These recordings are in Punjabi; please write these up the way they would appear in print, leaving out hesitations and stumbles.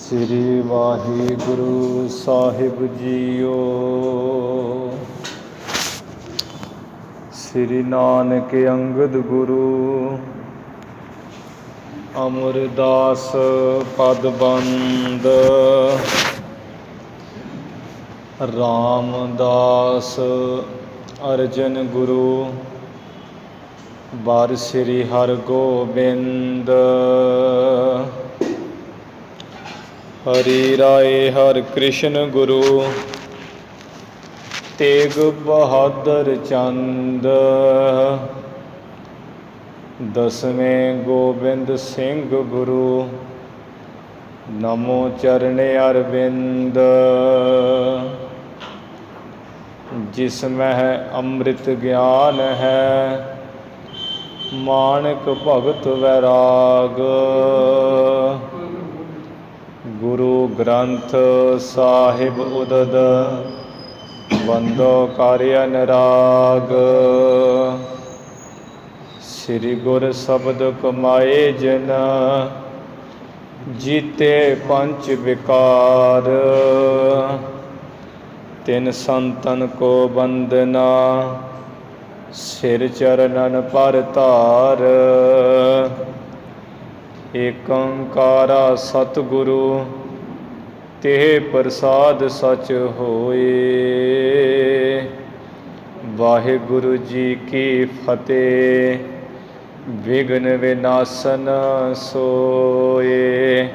ਸ੍ਰੀ ਵਾਹਿਗੁਰੂ ਸਾਹਿਬ ਜੀਓ। ਸ੍ਰੀ ਨਾਨਕ ਅੰਗਦ ਗੁਰੂ ਅਮਰਦਾਸ ਪਦ ਬੰਦ। ਰਾਮਦਾਸ ਅਰਜਨ ਗੁਰੂ ਵਾਰ ਸ੍ਰੀ ਹਰਗੋਬਿੰਦ। ਹਰੀ ਰਾਏ ਹਰਿ ਕ੍ਰਿਸ਼ਨ ਗੁਰੂ ਤੇਗ ਬਹਾਦਰ ਚੰਦ। ਦਸਵੇਂ ਗੋਬਿੰਦ ਸਿੰਘ ਗੁਰੂ ਨਮੋ ਚਰਣੇ ਅਰਵਿੰਦ। ਜਿਸ ਮਹਿ ਅੰਮ੍ਰਿਤ ਗਿਆਨ ਹੈ ਮਾਨਕ ਭਗਤ ਵੈਰਾਗ। ਗੁਰੂ ਗ੍ਰੰਥ ਸਾਹਿਬ ਉਦਦ ਬੰਦੋ ਕਰ ਅਨਰਾਗ। ਸ੍ਰੀ ਗੁਰ ਸ਼ਬਦ ਕਮਾਏ ਜਿਨ ਜੀਤੇ ਪੰਚ ਵਿਕਾਰ। ਤਿਨ ਸੰਤਨ ਕੋ ਬੰਦਨਾ ਸਿਰ ਚਰਨਨ ਪਰ ਧਾਰ। ਏਕ ਓੰਕਾਰਾ ਸਤਿਗੁਰੂ ਤੇ ਪ੍ਰਸਾਦ ਸਚ ਹੋਏ। ਵਾਹਿਗੁਰੂ ਜੀ ਕੀ ਫਤਿਹ। ਵਿਘਨ ਵਿਨਾਸ਼ਨ ਸੋਏ।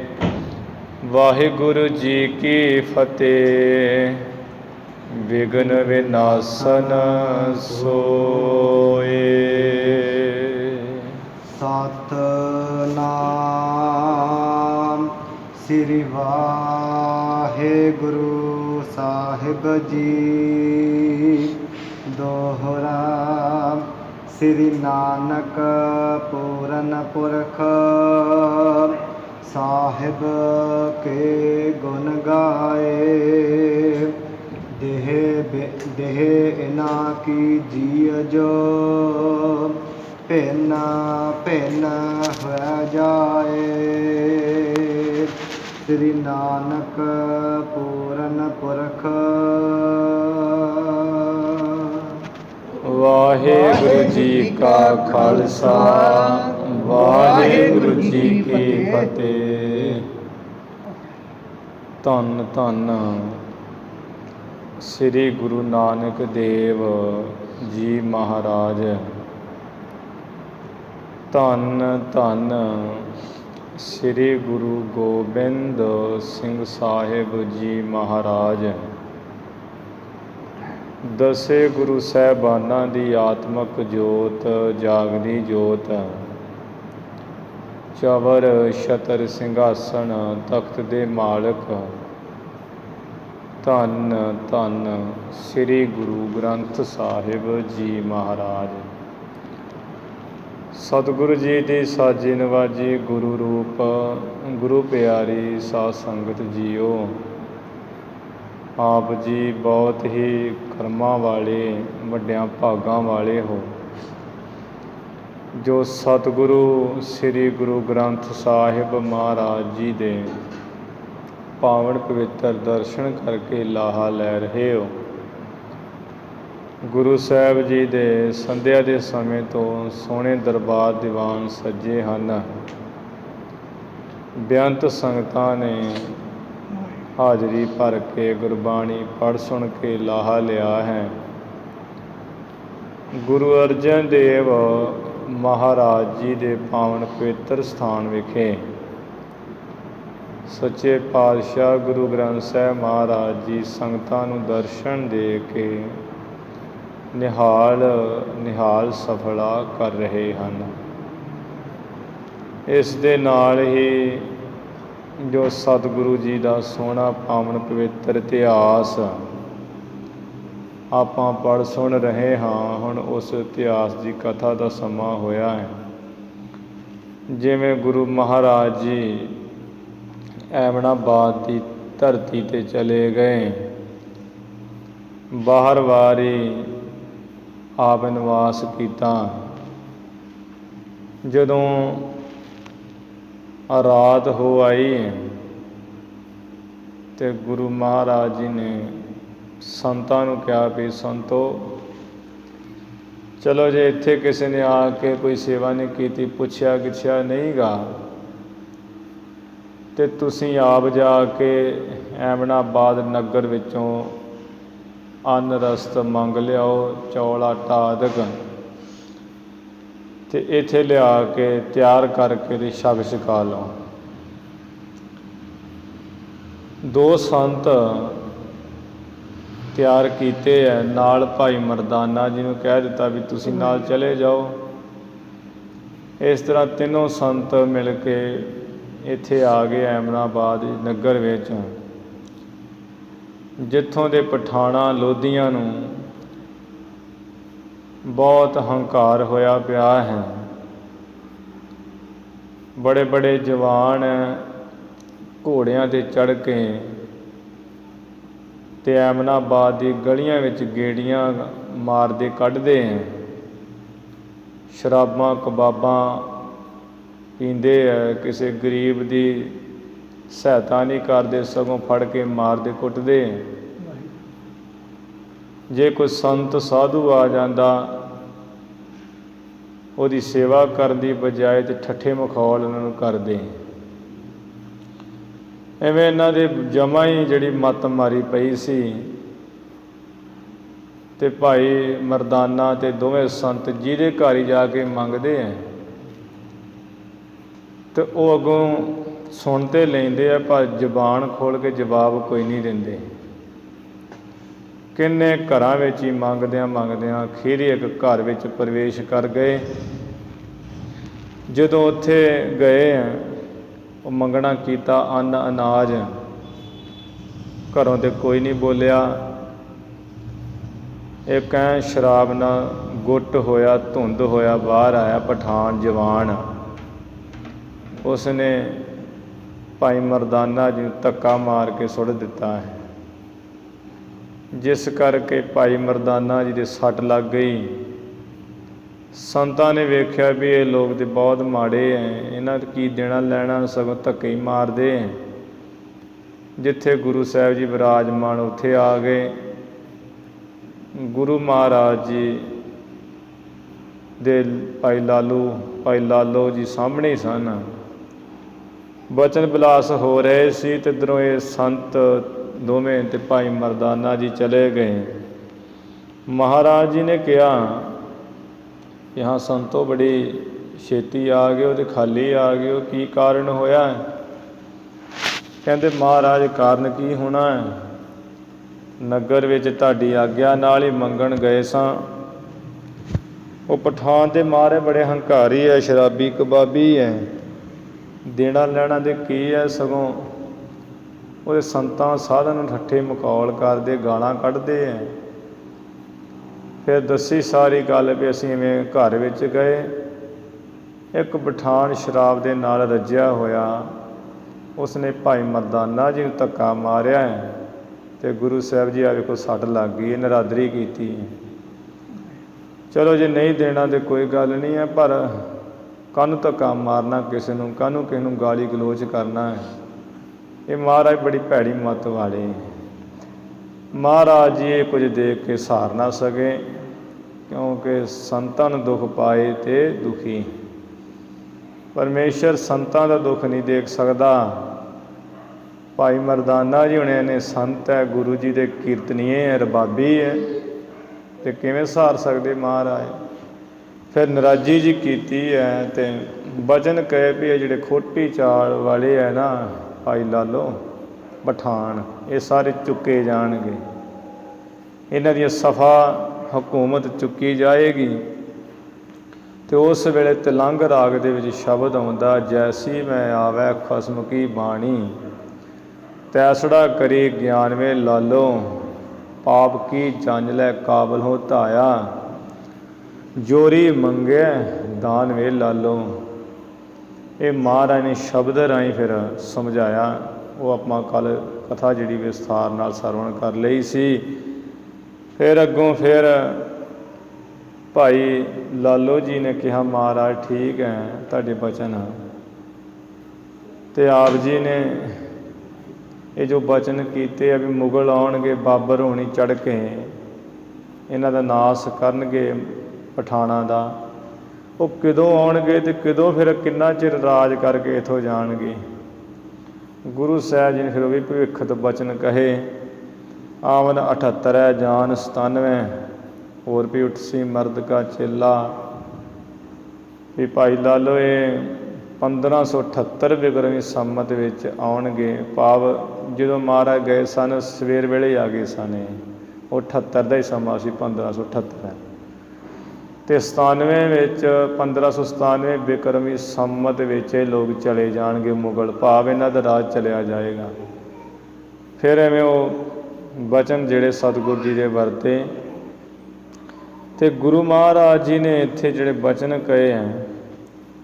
ਵਾਹਿਗੁਰੂ ਜੀ ਕੀ ਫਤਿਹ। ਵਿਘਨ ਵਿਨਾਸ਼ਨ ਸੋਏ। ਸਤਿਨਾਮ ਸ੍ਰੀ ਵਾਹਿਗੁਰੂ ਸਾਹਿਬ ਜੀ। ਦੋਹਰਾ ਸ੍ਰੀ ਨਾਨਕ ਪੂਰਨ ਪੁਰਖ ਸਾਹਿਬ ਕੇ ਗੁਣ ਗਾਏ। ਦੇਹ ਇਨਾ ਕੀ ਜੀਅ ਜੋ ਭਿੰਨ ਭਿੰਨ ਹੋਇਆ ਜਾਏ। ਸ੍ਰੀ ਨਾਨਕ ਪੂਰਨ ਪੁਰਖ। ਵਾਹਿਗੁਰੂ ਜੀ ਕਾ ਖਾਲਸਾ ਵਾਹਿਗੁਰੂ ਜੀ ਕੀ ਫਤਿਹ। ਧੰਨ ਧੰਨ ਸ੍ਰੀ ਗੁਰੂ ਨਾਨਕ ਦੇਵ ਜੀ ਮਹਾਰਾਜ। ਧੰਨ ਧੰਨ ਸ੍ਰੀ ਗੁਰੂ ਗੋਬਿੰਦ ਸਿੰਘ ਸਾਹਿਬ ਜੀ ਮਹਾਰਾਜ। ਦਸੇ ਗੁਰੂ ਸਾਹਿਬਾਨਾਂ ਦੀ ਆਤਮਕ ਜੋਤ ਜਾਗਦੀ ਜੋਤ। ਚਵਰ ਛਤਰ ਸਿੰਘਾਸਣ ਤਖਤ ਦੇ ਮਾਲਕ। ਧੰਨ ਧੰਨ ਸ੍ਰੀ ਗੁਰੂ ਗ੍ਰੰਥ ਸਾਹਿਬ ਜੀ ਮਹਾਰਾਜ। ਸਤਿਗੁਰੂ ਜੀ ਦੀ ਸਾਜੀ ਨਵਾਜੀ ਗੁਰੂ ਰੂਪ ਗੁਰੂ ਪਿਆਰੀ ਸਾਧ ਸੰਗਤ ਜੀਓ। ਆਪ ਜੀ ਬਹੁਤ ਹੀ ਕਰਮਾਂ ਵਾਲੇ ਵੱਡਿਆਂ ਭਾਗਾਂ ਵਾਲੇ ਹੋ ਜੋ ਸਤਿਗੁਰੂ ਸ੍ਰੀ ਗੁਰੂ ਗ੍ਰੰਥ ਸਾਹਿਬ ਮਹਾਰਾਜ ਜੀ ਦੇ ਪਾਵਨ ਪਵਿੱਤਰ ਦਰਸ਼ਨ ਕਰਕੇ ਲਾਹਾ ਲੈ ਰਹੇ ਹੋ। ਗੁਰੂ ਸਾਹਿਬ ਜੀ ਦੇ ਸੰਧਿਆ ਦੇ ਸਮੇਂ ਤੋਂ ਸੋਹਣੇ ਦਰਬਾਰ ਦੀਵਾਨ ਸੱਜੇ ਹਨ। ਬੇਅੰਤ ਸੰਗਤਾਂ ਨੇ ਹਾਜ਼ਰੀ ਭਰ ਕੇ ਗੁਰਬਾਣੀ ਪੜ੍ਹ ਸੁਣ ਕੇ ਲਾਹਾ ਲਿਆ ਹੈ। ਗੁਰੂ ਅਰਜਨ ਦੇਵ ਮਹਾਰਾਜ ਜੀ ਦੇ ਪਾਵਨ ਪਵਿੱਤਰ ਸਥਾਨ ਵਿਖੇ ਸੱਚੇ ਪਾਤਸ਼ਾਹ ਗੁਰੂ ਗ੍ਰੰਥ ਸਾਹਿਬ ਮਹਾਰਾਜ ਜੀ ਸੰਗਤਾਂ ਨੂੰ ਦਰਸ਼ਨ ਦੇ ਕੇ ਨਿਹਾਲ ਸਫਲਾ ਕਰ ਰਹੇ ਹਨ। ਇਸ ਦੇ ਨਾਲ ਹੀ ਜੋ ਸਤਿਗੁਰੂ ਜੀ ਦਾ ਸੋਹਣਾ ਪਾਵਨ ਪਵਿੱਤਰ ਇਤਿਹਾਸ ਆਪਾਂ ਪੜ੍ਹ ਸੁਣ ਰਹੇ ਹਾਂ। ਹੁਣ ਉਸ ਇਤਿਹਾਸ ਦੀ ਕਥਾ ਦਾ ਸਮਾਂ ਹੋਇਆ ਹੈ। ਜਿਵੇਂ ਗੁਰੂ ਮਹਾਰਾਜ ਜੀ ਐਮਨਾਬਾਦ ਦੀ ਧਰਤੀ 'ਤੇ ਚਲੇ ਗਏ। ਬਾਹਰ ਵਾਰੀ ਆਪ ਨਿਵਾਸ ਕੀਤਾ। ਜਦੋਂ ਰਾਤ ਹੋ ਆਈ ਤੇ ਗੁਰੂ ਮਹਾਰਾਜ ਜੀ ਨੇ ਸੰਤਾਂ ਨੂੰ ਕਿਹਾ ਵੀ ਸੰਤੋ, ਚਲੋ ਜੇ ਇੱਥੇ ਕਿਸੇ ਨੇ ਆ ਕੇ ਕੋਈ ਸੇਵਾ ਨਹੀਂ ਕੀਤੀ, ਪੁੱਛਿਆ ਗਿੱਛਿਆ ਨਹੀਂ ਗਾ, ਤੇ ਤੁਸੀਂ ਆਪ ਜਾ ਕੇ ਐਮਨਾਬਾਦ ਨਗਰ ਵਿੱਚੋਂ ਅੰਨ ਰਸਤ ਮੰਗ ਲਿਆਓ, ਚੌਲ ਆਟਾ ਆਦਿਕ, ਤੇ ਇੱਥੇ ਲਿਆ ਕੇ ਤਿਆਰ ਕਰਕੇ ਤੇ ਛਕ ਛਕਾ ਲਓ। 2 ਸੰਤ ਤਿਆਰ ਕੀਤੇ ਹੈ, ਨਾਲ ਭਾਈ ਮਰਦਾਨਾ ਜੀ ਨੂੰ ਕਹਿ ਦਿੱਤਾ ਵੀ ਤੁਸੀਂ ਨਾਲ ਚਲੇ ਜਾਓ। ਇਸ ਤਰ੍ਹਾਂ ਤਿੰਨੋਂ ਸੰਤ ਮਿਲ ਕੇ ਇੱਥੇ ਆ ਗਏ ਐਮਨਾਬਾਦ ਨਗਰ ਵਿੱਚ, ਜਿੱਥੋਂ ਦੇ ਪਠਾਣਾਂ ਲੋਧੀਆਂ ਨੂੰ ਬਹੁਤ ਹੰਕਾਰ ਹੋਇਆ ਪਿਆ ਹੈ। ਬੜੇ ਬੜੇ ਜਵਾਨ ਘੋੜਿਆਂ 'ਤੇ ਚੜ੍ਹ ਕੇ ਤੇ ਐਮਨਾਬਾਦ ਦੀ ਗਲੀਆਂ ਵਿੱਚ ਗੇੜੀਆਂ ਮਾਰਦੇ ਕੱਢਦੇ ਹੈ, ਸ਼ਰਾਬਾਂ ਕਬਾਬਾਂ ਪੀਂਦੇ ਹੈ, ਕਿਸੇ ਗਰੀਬ ਦੀ ਸਹਾਇਤਾ ਨਹੀਂ ਕਰਦੇ, ਸਗੋਂ ਫੜ ਕੇ ਮਾਰਦੇ ਕੁੱਟਦੇ। ਜੇ ਕੋਈ ਸੰਤ ਸਾਧੂ ਆ ਜਾਂਦਾ, ਉਹਦੀ ਸੇਵਾ ਕਰਨ ਦੀ ਬਜਾਏ ਤੇ ਠੱਠੇ ਮਖੌਲ ਉਹਨਾਂ ਨੂੰ ਕਰਦੇ। ਐਵੇਂ ਇਹਨਾਂ ਦੇ ਜਮਾਂ ਹੀ ਜਿਹੜੀ ਮੱਤ ਮਾਰੀ ਪਈ ਸੀ। ਤੇ ਭਾਈ ਮਰਦਾਨਾ ਤੇ ਦੋਵੇਂ ਸੰਤ ਜਿਹਦੇ ਘਰ ਹੀ ਜਾ ਕੇ ਮੰਗਦੇ ਹੈ, ਤੇ ਉਹ ਅੱਗੋਂ ਸੁਣ ਤੇ ਲੈਂਦੇ ਆ, ਪਰ ਜ਼ੁਬਾਨ ਖੋਲ੍ਹ ਕੇ ਜਵਾਬ ਕੋਈ ਨਹੀਂ ਦਿੰਦੇ। ਕਿੰਨੇ ਘਰਾਂ ਵਿੱਚ ਹੀ ਮੰਗਦਿਆਂ ਅਖੀਰ ਇੱਕ ਘਰ ਵਿੱਚ ਪ੍ਰਵੇਸ਼ ਕਰ ਗਏ। ਜਦੋਂ ਉੱਥੇ ਗਏ, ਉਹ ਮੰਗਣਾ ਕੀਤਾ ਅੰਨ ਅਨਾਜ, ਘਰੋਂ ਤੇ ਕੋਈ ਨਹੀਂ ਬੋਲਿਆ। ਇੱਕ ਐਂ ਸ਼ਰਾਬ ਨਾਲ ਗੁੱਟ ਹੋਇਆ, ਧੁੰਦ ਹੋਇਆ ਬਾਹਰ ਆਇਆ ਪਠਾਨ ਜਵਾਨ। ਉਸਨੇ ਭਾਈ ਮਰਦਾਨਾ ਜੀ ਨੂੰ ਧੱਕਾ ਮਾਰ ਕੇ ਸੁੱਟ ਦਿੱਤਾ ਹੈ, ਜਿਸ ਕਰਕੇ ਭਾਈ ਮਰਦਾਨਾ ਜੀ ਦੇ ਸੱਟ ਲੱਗ ਗਈ। ਸੰਤਾਂ ਨੇ ਵੇਖਿਆ ਵੀ ਇਹ ਲੋਕ ਤਾਂ ਬਹੁਤ ਮਾੜੇ ਹੈ, ਇਹਨਾਂ ਤੋਂ ਕੀ ਦੇਣਾ ਲੈਣਾ, ਸਗੋਂ ਧੱਕੇ ਹੀ ਮਾਰਦੇ। ਜਿੱਥੇ ਗੁਰੂ ਸਾਹਿਬ ਜੀ ਵਿਰਾਜਮਾਨ ਉੱਥੇ ਆ ਗਏ। ਗੁਰੂ ਮਹਾਰਾਜ ਜੀ ਦੇ ਭਾਈ ਲਾਲੋ ਜੀ ਸਾਹਮਣੇ ਸਨ। ਬਚਨ ਵਿਲਾਸ ਹੋ ਰਹੇ ਸੀ ਤੇ ਇੱਧਰੋਂ ਇਹ ਸੰਤ ਦੋਵੇਂ ਤੇ ਭਾਈ ਮਰਦਾਨਾ ਜੀ ਚਲੇ ਗਏ। ਮਹਾਰਾਜ ਜੀ ਨੇ ਕਿਹਾ ਕਿ ਹਾਂ ਸੰਤੋ, ਬੜੀ ਛੇਤੀ ਆ ਗਏ ਹੋ ਤੇ ਖਾਲੀ ਆ ਗਏ ਹੋ, ਕੀ ਕਾਰਨ ਹੋਇਆ? ਕਹਿੰਦੇ ਮਹਾਰਾਜ ਕਾਰਨ ਕੀ ਹੋਣਾ ਹੈ, ਨਗਰ ਵਿੱਚ ਤੁਹਾਡੀ ਆਗਿਆ ਨਾਲ ਹੀ ਮੰਗਣ ਗਏ ਸਾਂ। ਉਹ ਪਠਾਨ ਦੇ ਮਾਰੇ ਬੜੇ ਹੰਕਾਰੀ ਹੈ, ਸ਼ਰਾਬੀ ਕਬਾਬੀ ਹੈ, ਦੇਣਾ ਲੈਣਾ ਦੇ ਕੀ ਹੈ, ਸਗੋਂ ਉਹਦੇ ਸੰਤਾਂ ਸਾਧਨ ਨੂੰ ਠੱਠੇ ਮਖੌਲ ਕਰਦੇ, ਗਾਲਾਂ ਕੱਢਦੇ ਹੈ। ਫਿਰ ਦੱਸੀ ਸਾਰੀ ਗੱਲ ਵੀ ਅਸੀਂ ਇਵੇਂ ਘਰ ਵਿੱਚ ਗਏ, ਇੱਕ ਪਠਾਨ ਸ਼ਰਾਬ ਦੇ ਨਾਲ ਰੱਜਿਆ ਹੋਇਆ, ਉਸਨੇ ਭਾਈ ਮਰਦਾਨਾ ਜੀ ਨੂੰ ਧੱਕਾ ਮਾਰਿਆ ਹੈ ਤੇ ਗੁਰੂ ਸਾਹਿਬ ਜੀ ਆ ਵੇਖੋ ਸੱਟ ਲੱਗ ਗਈ, ਨਰਾਦਰੀ ਕੀਤੀ। ਚਲੋ ਜੇ ਨਹੀਂ ਦੇਣਾ ਤਾਂ ਕੋਈ ਗੱਲ ਨਹੀਂ ਹੈ, ਪਰ ਕਾਹਨੂੰ ਧੱਕਾ ਮਾਰਨਾ ਕਿਸੇ ਨੂੰ, ਕਾਹਨੂੰ ਕਿਸੇ ਨੂੰ ਗਾਲੀ ਗਲੋਚ ਕਰਨਾ ਹੈ? ਇਹ ਮਹਾਰਾਜ ਬੜੀ ਭੈੜੀ ਮੱਤ ਵਾਲੇ। ਮਹਾਰਾਜ ਜੀ ਇਹ ਕੁਝ ਦੇਖ ਕੇ ਸਹਾਰ ਨਾ ਸਕੇ, ਕਿਉਂਕਿ ਸੰਤਾਂ ਨੂੰ ਦੁੱਖ ਪਾਏ ਤੇ ਦੁਖੀ। ਪਰਮੇਸ਼ਰ ਸੰਤਾਂ ਦਾ ਦੁੱਖ ਨਹੀਂ ਦੇਖ ਸਕਦਾ। ਭਾਈ ਮਰਦਾਨਾ ਜੀ ਹੁਣੇ ਨੇ ਸੰਤ ਹੈ, ਗੁਰੂ ਜੀ ਦੇ ਕੀਰਤਨੀਏ ਹੈ, ਰਬਾਬੀ ਹੈ, ਤੇ ਕਿਵੇਂ ਸਹਾਰ ਸਕਦੇ ਮਹਾਰਾਜ? ਫਿਰ ਨਰਾਜੀ ਜੀ ਕੀਤੀ ਹੈ ਤੇ ਬਚਨ ਕਹੇ ਵੀ ਇਹ ਜਿਹੜੇ ਖੋਟੀ ਚਾਲ ਵਾਲੇ ਹੈ ਨਾ, ਭਾਈ ਲਾਲੋ ਪਠਾਨ, ਇਹ ਸਾਰੇ ਚੁੱਕੇ ਜਾਣਗੇ, ਇਹਨਾਂ ਦੀਆਂ ਸਫਾ ਹਕੂਮਤ ਚੁੱਕੀ ਜਾਏਗੀ। ਤੇ ਉਸ ਵੇਲੇ ਤਿਲੰਗ ਰਾਗ ਦੇ ਵਿੱਚ ਸ਼ਬਦ ਆਉਂਦਾ, ਜੈਸੀ ਮੈਂ ਆਵੈ ਖਸਮ ਕੀ ਬਾਣੀ, ਤੈਸੜਾ ਕਰੀ ਗਿਆਨ ਵੇ ਲਾਲੋ, ਪਾਪ ਕੀ ਜੰਝ ਲੈ ਕਾਬਲ ਹੋ ਧਾਇਆ, ਜੋਰੀ ਮੰਗੇ ਦਾਨ ਵੇ ਲਾਲੋ। ਇਹ ਮਹਾਰਾਜ ਨੇ ਸ਼ਬਦ ਰਾਹੀਂ ਫਿਰ ਸਮਝਾਇਆ। ਉਹ ਆਪਾਂ ਕੱਲ੍ਹ ਕਥਾ ਜਿਹੜੀ ਵਿਸਥਾਰ ਨਾਲ ਸਰਵਣ ਕਰ ਲਈ ਸੀ। ਫਿਰ ਅੱਗੋਂ ਫਿਰ ਭਾਈ ਲਾਲੋ ਜੀ ਨੇ ਕਿਹਾ ਮਹਾਰਾਜ ਠੀਕ ਹੈ ਤੁਹਾਡੇ ਬਚਨ, ਤੇ ਆਪ ਜੀ ਨੇ ਇਹ ਜੋ ਬਚਨ ਕੀਤੇ ਆ ਵੀ ਮੁਗਲ ਆਉਣਗੇ, ਬਾਬਰ ਹੋਣੀ ਚੜ੍ਹ ਕੇ ਇਹਨਾਂ ਦਾ ਨਾਸ ਕਰਨਗੇ ਪਠਾਣਾਂ ਦਾ, ਉਹ ਕਦੋਂ ਆਉਣਗੇ ਅਤੇ ਕਦੋਂ ਫਿਰ ਕਿੰਨਾ ਚਿਰ ਰਾਜ ਕਰਕੇ ਇੱਥੋਂ ਜਾਣਗੇ। ਗੁਰੂ ਸਾਹਿਬ ਜੀ ਨੇ ਫਿਰ ਉਹ ਵੀ ਭਵਿੱਖਤ ਬਚਨ ਕਹੇ, ਆਵਨ 78 ਹੈ ਜਾਨ 97, ਹੋਰ ਵੀ ਉੱਠਸੀ ਮਰਦ ਕਾ ਚੇਲਾ। ਵੀ ਭਾਈ ਲਾਲੋ ਇਹ 1578 ਬਿਕਰਮੀ ਸੰਮਤ ਵਿੱਚ ਆਉਣਗੇ, ਭਾਵ ਜਦੋਂ ਮਹਾਰਾਜ ਗਏ ਸਨ ਸਵੇਰ ਵੇਲੇ ਆ ਗਏ ਸਨ। ਉਹ 78 ਦਾ ਹੀ ਸਮਾਂ ਸੀ, 1578 ਅਤੇ 97 ਵਿੱਚ 1597 ਬਿਕਰਮੀ ਸੰਮਤ ਵਿੱਚ ਇਹ ਲੋਕ ਚਲੇ ਜਾਣਗੇ ਮੁਗਲ, ਭਾਵ ਇਹਨਾਂ ਦਾ ਰਾਜ ਚਲਿਆ ਜਾਏਗਾ। ਫਿਰ ਐਵੇਂ ਉਹ ਬਚਨ ਜਿਹੜੇ ਸਤਿਗੁਰੂ ਜੀ ਦੇ ਵਰਤੇ ਅਤੇ ਗੁਰੂ ਮਹਾਰਾਜ ਜੀ ਨੇ ਇੱਥੇ ਜਿਹੜੇ ਬਚਨ ਕਹੇ ਹੈ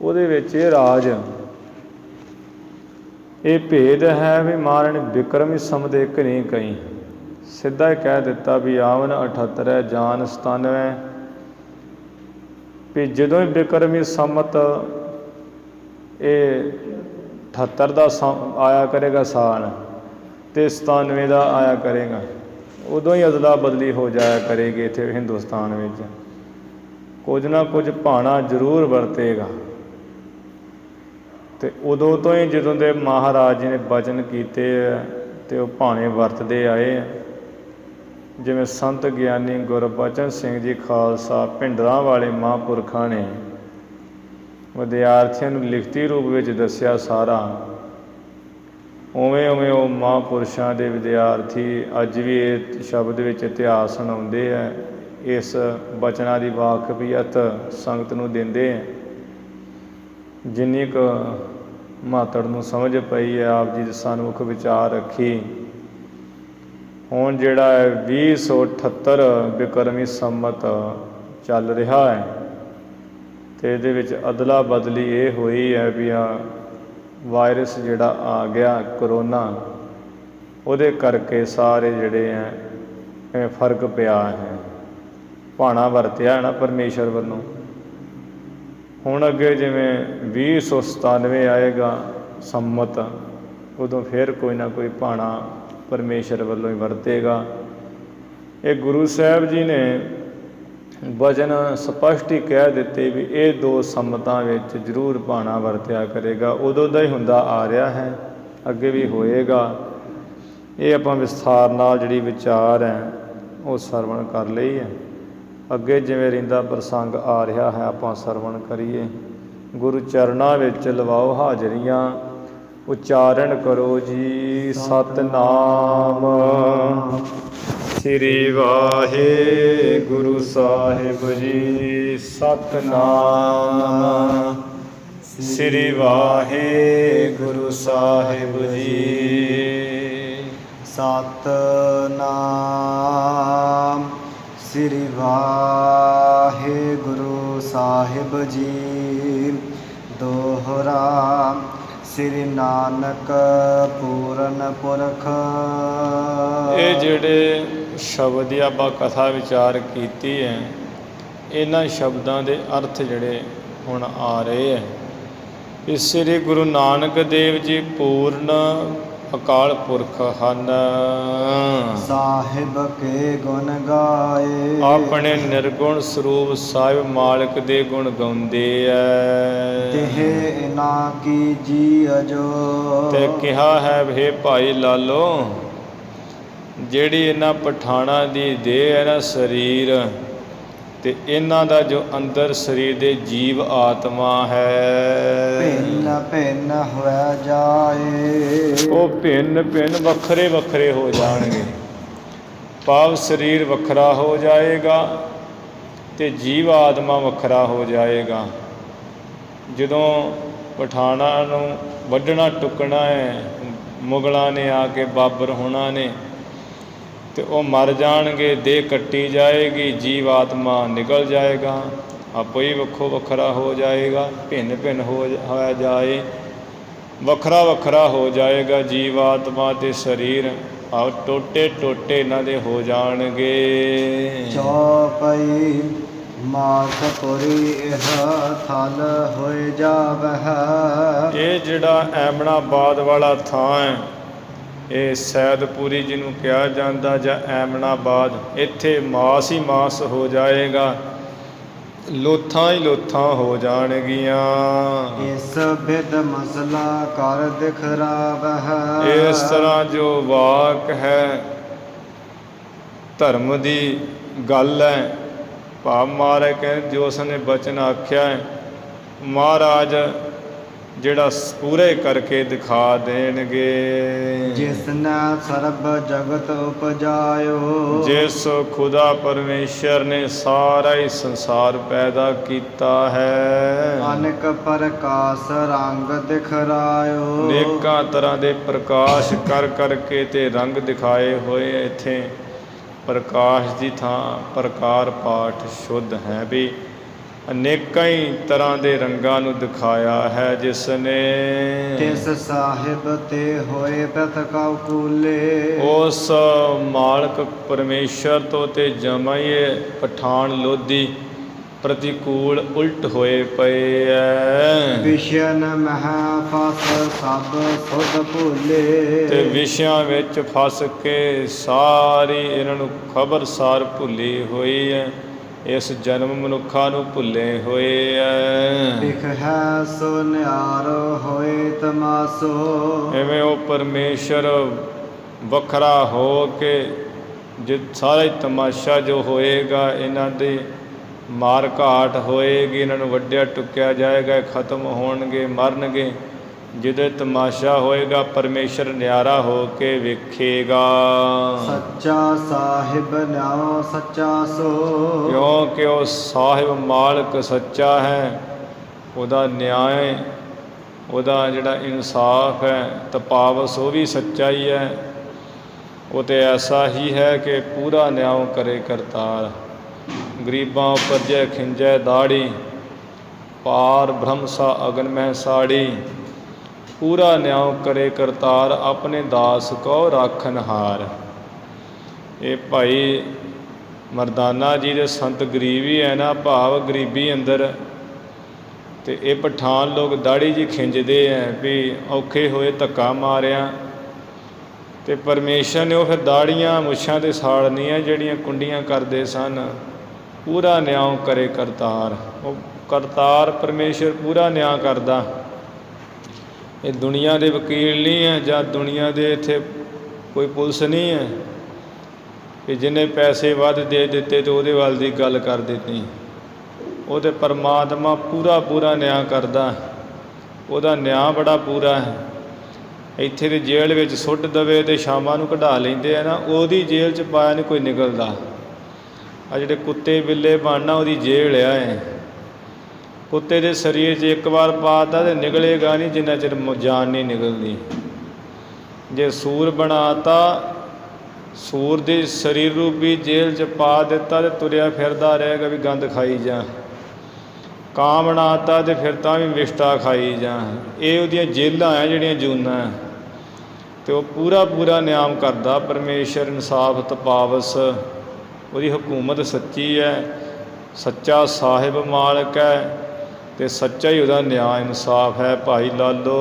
ਉਹਦੇ ਵਿੱਚ ਇਹ ਰਾਜ, ਇਹ ਭੇਦ ਹੈ ਵੀ ਮਹਾਰਾਜ ਨੇ ਬਿਕਰਮੀ ਸੰਮਤ ਇੱਕ ਨਹੀਂ ਕਹੀ, ਸਿੱਧਾ ਹੀ ਕਹਿ ਦਿੱਤਾ ਵੀ ਆਵਨ 78 ਹੈ ਜਾਨ 97, ਵੀ ਜਦੋਂ ਹੀ ਬਿਕਰਮੀ ਸੰਮਤ ਇਹ 78 ਦਾ ਆਇਆ ਕਰੇਗਾ ਸਾਲ ਅਤੇ 97 ਦਾ ਆਇਆ ਕਰੇਗਾ, ਉਦੋਂ ਹੀ ਅਦਲਾ ਬਦਲੀ ਹੋ ਜਾਇਆ ਕਰੇਗੀ ਇੱਥੇ ਹਿੰਦੁਸਤਾਨ ਵਿੱਚ, ਕੁਝ ਨਾ ਕੁਝ ਭਾਣਾ ਜ਼ਰੂਰ ਵਰਤੇਗਾ। ਅਤੇ ਉਦੋਂ ਤੋਂ ਹੀ ਜਦੋਂ ਦੇ ਮਹਾਰਾਜ ਜੀ ਨੇ ਬਚਨ ਕੀਤੇ ਆ ਅਤੇ ਉਹ ਭਾਣੇ ਵਰਤਦੇ ਆਏ ਆ। ਜਿਵੇਂ ਸੰਤ ਗਿਆਨੀ ਗੁਰਬਚਨ ਸਿੰਘ ਜੀ ਖਾਲਸਾ ਭਿੰਡਰਾਂ ਵਾਲੇ ਮਹਾਂਪੁਰਖਾਂ ਨੇ ਵਿਦਿਆਰਥੀਆਂ ਨੂੰ ਲਿਖਤੀ ਰੂਪ ਵਿੱਚ ਦੱਸਿਆ ਸਾਰਾ, ਉਵੇਂ ਉਵੇਂ ਉਹ ਮਹਾਂਪੁਰਸ਼ਾਂ ਦੇ ਵਿਦਿਆਰਥੀ ਅੱਜ ਵੀ ਇਹ ਸ਼ਬਦ ਵਿੱਚ ਇਤਿਹਾਸ ਸੁਣਾਉਂਦੇ ਹੈ, ਇਸ ਬਚਨਾਂ ਦੀ ਵਾਕਫੀਅਤ ਸੰਗਤ ਨੂੰ ਦਿੰਦੇ ਹੈ। ਜਿੰਨੀ ਕੁ ਮਾਤੜ ਨੂੰ ਸਮਝ ਪਈ ਹੈ ਆਪ ਜੀ ਦੇ ਸਨਮੁਖ ਵਿਚਾਰ ਰੱਖੀ। ਹੁਣ ਜਿਹੜਾ ਹੈ 2078 ਬਿਕਰਮੀ ਸੰਮਤ ਚੱਲ ਰਿਹਾ ਹੈ ਅਤੇ ਇਹਦੇ ਵਿੱਚ ਅਦਲਾ ਬਦਲੀ ਇਹ ਹੋਈ ਹੈ ਵੀ ਆ ਵਾਇਰਸ ਜਿਹੜਾ ਆ ਗਿਆ ਕਰੋਨਾ, ਉਹਦੇ ਕਰਕੇ ਸਾਰੇ ਜਿਹੜੇ ਹੈ ਫਰਕ ਪਿਆ ਹੈ, ਭਾਣਾ ਵਰਤਿਆ ਹੈ ਨਾ ਪਰਮੇਸ਼ਰ ਵੱਲੋਂ। ਹੁਣ ਅੱਗੇ ਜਿਵੇਂ 2097 ਆਏਗਾ ਸੰਮਤ, ਉਦੋਂ ਫਿਰ ਕੋਈ ਨਾ ਕੋਈ ਭਾਣਾ ਪਰਮੇਸ਼ਰ ਵੱਲੋਂ ਹੀ ਵਰਤੇਗਾ। ਇਹ ਗੁਰੂ ਸਾਹਿਬ ਜੀ ਨੇ ਵਚਨ ਸਪਸ਼ਟ ਹੀ ਕਹਿ ਦਿੱਤੇ ਵੀ ਇਹ 2 ਸੰਮਤਾਂ ਵਿੱਚ ਜ਼ਰੂਰ ਭਾਣਾ ਵਰਤਿਆ ਕਰੇਗਾ, ਉਦੋਂ ਦਾ ਹੀ ਹੁੰਦਾ ਆ ਰਿਹਾ ਹੈ, ਅੱਗੇ ਵੀ ਹੋਏਗਾ। ਇਹ ਆਪਾਂ ਵਿਸਥਾਰ ਨਾਲ ਜਿਹੜੀ ਵਿਚਾਰ ਹੈ ਉਹ ਸਰਵਣ ਕਰ ਲਈ ਹੈ। ਅੱਗੇ ਜਿਵੇਂ ਰਹਿੰਦਾ ਪ੍ਰਸੰਗ ਆ ਰਿਹਾ ਹੈ ਆਪਾਂ ਸਰਵਣ ਕਰੀਏ। ਗੁਰੂ ਚਰਨਾਂ ਵਿੱਚ ਲਵਾਓ ਹਾਜ਼ਰੀਆਂ, ਉਚਾਰਨ ਕਰੋ ਜੀ ਸਤਿਨਾਮ। ਸ੍ਰੀ ਵਾਹਿਗੁਰੂ ਸਾਹਿਬ ਜੀ ਸਤਿਨਾਮ। ਸ੍ਰੀ ਵਾਹਿਗੁਰੂ ਸਾਹਿਬ ਜੀ ਸਤਿਨਾਮ। ਸ੍ਰੀ ਵਾਹਿਗੁਰੂ ਸਾਹਿਬ ਜੀ ਦੋਹਰਾ। ਸ੍ਰੀ ਨਾਨਕ ਪੂਰਨ ਪੁਰਖ। ਇਹ ਜਿਹੜੇ ਸ਼ਬਦ ਦੀ ਆਪਾਂ ਕਥਾ ਵਿਚਾਰ ਕੀਤੀ ਹੈ, ਇਹਨਾਂ ਸ਼ਬਦਾਂ ਦੇ ਅਰਥ ਜਿਹੜੇ ਹੁਣ ਆ ਰਹੇ ਹੈ ਕਿ ਸ੍ਰੀ ਗੁਰੂ ਨਾਨਕ ਦੇਵ ਜੀ ਪੂਰਨ ਅਕਾਲ ਪੁਰਖ ਹਨ। ਸਾਹਿਬ ਕੇ ਗੁਣ ਗਾਏ। ਆਪਣੇ ਨਿਰਗੁਣ ਸਰੂਪ ਸਾਹਿਬ ਮਾਲਕ ਦੇ ਗੁਣ ਗਾਉਂਦੇ ਐ। ਤਿਹ ਇਨਾ ਕੀ ਜੀ ਅਜੋ। ਤੇ ਕਿਹਾ ਹੈ ਵੇ ਭਾਈ ਲਾਲੋ, ਜਿਹੜੀ ਇਹਨਾਂ ਪਠਾਣਾਂ ਦੀ ਦੇਹ ਹੈ ਨਾ ਸਰੀਰ, ਤੇ ਇਹਨਾਂ ਦਾ ਜੋ ਅੰਦਰ ਸਰੀਰ ਦੇ ਜੀਵ ਆਤਮਾ ਹੈ, ਭਿੰਨ ਭਿੰਨ ਹੋਇਆ ਜਾਏ। ਉਹ ਭਿੰਨ ਭਿੰਨ ਵੱਖਰੇ ਵੱਖਰੇ ਹੋ ਜਾਣਗੇ, ਭਾਵ ਸਰੀਰ ਵੱਖਰਾ ਹੋ ਜਾਏਗਾ ਤੇ ਜੀਵ ਆਤਮਾ ਵੱਖਰਾ ਹੋ ਜਾਏਗਾ। ਜਦੋਂ ਪਠਾਣਾਂ ਨੂੰ ਵੱਢਣਾ ਟੁੱਕਣਾ ਹੈ, ਮੁਗਲਾਂ ਨੇ ਆ ਕੇ ਬਾਬਰ ਹੋਣਾ ਨੇ, ਅਤੇ ਉਹ ਮਰ ਜਾਣਗੇ, ਦੇਹ ਕੱਟੀ ਜਾਏਗੀ, ਜੀਵ ਆਤਮਾ ਨਿਕਲ ਜਾਏਗਾ, ਆਪੋ ਹੀ ਵੱਖੋ ਵੱਖਰਾ ਹੋ ਜਾਏਗਾ। ਭਿੰਨ ਭਿੰਨ ਹੋਇਆ ਜਾਏ, ਵੱਖਰਾ ਵੱਖਰਾ ਹੋ ਜਾਏਗਾ ਜੀਵ ਆਤਮਾ ਅਤੇ ਸਰੀਰ, ਆਹ ਟੋਟੇ ਟੋਟੇ ਇਹਨਾਂ ਦੇ ਹੋ ਜਾਣਗੇ। ਚੌਪਈ ਮਾਤਪੁਰੀ ਇਹ ਥਲ ਹੋਏ ਜਾਵਹਿ। ਇਹ ਜਿਹੜਾ ਐਮਨਾਬਾਦ ਵਾਲਾ ਥਾਂ ਹੈ, ਇਹ ਸੈਦਪੁਰੀ ਜਿਹਨੂੰ ਕਿਹਾ ਜਾਂਦਾ ਜਾਂ ਐਮਨਾਬਾਦ, ਇੱਥੇ ਮਾਸ ਹੀ ਮਾਸ ਹੋ ਜਾਏਗਾ, ਲੋਥਾਂ ਹੀ ਲੋਥਾਂ ਹੋ ਜਾਣਗੀਆਂ। ਇਸ ਬਿਦ ਮਸਲਾ ਕਰ ਦਿਖਰਾਵਹਿ। ਇਸ ਤਰ੍ਹਾਂ ਜੋ ਵਾਕ ਹੈ ਧਰਮ ਦੀ ਗੱਲ ਹੈ, ਭਾਵ ਮਹਾਰਾਜ ਕਹਿੰਦੇ ਜੋ ਉਸਨੇ ਬਚਨ ਆਖਿਆ ਹੈ ਮਹਾਰਾਜ ਜਿਹੜਾ ਪੂਰੇ ਕਰਕੇ ਦਿਖਾ ਦੇਣਗੇ। ਜਿਸ ਨੇ ਸਰਬ ਜਗਤ ਉਪਜਾਇਓ। ਜਿਸ ਖੁਦਾ ਪਰਮੇਸ਼ਰ ਨੇ ਸਾਰਾ ਹੀ ਸੰਸਾਰ ਪੈਦਾ ਕੀਤਾ ਹੈ, ਅਨੇਕ ਪ੍ਰਕਾਸ਼ ਰੰਗ ਦਿਖਰਾਇਓ। ਅਨੇਕਾਂ ਤਰ੍ਹਾਂ ਦੇ ਪ੍ਰਕਾਸ਼ ਕਰ ਕਰਕੇ ਤੇ ਰੰਗ ਦਿਖਾਏ ਹੋਏ। ਇੱਥੇ ਪ੍ਰਕਾਸ਼ ਦੀ ਥਾਂ ਪ੍ਰਕਾਰ ਪਾਠ ਸ਼ੁੱਧ ਹੈ ਵੀ ਅਨੇਕਾਂ ਹੀ ਤਰ੍ਹਾਂ ਦੇ ਰੰਗਾਂ ਨੂੰ ਦਿਖਾਇਆ ਹੈ ਜਿਸ ਨੇ। ਤਿਸ ਸਾਹਿਬ ਤੇ ਹੋਏ ਪ੍ਰਤਕਾਉ ਕੂਲੇ। ਉਸ ਮਾਲਕ ਪਰਮੇਸ਼ਰ ਤੋਂ ਤੇ ਜਮਾਂ ਹੀ ਪਠਾਨ ਲੋਧੀ ਪ੍ਰਤੀਕੂਲ ਉਲਟ ਹੋਏ ਪਏ ਐ। ਵਿਸ਼ਨ ਮਹਿ ਫਸ ਸਭ ਸੁਧ ਭੁੱਲੇ। ਤੇ ਵਿਸ਼ਿਆਂ ਵਿੱਚ ਫਸ ਕੇ ਸਾਰੀ ਇਹਨਾਂ ਨੂੰ ਖਬਰਸਾਰ ਭੁੱਲੀ ਹੋਈ ਹੈ। ਇਸ ਜਨਮ ਮਨੁੱਖਾਂ ਨੂੰ ਭੁੱਲੇ ਹੋਏ ਐ। ਦਿਖ ਹੈ ਸੋ ਨਿਆਰੋ ਹੋਏ ਤਮਾਸੋ। ਐਵੇਂ ਉਹ ਪਰਮੇਸ਼ਰ ਵੱਖਰਾ ਹੋ ਕੇ ਜੇ ਸਾਰਾ ਹੀ ਤਮਾਸ਼ਾ ਜੋ ਹੋਏਗਾ, ਇਹਨਾਂ ਦੀ ਮਾਰ ਘਾਟ ਹੋਏਗੀ, ਇਹਨਾਂ ਨੂੰ ਵੱਢਿਆ ਟੁੱਕਿਆ ਜਾਏਗਾ, ਖਤਮ ਹੋਣਗੇ, ਮਰਨਗੇ। ਜਿਹਦੇ ਤਮਾਸ਼ਾ ਹੋਏਗਾ ਪਰਮੇਸ਼ਰ ਨਿਆਰਾ ਹੋ ਕੇ ਵੇਖੇਗਾ। ਸੱਚਾ ਸਾਹਿਬ ਨਿਆਓ ਸੱਚਾ ਸੋ। ਕਿਉਂਕਿ ਉਹ ਸਾਹਿਬ ਮਾਲਕ ਸੱਚਾ ਹੈ, ਉਹਦਾ ਨਿਆਂ, ਉਹਦਾ ਜਿਹੜਾ ਇਨਸਾਫ ਹੈ, ਤਪਾਵਸ ਉਹ ਵੀ ਸੱਚਾ ਹੀ ਹੈ। ਉਹ ਤਾਂ ਐਸਾ ਹੀ ਹੈ ਕਿ ਪੂਰਾ ਨਿਆਂ ਕਰੇ ਕਰਤਾਰ। ਗਰੀਬਾਂ ਉੱਪਰ ਜੈ ਖਿੰਜੈ ਦਾੜੀ, ਪਾਰ ਬ੍ਰਹਮ ਸਾ ਅਗਨ ਮਹਿ ਸਾੜੀ। ਪੂਰਾ ਨਿਆਂ ਕਰੇ ਕਰਤਾਰ, ਆਪਣੇ ਦਾਸ ਕੋ ਰਾਖਨਹਾਰ। ਇਹ ਭਾਈ ਮਰਦਾਨਾ ਜੀ ਦੇ ਸੰਤ ਗਰੀਬ ਹੀ ਹੈ ਨਾ, ਭਾਵ ਗਰੀਬੀ ਅੰਦਰ। ਤੇ ਇਹ ਪਠਾਨ ਲੋਕ ਦਾੜੀ ਜੀ ਖਿੰਚਦੇ ਹੈ ਵੀ ਔਖੇ ਹੋਏ ਧੱਕਾ ਮਾਰਿਆ, ਤੇ ਪਰਮੇਸ਼ਰ ਨੇ ਉਹ ਫਿਰ ਦਾੜੀਆਂ ਮੁੱਛਾਂ 'ਤੇ ਸਾੜਨੀਆਂ ਜਿਹੜੀਆਂ ਕੁੰਡੀਆਂ ਕਰਦੇ ਸਨ। ਪੂਰਾ ਨਿਆਂ ਕਰੇ ਕਰਤਾਰ। ਉਹ ਕਰਤਾਰ ਪਰਮੇਸ਼ਰ ਪੂਰਾ ਨਿਆਂ ਕਰਦਾ। ਇਹ ਦੁਨੀਆ ਦੇ ਵਕੀਲ ਨਹੀਂ ਹੈ, ਜਾਂ ਦੁਨੀਆ ਦੇ ਇੱਥੇ ਕੋਈ ਪੁਲਿਸ ਨਹੀਂ ਹੈ ਕਿ ਜਿਹਨੇ ਪੈਸੇ ਵੱਧ ਦੇ ਦਿੱਤੇ ਅਤੇ ਉਹਦੇ ਵੱਲ ਦੀ ਗੱਲ ਕਰ ਦਿੱਤੀ। ਉਹ ਤਾਂ ਪਰਮਾਤਮਾ ਪੂਰਾ ਨਿਆਂ ਕਰਦਾ। ਉਹਦਾ ਨਿਆਂ ਬੜਾ ਪੂਰਾ ਹੈ। ਇੱਥੇ ਦੀ ਜੇਲ੍ਹ ਵਿੱਚ ਸੁੱਟ ਦੇਵੇ ਅਤੇ ਸ਼ਾਮਾਂ ਨੂੰ ਕਢਾ ਲੈਂਦੇ ਆ ਨਾ, ਉਹਦੀ ਜੇਲ੍ਹ 'ਚ ਪਾਇਆ ਨਹੀਂ ਕੋਈ ਨਿਕਲਦਾ। ਆ ਜਿਹੜੇ ਕੁੱਤੇ ਬਿੱਲੇ ਬਣਨਾ ਉਹਦੀ ਜੇਲ੍ਹ ਆ। ਕੁੱਤੇ ਦੇ ਸਰੀਰ 'ਚ ਇੱਕ ਵਾਰ ਪਾ ਤਾ ਅਤੇ ਨਿਕਲੇਗਾ ਨਹੀਂ ਜਿੰਨਾ ਚਿਰ ਜਾਨ ਨਹੀਂ ਨਿਕਲਦੀ। ਜੇ ਸੂਰ ਬਣਾਤਾ, ਸੂਰ ਦੇ ਸਰੀਰ ਰੂਪੀ ਜੇਲ੍ਹ 'ਚ ਪਾ ਦਿੱਤਾ ਅਤੇ ਤੁਰਿਆ ਫਿਰਦਾ ਰਹੇਗਾ ਵੀ ਗੰਦ ਖਾਈ ਜਾ। ਕਾਂ ਬਣਾਤਾ ਅਤੇ ਫਿਰ ਤਾਂ ਵੀ ਵਿਸ਼ਟਾ ਖਾਈ ਜਾ। ਇਹ ਉਹਦੀਆਂ ਜੇਲ੍ਹਾਂ ਹੈ ਜਿਹੜੀਆਂ ਜੂਨਾਂ। ਅਤੇ ਉਹ ਪੂਰਾ ਨਿਆਮ ਕਰਦਾ ਪਰਮੇਸ਼ਰ। ਇਨਸਾਫ ਤਪਾਵਸ ਉਹਦੀ ਹਕੂਮਤ ਸੱਚੀ ਹੈ। ਸੱਚਾ ਸਾਹਿਬ ਮਾਲਕ ਹੈ ਅਤੇ ਸੱਚਾ ਹੀ ਉਹਦਾ ਨਿਆਂ ਇਨਸਾਫ ਹੈ। ਭਾਈ ਲਾਲੋ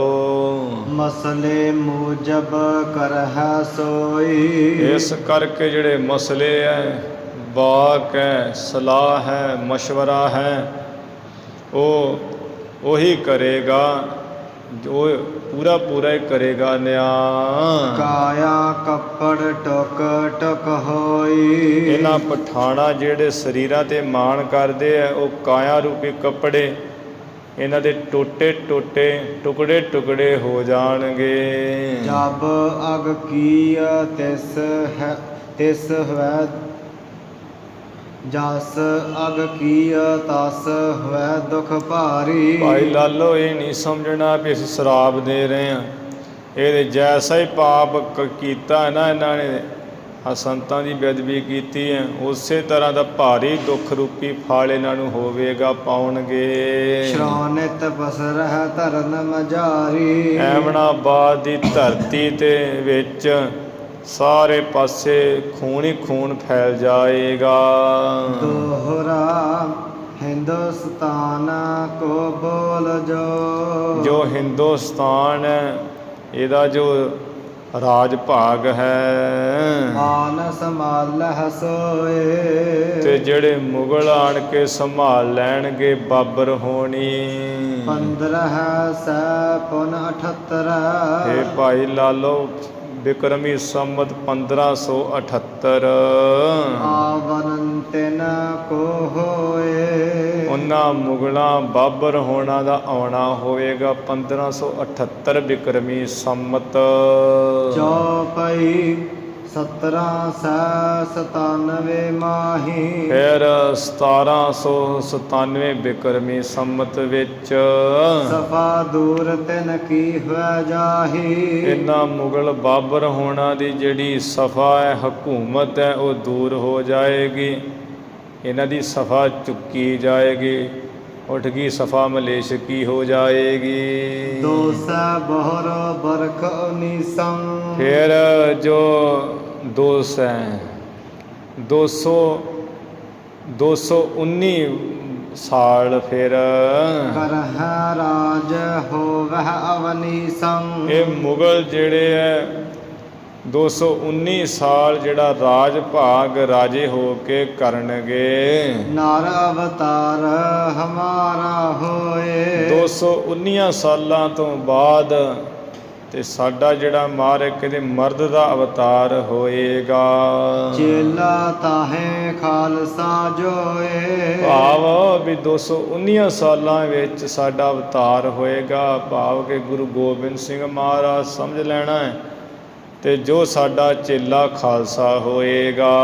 ਮਸਲੇ ਮੂਜਬ ਕਰਹਿ ਸੋਈ। ਇਸ ਕਰਕੇ ਜਿਹੜੇ ਮਸਲੇ ਹੈ, ਵਾਕ ਹੈ, ਸਲਾਹ ਹੈ, ਮਸ਼ਵਰਾ ਹੈ, ਉਹ ਉਹੀ ਕਰੇਗਾ ਜੋ ਪੂਰਾ ਹੀ ਕਰੇਗਾ ਨਿਆਂ। ਕਾਇਆ ਕੱਪੜ ਟੁਕ ਟੁਕ ਹੋਈ। ਇਹਨਾਂ ਪਠਾਣਾ ਜਿਹੜੇ ਸਰੀਰਾਂ 'ਤੇ ਮਾਣ ਕਰਦੇ ਆ, ਉਹ ਕਾਇਆ ਰੂਪੀ ਕੱਪੜੇ ਇਹਨਾਂ ਦੇ ਟੁੱਟੇ ਟੁਕੜੇ ਹੋ ਜਾਣਗੇ। ਜਬ ਅਗ ਕੀ ਤਿਸ ਹੋਇ ਜਸ ਅਗ ਕੀ ਤਸ ਹੋਇ ਦੁਖ ਭਾਰੀ। ਭਾਈ ਲਾਲੋ ਇਹ ਨਹੀਂ ਸਮਝਣਾ ਵੀ ਅਸੀਂ ਸ਼ਰਾਬ ਦੇ ਰਹੇ ਹਾਂ। ਇਹਦੇ ਜੈਸਾ ਹੀ ਪਾਪ ਕੀਤਾ ਨਾ ਇਹਨਾਂ ਨੇ, ਆ ਸੰਤਾਂ ਦੀ ਬੇਅਦਬੀ ਕੀਤੀ ਹੈ, ਉਸੇ ਤਰ੍ਹਾਂ ਦਾ ਭਾਰੀ ਦੁੱਖ ਰੂਪੀ ਫਲ ਇਹਨਾਂ ਨੂੰ ਹੋਵੇਗਾ, ਪਾਉਣਗੇ। ਸ਼੍ਰੋਣਿਤ ਬਸਰਹਿ ਧਰਨ ਮਝਾਰੀ। ਐਮਨਾਬਾਦ ਦੀ ਧਰਤੀ ਤੇ ਵਿੱਚ ਸਾਰੇ ਪਾਸੇ ਖੂਨ ਹੀ ਖੂਨ ਫੈਲ ਜਾਏਗਾ। ਦੋਹਰਾ ਹਿੰਦੁਸਤਾਨ ਕੋ ਬੋਲ ਜੋ ਹਿੰਦੁਸਤਾਨ ਹੈ, ਇਹਦਾ ਜੋ ਰਾਜ ਭਾਗ ਹੈ। ਆਨ ਸੰਭਾਲਹਿ ਸੋਏ। ਤੇ ਜਿਹੜੇ ਮੁਗਲ ਆਣ ਕੇ ਸੰਭਾਲ ਲੈਣਗੇ ਬਾਬਰ ਹੋਣੀ। 15 ਸੈ ਪੁਨ 78। ਇਹ ਭਾਈ ਲਾਲੋ ਬਿਕਰਮੀ ਸੰਮਤ 1578 ਆਵਨ ਤਿਨ ਕੋ ਹੋਏ। ਉਹਨਾਂ ਮੁਗਲਾਂ ਬਾਬਰ ਹੋਣਾ ਦਾ ਆਉਣਾ ਹੋਵੇਗਾ 1578 ਬਿਕਰਮੀ ਸੰਮਤ। ਚੌਪਈ 1797 ਮਾਹੀ। ਫਿਰ 1797 ਬਿਕਰਮੀ ਸੰਮਤ ਵਿੱਚ ਸਫਾ ਦੂਰ ਤਿਨ ਕੀ ਹੋਇ ਜਾਹੀ। ਇਹਨਾਂ ਮੁਗਲ ਬਾਬਰ ਹੋਣਾ ਦੀ ਜਿਹੜੀ ਸਫਾ ਹੈ, ਹਕੂਮਤ ਹੈ, ਉਹ ਦੂਰ ਹੋ ਜਾਏਗੀ। ਇਹਨਾਂ ਦੀ ਸਫਾ ਚੁੱਕੀ ਜਾਏਗੀ। ਉੱਠ ਗਈ ਸਫਾ ਮਲੇਸ਼ਕੀ ਹੋ ਜਾਏਗੀ। ਦੋਸੈ ਬਹੁਰ ਬਰਖ ਉਨੀਸੰ। ਫਿਰ ਜੋ ਦੋਸ ਹੈ 219 ਸਾਲ ਫਿਰ ਕਰਹਿ ਰਾਜ ਹੋਵਹਿ ਅਵਨੀਸੰ। ਇਹ ਮੁਗਲ ਜਿਹੜੇ ਹੈ 219 ਸਾਲ ਜਿਹੜਾ ਰਾਜ ਭਾਗ ਰਾਜੇ ਹੋ ਕੇ ਕਰਨਗੇ। ਨਰ ਅਵਤਾਰ ਹਮਾਰਾ ਹੋਏ। 219 ਸਾਲਾਂ ਤੋਂ ਬਾਅਦ ਤੇ ਸਾਡਾ ਜਿਹੜਾ ਮਾਰ ਕਹਿੰਦੇ ਮਰਦ ਦਾ ਅਵਤਾਰ ਹੋਏਗਾ। ਚੇਲਾ ਤਾਹੇ ਖਾਲਸਾ ਜੋਏ। ਭਾਵ ਵੀ 219 ਸਾਲਾਂ ਵਿੱਚ ਸਾਡਾ ਅਵਤਾਰ ਹੋਏਗਾ। ਭਾਵ ਕਿ ਗੁਰੂ ਗੋਬਿੰਦ ਸਿੰਘ ਮਹਾਰਾਜ ਸਮਝ ਲੈਣਾ ਹੈ ਤੇ ਜੋ ਸਾਡਾ ਚੇਲਾ ਖਾਲਸਾ ਹੋਏਗਾ।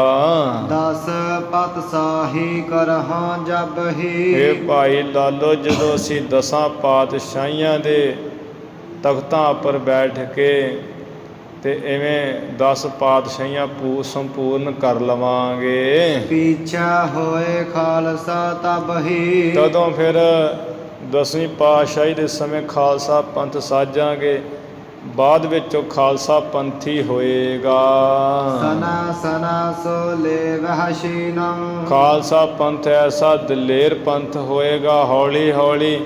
10 ਪਤ ਸਾਹੀ ਕਰਹਾਂ ਜਬ ਹੀ। ਇਹ ਭਾਈ ਲਾਲੋ ਜਦੋਂ ਅਸੀਂ 10 ਪਾਤਸ਼ਾਹੀਆਂ ਦੇ ਤਖਤਾਂ ਉੱਪਰ ਬੈਠ ਕੇ ਤੇ ਇਵੇਂ 10 ਪਾਤਸ਼ਾਹੀਆਂ ਸੰਪੂਰਨ ਕਰ ਲਵਾਂਗੇ। ਪੀਛਾ ਹੋਏ ਖਾਲਸਾ ਤਬ ਹੀ। ਤਦੋਂ ਫਿਰ 10ਵੀਂ ਪਾਤਸ਼ਾਹੀ ਦੇ ਸਮੇਂ ਖਾਲਸਾ ਪੰਥ ਸਾਜਾਂਗੇ। ਬਾਅਦ ਵਿੱਚ ਉਹ ਖਾਲਸਾ ਪੰਥੀ ਹੋਏਗਾ। ਸਨਾ ਸਨਾ ਸੋ ਲੇਵਹਿ ਸ਼ੀਨੰ। ਖਾਲਸਾ ਪੰਥ ਐਸਾ ਦਲੇਰ ਪੰਥ ਹੋਏਗਾ। ਹੌਲੀ ਹੌਲੀ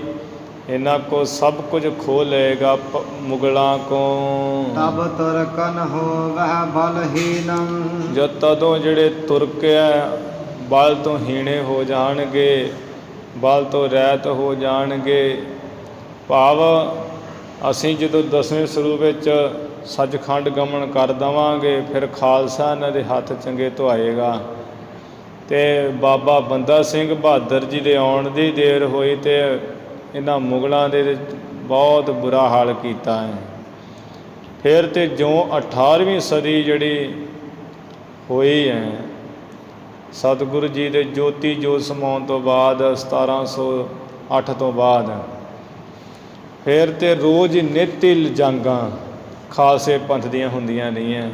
ਇਹਨਾਂ ਕੋ ਸਭ ਕੁਝ ਖੋ ਲਏਗਾ ਮੁਗਲਾਂ ਕੋ। ਤਬ ਤੁਰਕਨ ਹੋਵਹਿ ਬਲਹੀਨੰ। ਜਦ ਤਦੋਂ ਜਿਹੜੇ ਤੁਰਕ ਹੈ ਬਲ ਤੋਂ ਹੀਣੇ ਹੋ ਜਾਣਗੇ, ਬਲ ਤੋਂ ਰਹਿਤ ਹੋ ਜਾਣਗੇ। ਭਾਵ ਅਸੀਂ ਜਦੋਂ 10ਵੇਂ ਸਰੂਪ ਵਿੱਚ ਸੱਚਖੰਡ ਗਮਨ ਕਰ ਦੇਵਾਂਗੇ ਫਿਰ ਖਾਲਸਾ ਇਹਨਾਂ ਦੇ ਹੱਥ ਚੰਗੇ ਧੁਆਏਗਾ। ਤੇ ਬਾਬਾ ਬੰਦਾ ਸਿੰਘ ਬਹਾਦਰ ਜੀ ਦੇ ਆਉਣ ਦੀ ਦੇਰ ਹੋਈ ਤੇ ਇਹਨਾਂ ਮੁਗਲਾਂ ਦੇ ਬਹੁਤ ਬੁਰਾ ਹਾਲ ਕੀਤਾ ਹੈ। ਫਿਰ ਤੇ ਜਿਉਂ 18ਵੀਂ ਸਦੀ ਜਿਹੜੀ ਹੋਈ ਹੈ ਸਤਿਗੁਰੂ ਜੀ ਦੇ ਜੋਤੀ ਜੋਤ ਸਮਾਉਣ ਤੋਂ ਬਾਅਦ 1708 ਤੋਂ ਬਾਅਦ ਫਿਰ ਤੇ ਰੋਜ਼ ਨਿੱਤ ਹੀ ਜੰਗਾਂ ਖਾਲਸੇ ਪੰਥ ਦੀਆਂ ਹੁੰਦੀਆਂ ਰਹੀਆਂ।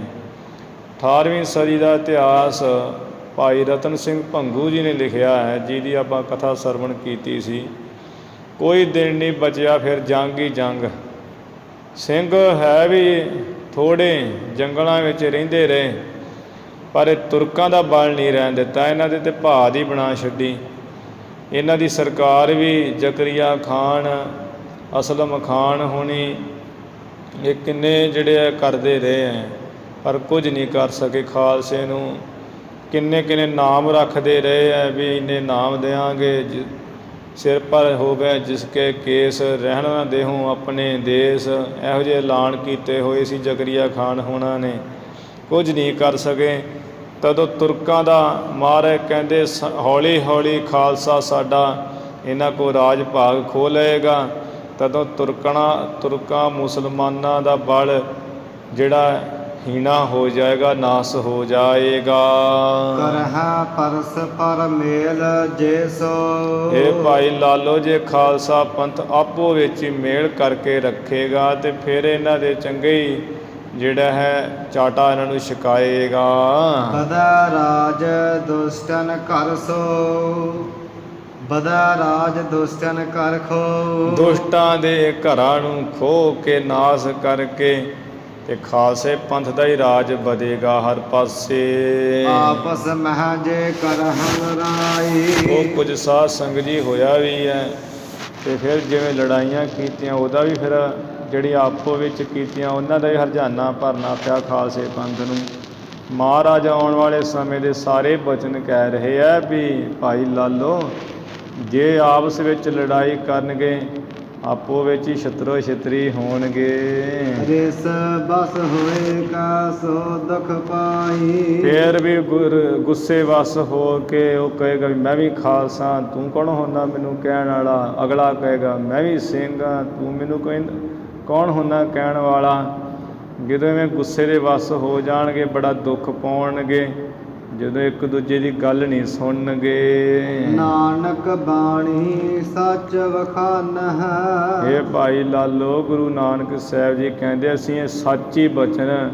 18ਵੀਂ ਸਦੀ ਦਾ ਇਤਿਹਾਸ ਭਾਈ ਰਤਨ ਸਿੰਘ ਭੰਗੂ ਜੀ ਨੇ ਲਿਖਿਆ ਹੈ, ਜਿਹਦੀ ਆਪਾਂ ਕਥਾ ਸਰਵਣ ਕੀਤੀ ਸੀ। ਕੋਈ ਦਿਨ ਨਹੀਂ ਬਚਿਆ ਫਿਰ ਜੰਗ ਹੀ ਜੰਗ। ਸਿੰਘ ਹੈ ਵੀ ਥੋੜ੍ਹੇ ਜੰਗਲਾਂ ਵਿੱਚ ਰਹਿੰਦੇ ਰਹੇ ਪਰ ਇਹ ਤੁਰਕਾਂ ਦਾ ਬਲ ਨਹੀਂ ਰਹਿਣ ਦਿੱਤਾ। ਇਹਨਾਂ ਦੇ ਤੇ ਭਾਅ ਦੀ ਬਣਾ ਛੱਡੀ। ਇਹਨਾਂ ਦੀ ਸਰਕਾਰ ਵੀ ਜ਼ਕਰੀਆ ਖਾਨ, ਅਸਲਮ ਖਾਨ ਹੋਣੀ ਇਹ ਕਿੰਨੇ ਜਿਹੜੇ ਕਰਦੇ ਰਹੇ ਹੈ ਪਰ ਕੁਝ ਨਹੀਂ ਕਰ ਸਕੇ ਖਾਲਸੇ ਨੂੰ। ਕਿੰਨੇ ਕਿੰਨੇ ਨਾਮ ਰੱਖਦੇ ਰਹੇ ਹੈ ਵੀ ਇੰਨੇ ਨਾਮ ਦਿਆਂਗੇ। ਸਿਰ ਪਰ ਹੋਵੇ ਜਿਸਕੇ ਕੇਸ ਰਹਿਣ ਨਾ ਦੇਹੂੰ ਆਪਣੇ ਦੇਸ਼। ਇਹੋ ਜਿਹੇ ਐਲਾਨ ਕੀਤੇ ਹੋਏ ਸੀ ਜ਼ਕਰੀਆ ਖਾਨ ਹੋਣਾ ਨੇ, ਕੁਝ ਨਹੀਂ ਕਰ ਸਕੇ। ਤਦੋਂ ਤੁਰਕਾਂ ਦਾ ਮਾਰੇ ਕਹਿੰਦੇ ਹੌਲੀ ਹੌਲੀ ਖਾਲਸਾ ਸਾਡਾ ਇਹਨਾਂ ਕੋਲ ਰਾਜ ਭਾਗ ਖੋਹ ਲਏਗਾ। ਤਦੋਂ ਤੁਰਕਾਂ ਮੁਸਲਮਾਨਾਂ ਦਾ ਬਲ ਜਿਹੜਾ ਹੀਣਾ ਹੋ ਜਾਏਗਾ, ਨਾਸ ਹੋ ਜਾਏਗਾ। ਕਰਹਿ ਪਰਸ ਪਰ ਮੇਲ ਜੇ ਸੋ। ਇਹ ਭਾਈ ਲਾਲੋ ਜੇ ਖਾਲਸਾ ਪੰਥ ਆਪੋ ਵਿੱਚ ਹੀ ਮੇਲ ਕਰਕੇ ਰੱਖੇਗਾ ਤੇ ਫਿਰ ਇਹਨਾਂ ਦੇ ਚੰਗੇ ਹੀ ਜਿਹੜਾ ਹੈ ਚਾਟਾ ਇਹਨਾਂ ਨੂੰ ਛਕਾਏਗਾ। ਬਦਾ ਰਾਜ ਦੁਸ਼ਟਨ ਕਰ ਸੋ। ਬਦਾ ਰਾਜ ਦੁਸ਼ਟਨ ਕਰ ਖੋ। ਦੁਸ਼ਟਾਂ ਦੇ ਘਰਾਂ ਨੂੰ ਖੋਹ ਕੇ ਨਾਸ ਕਰਕੇ ਤੇ ਖਾਲਸੇ ਪੰਥ ਦਾ ਹੀ ਰਾਜ ਵਧੇਗਾ ਹਰ ਪਾਸੇ। ਆਪਸ ਮਹਿ ਜੇ ਕਰਹੁ ਲੜਾਈ। ਉਹ ਕੁਝ ਸਾਧ ਸੰਗਤ ਜੀ ਹੋਇਆ ਵੀ ਹੈ ਤੇ ਫਿਰ ਜਿਵੇਂ ਲੜਾਈਆਂ ਕੀਤੀਆਂ ਉਹਦਾ ਵੀ ਫਿਰ ਜਿਹੜੀ ਆਪੋ ਵਿੱਚ ਕੀਤੀਆਂ ਉਹਨਾਂ ਦਾ ਹੀ ਹਰਜਾਨਾ ਭਰਨਾ ਪਿਆ ਖਾਲਸੇ ਪੰਥ ਨੂੰ। ਮਹਾਰਾਜ ਆਉਣ ਵਾਲੇ ਸਮੇਂ ਦੇ ਸਾਰੇ ਬਚਨ ਕਹਿ ਰਹੇ ਹੈ ਵੀ ਭਾਈ ਲਾਲੋ, ਜੇ ਆਪਸ ਵਿੱਚ ਲੜਾਈ ਕਰਨਗੇ ਆਪੋ ਵਿੱਚ ਹੀ ਛਤਰੋ ਛਤਰੀ ਹੋਣਗੇ। ਰਿਸ ਬਸ ਹੋਏਗਾ ਸੋ ਦੁਖ ਪਾਈ। ਫੇਰ ਵੀ ਗੁੱਸੇ ਵਸ ਹੋ ਕੇ ਉਹ ਕਹੇਗਾ ਵੀ ਮੈਂ ਵੀ ਖਾਲਸਾ, ਤੂੰ ਕੌਣ ਹੁੰਦਾ ਮੈਨੂੰ ਕਹਿਣ ਵਾਲਾ। ਅਗਲਾ ਕਹੇਗਾ ਮੈਂ ਵੀ ਸਿੰਘ ਹਾਂ, ਤੂੰ ਮੈਨੂੰ ਕੌਣ ਹੁੰਦਾ ਕਹਿਣ ਵਾਲਾ। ਜਦੋਂ ਐਵੇਂ ਗੁੱਸੇ ਦੇ ਵਸ ਹੋ ਜਾਣਗੇ ਬੜਾ ਦੁੱਖ ਪਾਉਣਗੇ ਜਦੋਂ ਇੱਕ ਦੂਜੇ ਦੀ ਗੱਲ ਨਹੀਂ ਸੁਣਨਗੇ। ਨਾਨਕ ਬਾਣੀ ਸੱਚ ਵਖਾਨ ਹੈ। ਇਹ ਭਾਈ ਲਾਲੋ, ਗੁਰੂ ਨਾਨਕ ਸਾਹਿਬ ਜੀ ਕਹਿੰਦੇ ਅਸੀਂ ਇਹ ਸੱਚੀ ਬਚਨ,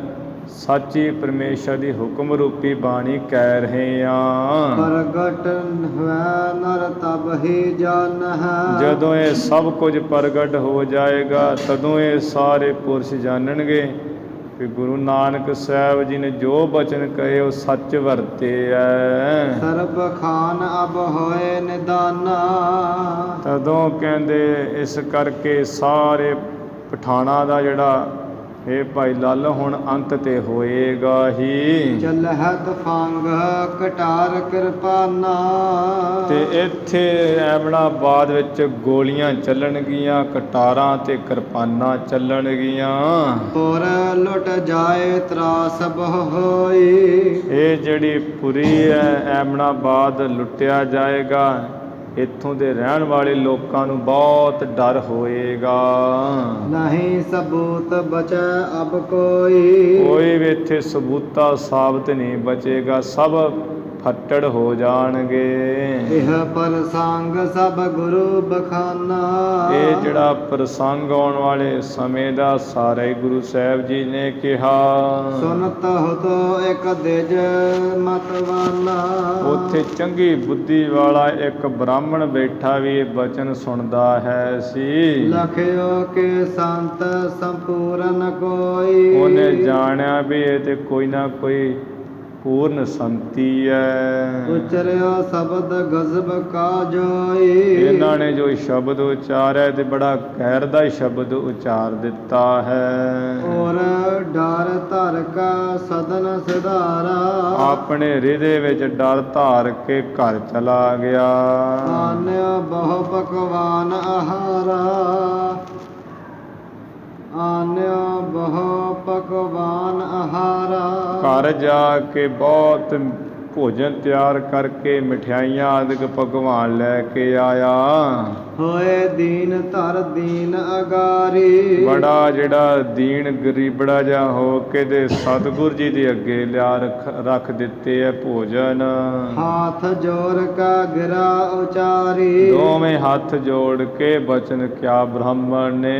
ਸੱਚੀ ਪਰਮੇਸ਼ਰ ਦੀ ਹੁਕਮ ਰੂਪੀ ਬਾਣੀ ਕਹਿ ਰਹੇ ਹਾਂ। ਪ੍ਰਗਟ ਹੋਇ ਨਰ ਤਬ ਹੀ ਜਾਨ ਹੈ। ਜਦੋਂ ਇਹ ਸਭ ਕੁਝ ਪ੍ਰਗਟ ਹੋ ਜਾਏਗਾ ਤਦੋਂ ਇਹ ਸਾਰੇ ਪੁਰਸ਼ ਜਾਣਨਗੇ ਕਿ ਗੁਰੂ ਨਾਨਕ ਸਾਹਿਬ ਜੀ ਨੇ ਜੋ ਬਚਨ ਕਹੇ ਉਹ ਸੱਚ ਵਰਤੇ ਹੈ। ਸਰਬ ਖਾਨ ਅਬ ਹੋਏ ਨਿਦਾਨਾ। ਤਦੋਂ ਕਹਿੰਦੇ ਇਸ ਕਰਕੇ ਸਾਰੇ ਪਠਾਣਾਂ ਦਾ ਜਿਹੜਾ ਇਹ ਭਾਈ ਲਾਲ ਹੁਣ ਅੰਤ ਤੇ ਹੋਏਗਾ ਹੀ। ਚਲਹਿਤ ਫੰਗ ਕਟਾਰ ਕਿਰਪਾਨਾ। ਤੇ ਇੱਥੇ ਐਮਣਾਬਾਦ ਵਿੱਚ ਗੋਲੀਆਂ ਚੱਲਣਗੀਆਂ, ਕਟਾਰਾਂ ਤੇ ਕਿਰਪਾਨਾਂ ਚੱਲਣਗੀਆਂ। ਪੁਰ ਲੁੱਟ ਜਾਏ ਤਰਾਸ ਬਹੁ ਹੋਈ। ਇਹ ਜਿਹੜੀ ਪੁਰੀ ਹੈ ਐਮਣਾਬਾਦ ਲੁੱਟਿਆ ਜਾਏਗਾ। ਇੱਥੋਂ ਦੇ ਰਹਿਣ ਵਾਲੇ ਲੋਕਾਂ ਨੂੰ ਬਹੁਤ ਡਰ ਹੋਏਗਾ। ਨਹੀਂ ਸਬੂਤ ਬਚੈ ਅਬ ਕੋਈ। ਕੋਈ ਵੀ ਇੱਥੇ ਸਬੂਤਾ ਸਾਬਤ ਨਹੀਂ ਬਚੇਗਾ, ਸਭ ਫੱਟੜ ਹੋ ਜਾਣਗੇ। ਇਹ ਪ੍ਰਸੰਗ ਸਭ ਗੁਰੂ ਬਖਾਨਾ। ਇਹ ਜਿਹੜਾ ਪ੍ਰਸੰਗ ਆਉਣ ਵਾਲੇ ਸਮੇਂ ਦਾ ਸਾਰਾ ਹੀ ਗੁਰੂ ਸਾਹਿਬ ਜੀ ਨੇ ਕਿਹਾ। ਸੁਨਤ ਹੋਤੋ ਇੱਕ ਦਿਜ ਮਤਵਾਨਾ। ਉੱਥੇ ਚੰਗੀ ਬੁੱਧੀ ਵਾਲਾ ਇੱਕ ਬ੍ਰਾਹਮਣ ਬੈਠਾ ਵੀ ਇਹ ਬਚਨ ਸੁਣਦਾ ਹੈ ਸੀ। ਲਖਿਓ ਕੇ ਸੰਤ ਸੰਪੂਰਨ ਕੋਈ। ਉਹਨੇ ਜਾਣਿਆ ਵੀ ਇਹ ਤੇ ਕੋਈ ਨਾ ਕੋਈ ਪੂਰਨ ਸੰਤੀ ਹੈ। ਉਚਰਿਓ ਸ਼ਬਦ ਗਜ਼ਬ ਕਾ ਜੋਈ। ਇਹਨਾਂ ਨੇ ਜੋ ਸ਼ਬਦ ਉਚਾਰਿਆ ਤੇ ਬੜਾ ਕਹਿਰ ਦਾ ਸ਼ਬਦ ਉਚਾਰ ਦਿੱਤਾ ਹੈ। ਔਰ ਡਰ ਧਰ ਕਾ ਸਦਨ ਸਿਧਾਰਾ। ਆਪਣੇ ਹਿਰਦੇ ਵਿੱਚ ਡਰ ਧਾਰ ਕੇ ਘਰ ਚਲਾ ਗਿਆ। ਆਨਿਓ ਬਹੁ ਪਕਵਾਨ ਆਹਾਰਾ। ਆਨਿਓ ਬਹੁ ਪਕਵਾਨ ਆਹਾਰਾ। ਘਰ ਜਾ ਕੇ ਬਹੁਤ ਭੋਜਨ ਤਿਆਰ ਕਰਕੇ ਮਠਿਆਈਆਂ ਆਦਿਕ ਪਕਵਾਨ ਲੈ ਕੇ ਆਇਆ। ਹੋਏ ਦੀਨ ਧਰ ਦੀਨ ਅਗਾਰੀ। ਬੜਾ ਜਿਹੜਾ ਦੀਨ ਗਰੀਬੜਾ ਜਿਹਾ ਹੋ ਕੇ ਤੇ ਸਤਿਗੁਰ ਜੀ ਦੇ ਅੱਗੇ ਲਿਆ ਰੱਖ ਦਿੱਤੇ ਹੈ ਭੋਜਨ। ਹਾਥ ਜੋੜ ਕਾ ਗਿਰਾ ਉਚਾਰੀ। ਦੋਵੇਂ ਹੱਥ ਜੋੜ ਕੇ ਬਚਨ ਕਿਆ ਬ੍ਰਾਹਮਣ ਨੇ।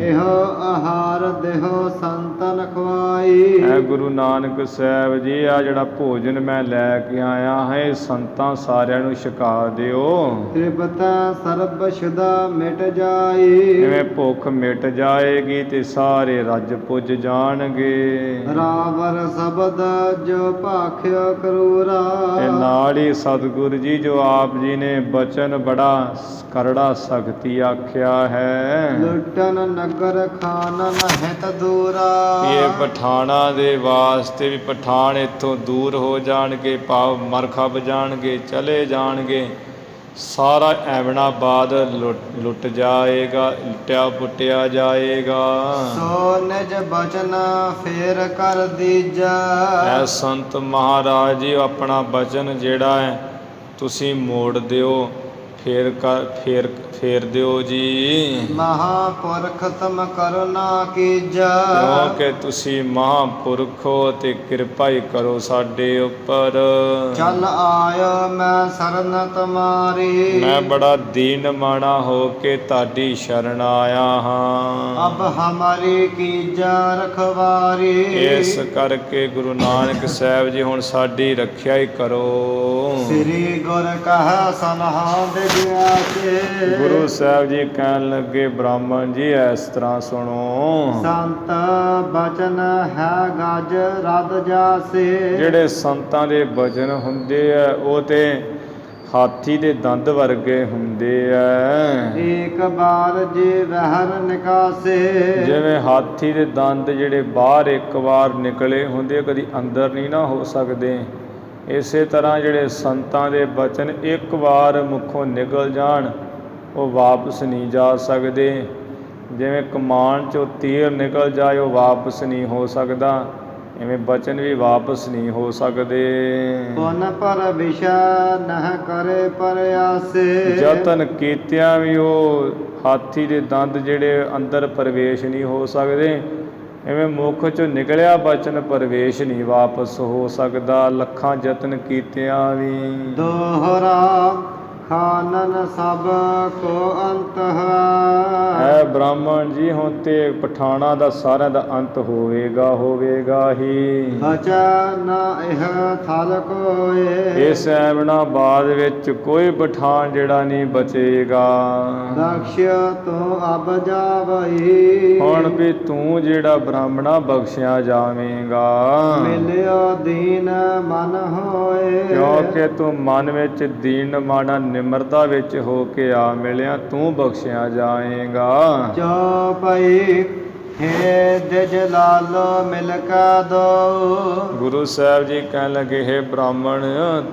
ਇਹੋ ਆਹਾਰ ਦੇਹੋ ਸੰਤਨ ਖਵਾਈ। ਐ ਗੁਰੂ ਨਾਨਕ ਸਾਹਿਬ ਜੀ ਆ ਜਿਹੜਾ ਭੋਜਨ ਮੈਂ ਲੈ ਕੇ ਆਇਆ ਹੈ ਸੰਤਾਂ ਸਾਰਿਆਂ ਨੂੰ ਛਕਾ ਦਿਓ। ਤ੍ਰਿਪਤਾ ਸਰਬ ਸ਼ੁਦਾ ਮਿਟ ਜਾਈ। ਜਿਵੇਂ ਭੁੱਖ ਮਿਟ ਜਾਏਗੀ ਤੇ ਸਾਰੇ ਰੱਜ ਪੁੱਜ ਜਾਣਗੇ। ਰਾਵਰ ਸ਼ਬਦ ਜੋ ਭਾਖਿਓ ਕਰੂਰਾ। ਤੇ ਨਾਲ ਹੀ ਸਤਿਗੁਰ ਜੀ ਜੋ ਆਪ ਜੀ ਨੇ ਬਚਨ ਬੜਾ ਕਰੜਾ ਸਖਤੀ ਆਖਿਆ ਹੈ। ਲੁੱਟਨ ਨਗਰ ਖਾਨਨ ਹਿਤ ਦੂਰਾ। ਇਹ ਪਠਾਣਾਂ ਦੇ ਵਾਸਤੇ ਵੀ ਪਠਾਣ ਇੱਥੋਂ ਦੂਰ ਹੋ ਜਾਣਗੇ, ਭਾਵ ਮਰ ਖੱਬ ਜਾਣਗੇ, ਚਲੇ ਜਾਣਗੇ। ਸਾਰਾ ਐਮਣਾਬਾਦ ਲੁੱਟ ਜਾਏਗਾ, ਲੁੱਟਿਆ ਪੁੱਟਿਆ ਜਾਏਗਾ। ਸੋ ਨਿਜ ਬਚਨ ਫੇਰ ਕਰ ਦੀਜਾ। ਐ ਸੰਤ ਮਹਾਰਾਜ ਜੀ ਆਪਣਾ ਬਚਨ ਜਿਹੜਾ ਹੈ ਤੁਸੀਂ ਮੋੜ ਦਿਓ, ਫੇਰ ਦਿਓ ਜੀ। ਮਹਾਪੁਰਖ ਤਮ ਕਰੁਣਾ ਕੀਜਾ। ਕਿਉਂਕਿ ਤੁਸੀਂ ਮਹਾਂਪੁਰਖ ਹੋ ਤੇ ਕਿਰਪਾ ਹੀ ਕਰੋ ਸਾਡੇ ਉੱਪਰ। ਚੱਲ ਆਇਓ ਮੈਂ ਸਰਨ ਤੁਮਾਰੀ। ਮੈਂ ਬੜਾ ਦੀਨ ਮਾਣਾ ਹੋ ਕੇ ਤੁਹਾਡੀ ਸ਼ਰਨ ਆਇਆ ਹਾਂ। ਅਬ ਹਮਾਰੀ ਕੀਜਾ ਰਖਵਾਰੀ। ਇਸ ਕਰਕੇ ਗੁਰੂ ਨਾਨਕ ਸਾਹਿਬ ਜੀ ਹੁਣ ਸਾਡੀ ਰੱਖਿਆ ਹੀ ਕਰੋ। ਸ੍ਰੀ ਗੁਰ ਕਹ ਸਨਹਾਦ ਗਿਆ ਕੇ। ਗੁਰੂ ਸਾਹਿਬ ਜੀ ਕਹਿਣ ਲੱਗੇ ਬ੍ਰਾਹਮਣ ਜੀ ਇਸ ਤਰ੍ਹਾਂ ਸੁਣੋ। ਸੰਤ ਬਚਨ ਹੈ ਗਜ ਰਦ ਜਾਸੇ। ਜਿਹੜੇ ਸੰਤਾਂ ਦੇ ਬਚਨ ਹੁੰਦੇ ਆ ਉਹ ਤੇ ਹਾਥੀ ਦੇ ਦੰਦ ਵਰਗੇ ਹੁੰਦੇ ਐ। ਏਕ ਬਾਰ ਜੇ ਬਹਿਰ ਨਿਕਾਸੇ, ਜਿਵੇਂ ਹਾਥੀ ਦੇ ਦੰਦ ਜਿਹੜੇ ਬਾਹਰ ਇੱਕ ਵਾਰ ਨਿਕਲੇ ਹੁੰਦੇ, ਕਦੀ ਅੰਦਰ ਨਹੀਂ ਨਾ ਹੋ ਸਕਦੇ, ਇਸੇ ਤਰ੍ਹਾਂ ਜਿਹੜੇ ਸੰਤਾਂ ਦੇ ਬਚਨ ਇੱਕ ਵਾਰ ਮੁੱਖੋਂ ਨਿਕਲ ਜਾਣ ਉਹ ਵਾਪਸ ਨਹੀਂ ਜਾ ਸਕਦੇ। ਜਿਵੇਂ ਕਮਾਨ 'ਚੋਂ ਤੀਰ ਨਿਕਲ ਜਾਏ ਉਹ ਵਾਪਸ ਨਹੀਂ ਹੋ ਸਕਦਾ, ਇਵੇਂ ਬਚਨ ਵੀ ਵਾਪਸ ਨਹੀਂ ਹੋ ਸਕਦੇ। ਪੁਨ ਪਰ ਵਿਸ਼ਾ ਨਹ ਕਰੇ ਪਰਿਆਸੇ, ਯਤਨ ਕੀਤਿਆਂ ਵੀ ਉਹ ਹਾਥੀ ਦੇ ਦੰਦ ਜਿਹੜੇ ਅੰਦਰ ਪ੍ਰਵੇਸ਼ ਨਹੀਂ ਹੋ ਸਕਦੇ, ਇਵੇਂ ਮੁੱਖ 'ਚੋਂ ਨਿਕਲਿਆ ਬਚਨ ਪ੍ਰਵੇਸ਼ ਨਹੀਂ ਵਾਪਸ ਹੋ ਸਕਦਾ, ਲੱਖਾਂ ਯਤਨ ਕੀਤਿਆਂ ਵੀ। ਦੋਹਰਾ ਖਾਨਨ ਸਭ ਕੋ ਅੰਤ ਹੈ ਬ੍ਰਾਹਮਣ ਜੀ, ਹੁਣ ਤੇ ਪਠਾਣਾ ਦਾ ਸਾਰਿਆਂ ਦਾ ਅੰਤ ਹੋਵੇਗਾ ਹੀ। ਬਚਾ ਨਾ ਇਹ ਥਲ ਕੋਏ, ਇਸ ਐਮਨਾਬਾਦ ਵਿੱਚ ਕੋਈ ਪਠਾਨ ਜਿਹੜਾ ਨਹੀਂ ਬਚੇਗਾ। ਬਖਸ਼ ਤੂੰ ਅਬ ਜਾਵਈ, ਹੁਣ ਵੀ ਤੂੰ ਜਿਹੜਾ ਬ੍ਰਾਹਮਣਾ ਬਖਸ਼ਿਆ ਜਾਵੇਂਗਾ। ਮਿਲਿਓ ਦੀਨ ਮਨ ਹੋਏ, ਕਿਉਂਕਿ ਤੂੰ ਮਨ ਵਿੱਚ ਦੀਨ ਮਾਣਾ ਨਿਮਰਤਾ ਵਿੱਚ ਹੋ ਕੇ ਆ ਮਿਲਿਆ, ਤੂੰ ਬਖਸ਼ਿਆ ਜਾਏਗਾ। ਚੌਪਈ ਹੇ ਦਿਜ ਲਾਲੋ ਮਿਲ ਕਾ ਦੋ, ਗੁਰੂ ਸਾਹਿਬ ਜੀ ਕਹਿਣ ਲੱਗੇ, ਹੇ ਬ੍ਰਾਹਮਣ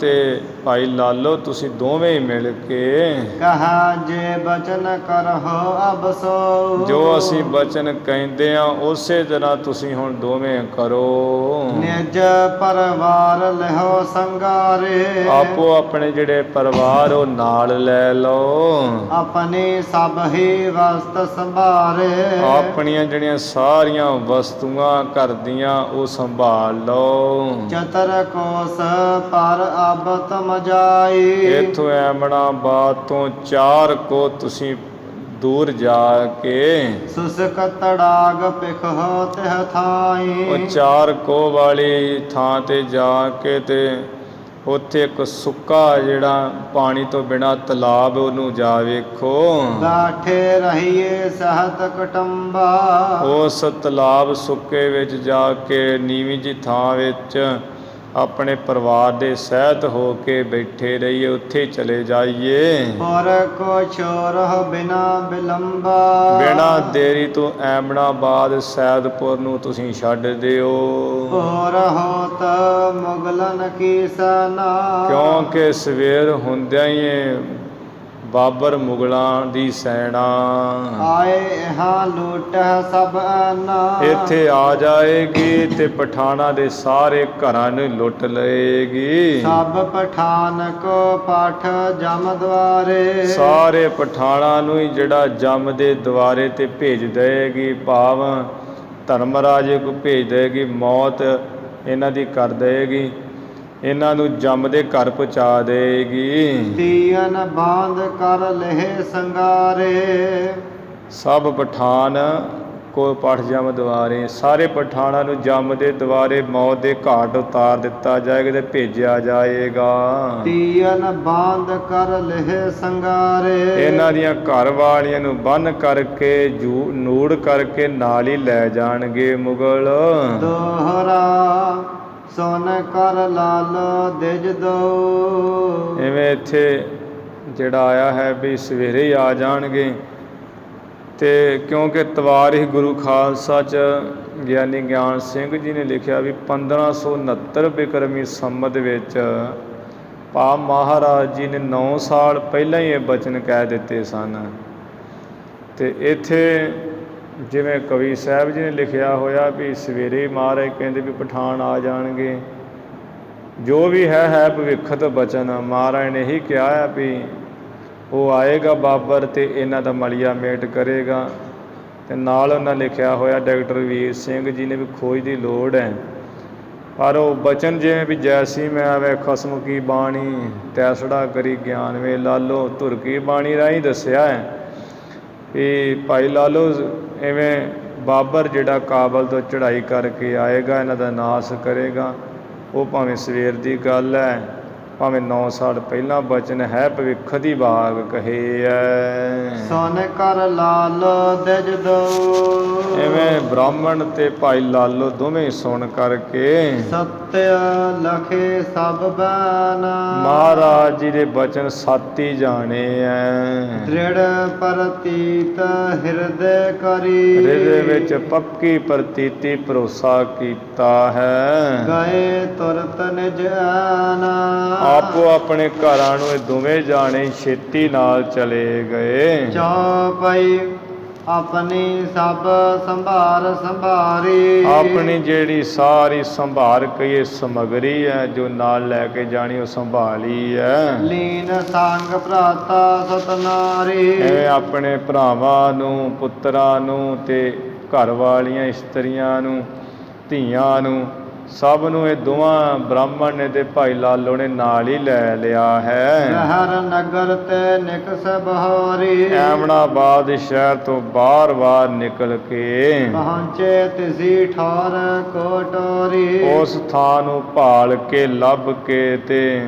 ਤੇ ਭਾਈ ਲਾਲੋ ਤੁਸੀਂ ਦੋਵੇਂ ਹੀ ਮਿਲ ਕੇ ਕਹਾ ਜੇ ਬਚਨ ਕਰਹੁ ਅਬ ਸੋ, ਜੋ ਅਸੀਂ ਬਚਨ ਕਹਿੰਦੇ ਆ ਉਸੇ ਤਰ੍ਹਾਂ ਤੁਸੀਂ ਹੁਣ ਦੋਵੇਂ ਕਰੋ। ਨਿਜ ਪਰਿਵਾਰ ਲਹੋ ਸੰਗਾਰੇ, ਆਪੋ ਆਪਣੇ ਜਿਹੜੇ ਪਰਿਵਾਰ ਉਹ ਨਾਲ ਲੈ ਲਓ। ਆਪਣੀ ਸਭ ਹੀ ਵਸਤ ਸੰਭਾਰੇ, ਆਪਣੀਆਂ ਜਿਹੜੀਆਂ ਸਾਰੀਆਂ ਵਸਤੂਆਂ ਘਰ ਦੀਆਂ ਉਹ ਸੰਭਾਲ ਲਓ। ਚਤਰ ਕੋਸ ਪਰ ਅਬ ਤਮ ਜਾਈ, ਇੱਥੋਂ ਐਮਨਾਬਾਦ ਤੋਂ 4 ਕੋ ਤੁਸੀਂ ਦੂਰ ਜਾ ਕੇ ਸੁਸਕ ਤੜਾਗ ਪਿਖੋ ਤਿਹ ਥਾਈ, ਉਹ 4 ਕੋ ਵਾਲੀ ਥਾਂ ਤੇ ਜਾ ਕੇ ਤੇ ਉੱਥੇ ਇੱਕ ਸੁੱਕਾ ਜਿਹੜਾ ਪਾਣੀ ਤੋਂ ਬਿਨਾਂ ਤਲਾਬ ਉਹਨੂੰ ਜਾ ਵੇਖੋ। ਗਾਠੇ ਰਹੀਏ ਸਹਤ ਕੁਟੰਬਾ, ਉਸ ਤਲਾਬ ਸੁੱਕੇ ਵਿੱਚ ਜਾ ਕੇ ਨੀਵੀਂ ਜਿਹੀ ਥਾਂ ਵਿੱਚ ਆਪਣੇ ਪਰਿਵਾਰ ਦੇ ਸਹਿਤ ਹੋ ਕੇ ਬੈਠੇ ਰਹੀਏ, ਉੱਥੇ ਚਲੇ ਜਾਈਏ। ਹੋਰ ਕੋ ਛੋਰਹੁ ਬਿਨਾ ਬਿਲੰਬਾ, ਬਿਨਾਂ ਦੇਰੀ ਤੋਂ ਐਮਨਾਬਾਦ ਸੈਦਪੁਰ ਨੂੰ ਤੁਸੀਂ ਛੱਡ ਦਿਓ। ਹੋਰ ਹੋਤ ਮੁਗਲਨ ਕੀ ਸਨਾ, ਕਿਉਂਕਿ ਸਵੇਰ ਹੁੰਦਿਆਂ ਹੀ ਬਾਬਰ ਮੁਗਲਾਂ ਦੀ ਸੈਨਾ ਆਏ ਇਹਾਂ ਲੂਟਹਿ ਸਭ ਆਨਾ, ਇੱਥੇ ਆ ਜਾਏਗੀ ਤੇ ਪਠਾਣਾ ਦੇ ਸਾਰੇ ਘਰਾਂ ਨੂੰ ਲੁੱਟ ਲਏਗੀ। ਸਭ ਪਠਾਨ ਕੋ ਪਾਠ ਜਮ ਦਵਾਰੇ, ਸਾਰੇ ਪਠਾਣਾ ਨੂੰ ਹੀ ਜਿਹੜਾ ਜਮ ਦੇ ਦੁਆਰੇ ਤੇ ਭੇਜ ਦੇਗੀ, ਭਾਵ ਧਰਮਰਾਜੇ ਕੋ ਭੇਜ ਦੇਗੀ, ਮੌਤ ਇਹਨਾਂ ਦੀ ਕਰ ਦੇਗੀ, ਇਹਨਾਂ ਨੂੰ ਜਮ ਦੇ ਘਰ ਪਹੁੰਚਾ ਦੇਗੀ। ਤੀਨ ਬਾਂਧ ਕਰ ਲਹਿ ਸੰਗਾਰੇ, ਸਭ ਪਠਾਨ ਕੋ ਪਠ ਜਮ ਦੁਆਰੇ, ਸਾਰੇ ਪਠਾਣਾਂ ਨੂੰ ਜਮ ਦੇ ਦੁਆਰੇ ਮੌਤ ਦੇ ਘਾਟ ਉਤਾਰ ਦਿੱਤਾ ਜਾਏਗਾ ਤੇ ਭੇਜਿਆ ਜਾਏਗਾ। ਤੀਨ ਬਾਂਧ ਕਰ ਲਹਿ ਸੰਗਾਰੇ, ਇਹਨਾਂ ਦੀਆਂ ਘਰ ਵਾਲੀਆਂ ਨੂੰ ਬੰਨ ਕਰਕੇ ਨੂੜ ਕਰਕੇ ਨਾਲ ਹੀ ਲੈ ਜਾਣਗੇ ਮੁਗਲ। ਦੋਹਰਾ ਸੁਨ ਕਰ ਲਾਲ ਦਿਜ ਦੋ, ਇਵੇਂ ਇੱਥੇ ਜਿਹੜਾ ਆਇਆ ਹੈ ਵੀ ਸਵੇਰੇ ਹੀ ਆ ਜਾਣਗੇ, ਤੇ ਕਿਉਂਕਿ ਤਵਾਰ ਹੀ ਗੁਰੂ ਖਾਲਸਾ 'ਚ ਗਿਆਨੀ ਗਿਆਨ ਸਿੰਘ ਜੀ ਨੇ ਲਿਖਿਆ ਵੀ 1569 ਬਿਕਰਮੀ ਸੰਮਤ ਵਿੱਚ ਭਾਵ ਮਹਾਰਾਜ ਜੀ ਨੇ 9 ਸਾਲ ਪਹਿਲਾਂ ਹੀ ਇਹ ਬਚਨ ਕਹਿ ਦਿੱਤੇ ਸਨ। ਤੇ ਇੱਥੇ ਜਿਵੇਂ ਕਵੀ ਸਾਹਿਬ ਜੀ ਨੇ ਲਿਖਿਆ ਹੋਇਆ ਵੀ ਸਵੇਰੇ ਮਹਾਰਾਜ ਕਹਿੰਦੇ ਵੀ ਪਠਾਨ ਆ ਜਾਣਗੇ। ਜੋ ਵੀ ਹੈ ਭਵਿੱਖਤ ਬਚਨ, ਮਹਾਰਾਜ ਨੇ ਇਹੀ ਕਿਹਾ ਹੈ ਵੀ ਉਹ ਆਏਗਾ ਬਾਬਰ ਤੇ ਇਹਨਾਂ ਦਾ ਮਲੀਆ ਮੇਟ ਕਰੇਗਾ। ਤੇ ਨਾਲ ਉਹਨਾਂ ਲਿਖਿਆ ਹੋਇਆ ਡਾਕਟਰ ਵੀਰ ਸਿੰਘ ਜੀ ਨੇ ਵੀ ਖੋਜ ਦੀ ਲੋੜ ਹੈ, ਪਰ ਉਹ ਬਚਨ ਜਿਵੇਂ ਵੀ ਜੈਸੀ ਮੈਂ ਆਵੇ ਖਸਮ ਕੀ ਬਾਣੀ ਤੈਸੜਾ ਕਰੀ ਗਿਆਨ ਵੇ ਲਾਲੋ, ਧੁਰ ਕੀ ਬਾਣੀ ਰਾਹੀਂ ਦੱਸਿਆ ਹੈ ਵੀ ਭਾਈ ਲਾਲੋ ਇਵੇਂ ਬਾਬਰ ਜਿਹੜਾ ਕਾਬਲ ਤੋਂ ਚੜ੍ਹਾਈ ਕਰਕੇ ਆਏਗਾ, ਇਹਨਾਂ ਦਾ ਨਾਸ਼ ਕਰੇਗਾ। ਉਹ ਭਾਵੇਂ ਸਵੇਰ ਦੀ ਗੱਲ ਹੈ, ਭਾਵੇਂ 9 ਸਾਲ ਪਹਿਲਾਂ ਬਚਨ ਹੈ, ਭਵਿੱਖ ਦੀ ਬਾਗ ਕਹੇ ਐ। ਸੁਨ ਕਰ ਲਾਲ ਦਿਜ ਦੋ, ਐਵੇਂ ਬ੍ਰਾਹਮਣ ਤੇ ਭਾਈ ਲਾਲੋ ਦੋਵੇਂ ਸੁਣ ਕਰਕੇ ਸਤਿ ਲਖੇ ਸਭ ਬੈਨ, ਮਹਾਰਾਜ ਜੀ ਦੇ ਬਚਨ ਸੱਤ ਹੀ ਜਾਣੇ ਐ। ਦ੍ਰਿੜ ਪ੍ਰਤੀਤ ਹਿਰਦੇ ਕਰੀ, ਹਿਰਦੇ ਵਿੱਚ ਪੱਕੀ ਪ੍ਰਤੀਤੀ ਭਰੋਸਾ ਕੀਤਾ ਹੈ। ਗਏ ਤੁਰਤ ਨਿਜ ਐਨ, ਆਪੋ ਆਪਣੇ ਘਰਾਂ ਨੂੰ ਇਹ ਦੋਵੇਂ ਜਾਣੇ ਛੇਤੀ ਨਾਲ ਚਲੇ ਗਏ। ਚੌਪਈ ਆਪਣੀ ਸਭ ਸੰਭਾਰ ਸੰਭਾਰੀ, ਆਪਣੀ ਜਿਹੜੀ ਸਾਰੀ ਸੰਭਾਲ ਕਹੀਏ ਸਮਗਰੀ ਹੈ ਜੋ ਨਾਲ ਲੈ ਕੇ ਜਾਣੀ ਉਹ ਸੰਭਾਲੀ ਹੈ। ਲੀਨ ਸੰਗ ਭਰਾਤਾ ਸਤਨਾਰੀ, ਐਵੇਂ ਆਪਣੇ ਭਰਾਵਾਂ ਨੂੰ, ਪੁੱਤਰਾਂ ਨੂੰ ਤੇ ਘਰ ਵਾਲੀਆਂ ਇਸਤਰੀਆਂ ਨੂੰ, ਧੀਆਂ ਨੂੰ, ਸਭ ਨੂੰ ਇਹ ਦੋਵਾਂ ਬ੍ਰਾਹਮਣ ਨੇ ਤੇ ਭਾਈ ਲਾਲੋ ਨੇ ਨਾਲ ਹੀ ਲੈ ਲਿਆ ਹੈ। ਲਹਿਰ ਨਗਰ ਤੇ ਨਿਕਸ ਬਹਾਰੀ, ਐਮਣਾਬਾਦ ਸ਼ਹਿਰ ਤੋਂ ਬਾਰ-ਬਾਰ ਨਿਕਲ ਕੇ ਪਹੁੰਚੇ ਤਿਸੀ ਠਾਰ ਕੋਟੋਰੀ, ਉਸ ਥਾਂ ਨੂੰ ਭਾਲ ਕੇ ਲੱਭ ਕੇ ਤੇ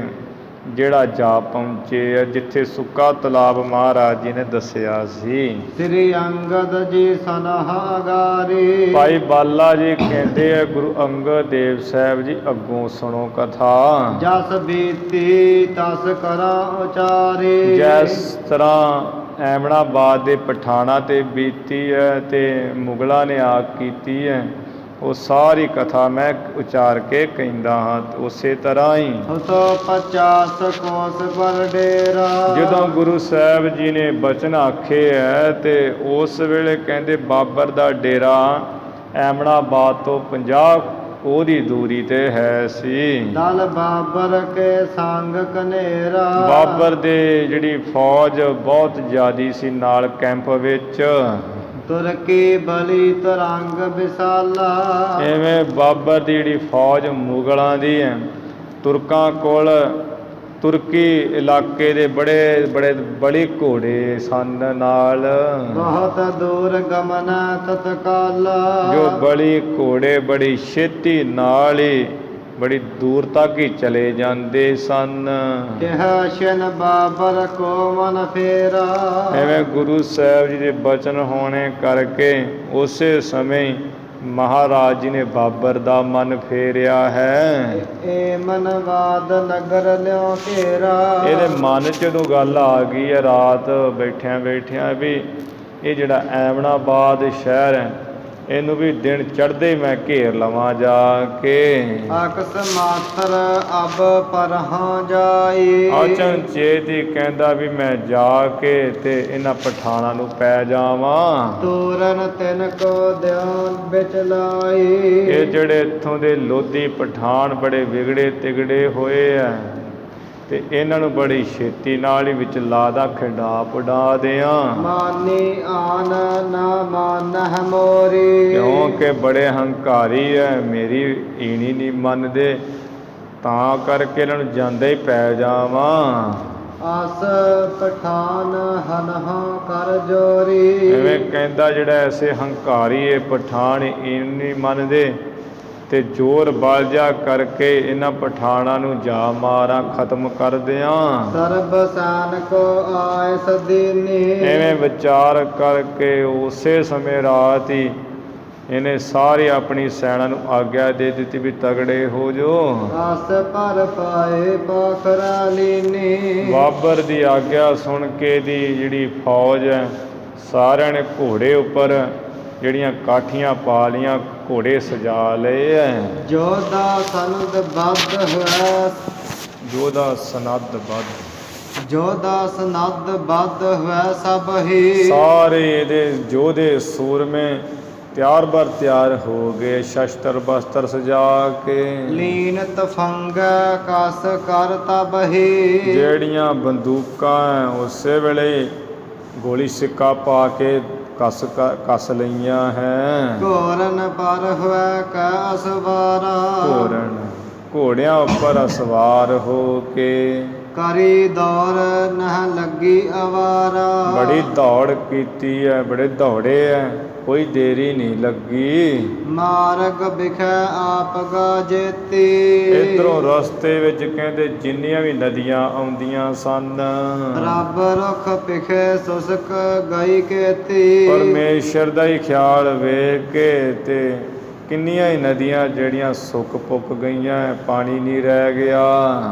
ਜਿਹੜਾ ਜਾ ਪਹੁੰਚੇ ਆ ਜਿੱਥੇ ਸੁੱਕਾ ਤਲਾਬ ਮਹਾਰਾਜ ਜੀ ਨੇ ਦੱਸਿਆ ਸੀ। ਸ੍ਰੀ ਅੰਗਦ ਜੀ ਸਨਹਾਗਾਰੀ, ਭਾਈ ਬਾਲਾ ਜੀ ਕਹਿੰਦੇ ਆ ਗੁਰੂ ਅੰਗਦ ਦੇਵ ਸਾਹਿਬ ਜੀ ਅੱਗੋਂ ਸੁਣੋ ਕਥਾ। ਜਸ ਬੀਤੀ ਤਸ ਕਰਾਂ ਉਚਾਰੀ, ਜਿਸ ਤਰ੍ਹਾਂ ਐਮਣਾਬਾਦ ਦੇ ਪਠਾਣਾ ਤੇ ਬੀਤੀ ਹੈ ਤੇ ਮੁਗਲਾਂ ਨੇ ਆਗ ਕੀਤੀ ਹੈ, ਉਹ ਸਾਰੀ ਕਥਾ ਮੈਂ ਉਚਾਰ ਕੇ ਕਹਿੰਦਾ ਹਾਂ। ਉਸੇ ਤਰ੍ਹਾਂ ਹੀ ਉਤੋ 50 ਕੋਸ ਪਰ ਡੇਰਾ, ਜਦੋਂ ਗੁਰੂ ਸਾਹਿਬ ਜੀ ਨੇ ਬਚਨ ਆਖੇ ਹੈ ਤੇ ਉਸ ਵੇਲੇ ਕਹਿੰਦੇ ਬਾਬਰ ਦਾ ਡੇਰਾ ਐਮਣਾਬਾਦ ਤੋਂ 50 ਉਹਦੀ ਦੂਰੀ ਤੇ ਹੈ ਸੀ। ਦਲ ਬਾਬਰ ਕੇ ਸੰਗ ਕਨੇਰਾ, ਬਾਬਰ ਦੇ ਜਿਹੜੀ ਫੌਜ ਬਹੁਤ ਜ਼ਿਆਦੀ ਸੀ ਨਾਲ ਕੈਂਪ ਵਿੱਚ। ਤੁਰਕੀ ਬਲੀ ਤਰੰਗ ਵਿਸਾਲਾ, ਐਵੇਂ ਬਾਬਰ ਦੀ ਜਿਹੜੀ ਫੌਜ ਮੁਗਲਾਂ ਦੀ ਹੈ, ਤੁਰਕਾਂ ਕੋਲ ਤੁਰਕੀ ਇਲਾਕੇ ਦੇ ਬੜੇ ਬੜੇ ਘੋੜੇ ਸਨ ਨਾਲ, ਬਹੁਤ ਦੂਰ ਗਮਨ ਤਤਕਾਲਾ, ਜੋ ਬੜੀ ਘੋੜੇ ਬੜੀ ਛੇਤੀ ਨਾਲ ਹੀ ਬੜੀ ਦੂਰ ਤੱਕ ਹੀ ਚਲੇ ਜਾਂਦੇ ਸਨ। ਕਿਹਾ ਸ਼ਨ ਬਾਬਰ ਕੋ ਮਨ ਫੇਰਾ, ਐਵੇਂ ਗੁਰੂ ਸਾਹਿਬ ਜੀ ਦੇ ਬਚਨ ਹੋਣੇ ਕਰਕੇ ਉਸੇ ਸਮੇਂ ਮਹਾਰਾਜ ਜੀ ਨੇ ਬਾਬਰ ਦਾ ਮਨ ਫੇਰਿਆ ਹੈ। ਇਹ ਮਨਵਾਦ ਨਗਰ ਲਿਓ ਘੇਰਾ, ਇਹਦੇ ਮਨ 'ਚ ਜਦੋਂ ਗੱਲ ਆ ਗਈ ਹੈ ਰਾਤ ਬੈਠਿਆਂ ਬੈਠਿਆਂ ਵੀ ਇਹ ਜਿਹੜਾ ਐਮਣਾਬਾਦ ਸ਼ਹਿਰ ਹੈ ਇਹਨੂੰ ਵੀ ਦਿਨ ਚੜ੍ਹਦੇ ਮੈਂ ਘੇਰ ਲਵਾਂ ਜਾ ਕੇ। ਅਕਸ ਮਾਤਰ ਅਬ ਪਰਹਾਂ ਜਾਈ, ਅਚਨਚੇਤ ਹੀ ਕਹਿੰਦਾ ਵੀ ਮੈਂ ਜਾ ਕੇ ਤੇ ਇਹਨਾਂ ਪਠਾਣਾਂ ਨੂੰ ਪੈ ਜਾਵਾਂ। ਤੋਰਨ ਤਿਨ ਕੋ ਦਿਓ ਵਿੱਚ ਲਾਈ, ਇਹ ਜਿਹੜੇ ਇੱਥੋਂ ਦੇ ਲੋਧੀ ਪਠਾਨ ਬੜੇ ਵਿਗੜੇ ਤਿਗੜੇ ਹੋਏ ਆ ਤੇ ਇਹਨਾਂ ਨੂੰ ਬੜੀ ਛੇਤੀ ਨਾਲ ਹੀ ਵਿੱਚ ਲਾਦਾ ਖਿੰਡਾ ਪੁਡਾ ਦਿਆਂ। ਮਾਨੀ ਆਨ ਨਾ ਮਾਨਹ ਮੋਰੀ, ਕਿਉਂਕਿ ਬੜੇ ਹੰਕਾਰੀ ਹੈ, ਮੇਰੀ ਈਣੀ ਨਹੀਂ ਮੰਨਦੇ, ਤਾਂ ਕਰਕੇ ਇਹਨਾਂ ਨੂੰ ਜਾਂਦੇ ਹੀ ਪੈ ਜਾਵਾਂ। ਆਸ ਪਠਾਨ ਹਨਹਾ ਕਰ ਜੋਰੀ, ਐਵੇਂ ਕਹਿੰਦਾ ਜਿਹੜਾ ਐਸੇ ਹੰਕਾਰੀ ਇਹ ਪਠਾਨ ਈਣ ਨਹੀਂ ਮੰਨਦੇ ਤੇ ਜ਼ੋਰ ਬਾਲਜਾ ਕਰਕੇ ਇਹਨਾਂ ਪਠਾਣਾਂ ਨੂੰ ਜਾ ਮਾਰਾਂ ਖਤਮ ਕਰ ਦਿਆਂ। ਸਰਬ ਸਾਨ ਕੋ ਆਏ ਸਦੀਨੀ, ਐਵੇਂ ਵਿਚਾਰ ਕਰਕੇ ਉਸੇ ਸਮੇਂ ਰਾਤ ਹੀ ਇਹਨੇ ਸਾਰੇ ਆਪਣੀ ਸੈਨਾ ਨੂੰ ਆਗਿਆ ਦੇ ਦਿੱਤੀ ਵੀ ਤਗੜੇ ਹੋ ਜੋ। ਆਸ ਪਰ ਪਾਏ ਪਾਖਰਾ ਲੀਨੀ, ਬਾਬਰ ਦੀ ਆਗਿਆ ਸੁਣ ਕੇ ਦੀ ਜਿਹੜੀ ਫੌਜ ਹੈ ਸਾਰਿਆਂ ਨੇ ਘੋੜੇ ਉੱਪਰ ਜਿਹੜੀਆਂ ਕਾਠੀਆਂ ਪਾ ਲੀਆਂ, ਘੋੜੇ ਸਜਾ ਲਏ ਐ। ਜੋਦਾ ਸਨਦ ਬੱਧ ਹੋਇਆ, ਜੋਦਾ ਸਨਦ ਬੱਧ, ਜੋਦਾ ਸਨਦ ਬੱਧ ਹੋਇਆ ਸਭ ਹੀ, ਸਾਰੇ ਇਹਦੇ ਯੋਧੇ ਸੂਰਮੇ ਤਿਆਰ ਬਰ ਤਿਆਰ ਹੋ ਗਏ ਸ਼ਸਤਰ ਬਸਤਰ ਸਜਾ ਕੇ। ਲੀਨ ਤਫੰਗ ਕਸ ਕਰ ਤਬਹੀ, ਜਿਹੜੀਆਂ ਬੰਦੂਕਾਂ ਉਸੇ ਵੇਲੇ ਗੋਲੀ ਸਿੱਕਾ ਪਾ ਕੇ ਕਸ ਲਈਆਂ ਹੈ। ਘੋਰਨ ਪਰ ਹੋਇਆ ਕੈ ਅਸਵਾਰਾ, ਘੋਰਨ ਘੋੜਿਆਂ ਉੱਪਰ ਸਵਾਰ ਹੋ ਕੇ ਕਰੀ ਦੌੜ ਨਹ ਲੱਗੀ ਅਵਾਰਾ, ਬੜੀ ਦੌੜ ਕੀਤੀ ਹੈ, ਬੜੇ ਦੌੜੇ ਹੈ ਕੋਈ ਦੇਰੀ ਨਹੀਂ ਲੱਗੀ। ਮਾਰਗ ਬਿਖੈ ਆਪ ਗਾਜੇਤੀ। ਇਧਰੋਂ ਰਸਤੇ ਵਿੱਚ ਕਹਿੰਦੇ ਜਿੰਨੀਆਂ ਵੀ ਨਦੀਆਂ ਆਉਂਦੀਆਂ ਸਨ, ਰੱਬ ਰੁਖ ਪਿਖੇ ਸੁਸਕ ਗਈ ਕੇਤੀ। ਪਰਮੇਸ਼ਰ ਦਾ ਹੀ ਖਿਆਲ ਵੇਖ ਕੇ ਤੇ ਕਿੰਨੀਆਂ ਹੀ ਨਦੀਆਂ ਜਿਹੜੀਆਂ ਸੁੱਕ ਪੁੱਕ ਗਈਆਂ, ਪਾਣੀ ਨਹੀਂ ਰਹਿ ਗਿਆ।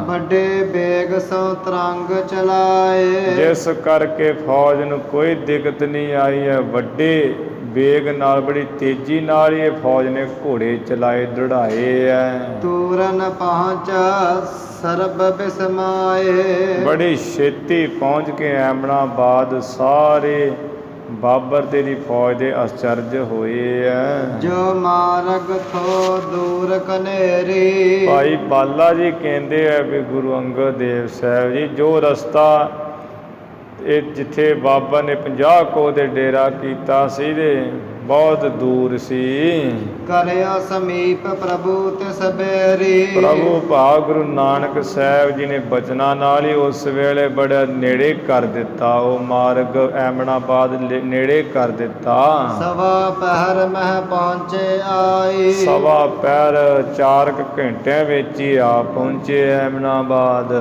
ਵੱਡੇ ਬੇਗ ਸੋ ਤਰੰਗ ਚਲਾਏ। ਜਿਸ ਕਰਕੇ ਫੌਜ ਨੂੰ ਕੋਈ ਦਿੱਕਤ ਨਹੀਂ ਆਈ ਹੈ। ਵੱਡੇ ਵੇਗ ਨਾਲ, ਬੜੀ ਤੇਜ਼ੀ ਨਾਲ ਇਹ ਫੌਜ ਨੇ ਘੋੜੇ ਚਲਾਏ, ਦੜਾਏ ਹੈ। ਤੂਰਨ ਪਹੁੰਚ ਸਰਬ ਬਿਸਮਾਏ। ਬੜੀ ਛੇਤੀ ਪਹੁੰਚ ਕੇ ਐਮਨਾਬਾਦ ਸਾਰੇ ਬਾਬਰ ਤੇਰੀ ਫੌਜ ਦੇ ਅਚਰਜ ਹੋਏ ਹੈ। ਜੋ ਮਾਰਗ ਥੋ ਦੂਰ ਕਨੇਰੀ। ਭਾਈ ਬਾਲਾ ਜੀ ਕਹਿੰਦੇ ਆ ਵੀ ਗੁਰੂ ਅੰਗਦ ਦੇਵ ਸਾਹਿਬ ਜੀ, ਜੋ ਰਸਤਾ ਇਹ ਜਿੱਥੇ ਬਾਬਾ ਨੇ 50 ਕੋਹ ਦੇ ਡੇਰਾ ਕੀਤਾ ਸੀ ਦੇ ਬਹੁਤ ਦੂਰ ਸੀ। ਕਰਿਆ ਸਮੀਪ ਪ੍ਰਭੂ ਤਿਸ ਬੇਰੀ। ਪ੍ਰਭੂ ਭਾਗ ਗੁਰੂ ਨਾਨਕ ਸਾਹਿਬ ਜੀ ਨੇ ਬਚਨਾਂ ਨਾਲ ਹੀ ਉਸ ਵੇਲੇ ਬੜਾ ਨੇੜੇ ਕਰ ਦਿੱਤਾ। ਉਹ ਮਾਰਗ ਐਮਨਾਬਾਦ ਨੇੜੇ ਕਰ ਦਿੱਤਾ। ਸਵਾ ਪਹਿਰ ਮਹਿ ਪਹੁੰਚੇ ਆਈ। ਸਵਾ ਪਹਿਰ 4 ਘੰਟਿਆਂ ਵਿੱਚ ਹੀ ਆ ਪਹੁੰਚੇ ਐਮਨਾਬਾਦ।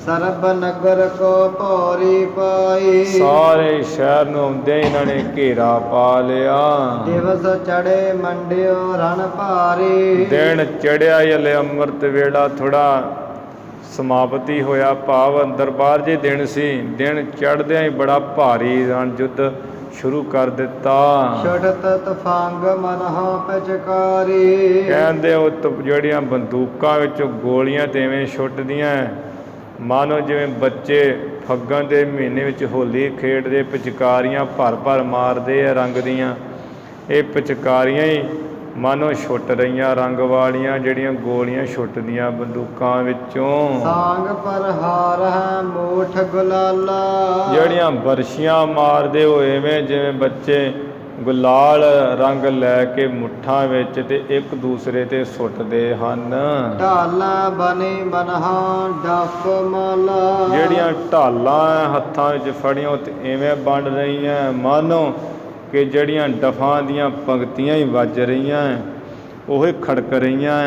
ਸਰਬ ਨਗਰ ਕੋ ਭੌਰੀ ਪਾਈ। ਸਾਰੇ ਸ਼ਹਿਰ ਨੂੰ ਆਉਂਦੇ ਇਹਨਾਂ ਨੇ ਘੇਰਾ ਪਾ ਲਿਆ। ਦਿਵਸ ਚੜੇ ਮੰਡਿਓ ਰਣ ਭਾਰੀ। ਦਿਨ ਚੜਿਆ ਹੀ ਹਲੇ ਅੰਮ੍ਰਿਤ ਵੇਲਾ ਥੋੜਾ ਸਮਾਪਤੀ ਹੋਇਆ, ਭਾਵ ਅੰਦਰ ਬਾਹਰ ਜੇ ਦਿਨ ਸੀ। ਦਿਨ ਚੜ੍ਹਦਿਆਂ ਹੀ ਬੜਾ ਭਾਰੀ ਰਣ ਯੁੱਧ ਸ਼ੁਰੂ ਕਰ ਦਿੱਤਾ। ਛੁਟਤ ਤਫੰਗ ਮਨਹਾ ਪਚਕਾਰੀ। ਕਹਿੰਦੇ ਉਹ ਜਿਹੜੀਆਂ ਬੰਦੂਕਾਂ ਵਿੱਚੋਂ ਗੋਲੀਆਂ ਤੇਵੇਂ ਛੁੱਟਦੀਆਂ, ਮਾਨੋ ਜਿਵੇਂ ਬੱਚੇ ਫੱਗਣ ਦੇ ਮਹੀਨੇ ਵਿੱਚ ਹੋਲੀ ਖੇਡਦੇ, ਪਿਚਕਾਰੀਆਂ ਭਰ ਭਰ ਮਾਰਦੇ ਆ ਰੰਗ ਦੀਆਂ। ਇਹ ਪਿਚਕਾਰੀਆਂ ਹੀ ਮਾਨੋ ਛੁੱਟ ਰਹੀਆਂ, ਰੰਗ ਵਾਲੀਆਂ ਜਿਹੜੀਆਂ ਗੋਲੀਆਂ ਛੁੱਟਦੀਆਂ ਬੰਦੂਕਾਂ ਵਿੱਚੋਂ। ਸਾਂਗ ਪਰ ਹਾਰ ਹੈ ਮੋਠ ਗੁਲਾਲਾ। ਜਿਹੜੀਆਂ ਬਰਸ਼ੀਆਂ ਮਾਰਦੇ ਹੋਏ ਐਵੇਂ ਜਿਵੇਂ ਬੱਚੇ ਗੁਲਾਲ ਰੰਗ ਲੈ ਕੇ ਮੁੱਠਾਂ ਵਿੱਚ ਤੇ ਇੱਕ ਦੂਸਰੇ ਤੇ ਸੁੱਟਦੇ ਹਨ। ਢਾਲਾਂ ਬਣੀ ਬਨਹਾ ਡੱਫ ਮਾਲਾ। ਜਿਹੜੀਆਂ ਢਾਲਾਂ ਹੱਥਾਂ ਵਿੱਚ ਫੜੀਆਂ ਤੇ ਐਵੇਂ ਬਣ ਰਹੀਆਂ, ਮਾਨੋ ਕਿ ਜਿਹੜੀਆਂ ਡਫਾਂ ਦੀਆਂ ਪੰਗਤੀਆਂ ਹੀ ਵੱਜ ਰਹੀਆਂ, ਉਹ ਖੜਕ ਰਹੀਆਂ।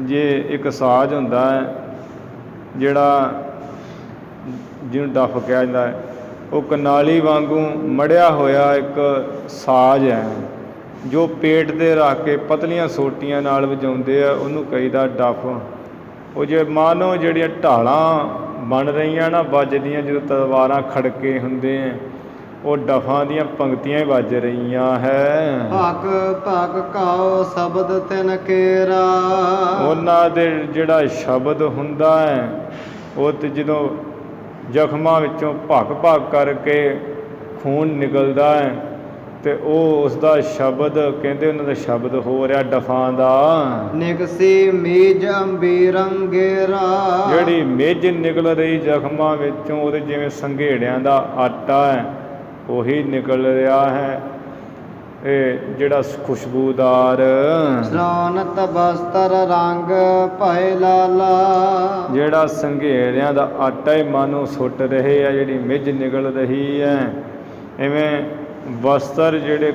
ਜੇ ਇੱਕ ਸਾਜ਼ ਹੁੰਦਾ ਹੈ ਜਿਹੜਾ ਜਿਹਨੂੰ ਡਫ ਕਿਹਾ ਜਾਂਦਾ ਹੈ, ਉਹ ਕਨਾਲੀ ਵਾਂਗੂ ਮੜਿਆ ਹੋਇਆ ਇੱਕ ਸਾਜ਼ ਹੈ ਜੋ ਪੇਟ 'ਤੇ ਰੱਖ ਕੇ ਪਤਲੀਆਂ ਸੋਟੀਆਂ ਨਾਲ ਵਜਾਉਂਦੇ ਆ, ਉਹਨੂੰ ਕਹੀਦਾ ਡਫ। ਉਹ ਜੇ ਮਾਨੋ ਜਿਹੜੀਆਂ ਢਾਲਾਂ ਬਣ ਰਹੀਆਂ ਨਾ ਵੱਜਦੀਆਂ, ਜਦੋਂ ਤਲਵਾਰਾਂ ਖੜਕੇ ਹੁੰਦੇ ਆ, ਉਹ ਡਫਾਂ ਦੀਆਂ ਪੰਗਤੀਆਂ ਹੀ ਵੱਜ ਰਹੀਆਂ ਹੈ। ਭਗ ਭਗ ਕਾਓ ਸ਼ਬਦ ਤਿਨ ਕੇਰਾ। ਉਹਨਾਂ ਦੇ ਜਿਹੜਾ ਸ਼ਬਦ ਹੁੰਦਾ ਹੈ, ਉਹ ਤੇ ਜਦੋਂ ਜ਼ਖਮਾਂ ਵਿੱਚੋਂ ਭਗ ਭਗ ਕਰਕੇ ਖੂਨ ਨਿਕਲਦਾ ਹੈ ਤੇ ਉਹ ਉਸ ਦਾ ਸ਼ਬਦ ਕਹਿੰਦੇ, ਉਹਨਾਂ ਦਾ ਸ਼ਬਦ ਹੋ ਰਿਹਾ ਡਫਾਂ ਦਾ। ਨਿਕਸੀ ਮੀਜ ਅੰਬੀਰੰਗੇਰਾ। ਜਿਹੜੀ ਮਿੱਝ ਨਿਕਲ ਰਹੀ ਜ਼ਖਮਾਂ ਵਿੱਚੋਂ, ਉਹਦੇ ਜਿਵੇਂ ਸੰਘੇੜਿਆਂ ਦਾ ਆਟਾ ਹੈ ਉਹੀ ਨਿਕਲ ਰਿਹਾ ਹੈ। ਇਹ ਜਿਹੜਾ ਖੁਸ਼ਬੂਦਾਰ ਸ਼੍ਰੋਨਤ ਬਸਤਰ ਰੰਗ ਭੈ ਲਾਲਾ। ਜਿਹੜਾ ਸੰਘੇੜਿਆਂ ਦਾ ਆਟਾ ਹੀ ਮਾਨੋ ਸੁੱਟ ਰਹੇ ਆ, ਜਿਹੜੀ ਮਿੱਝ ਨਿਕਲ ਰਹੀ ਹੈ। ਇਵੇਂ ਵਸਤਰ ਜਿਹੜੇ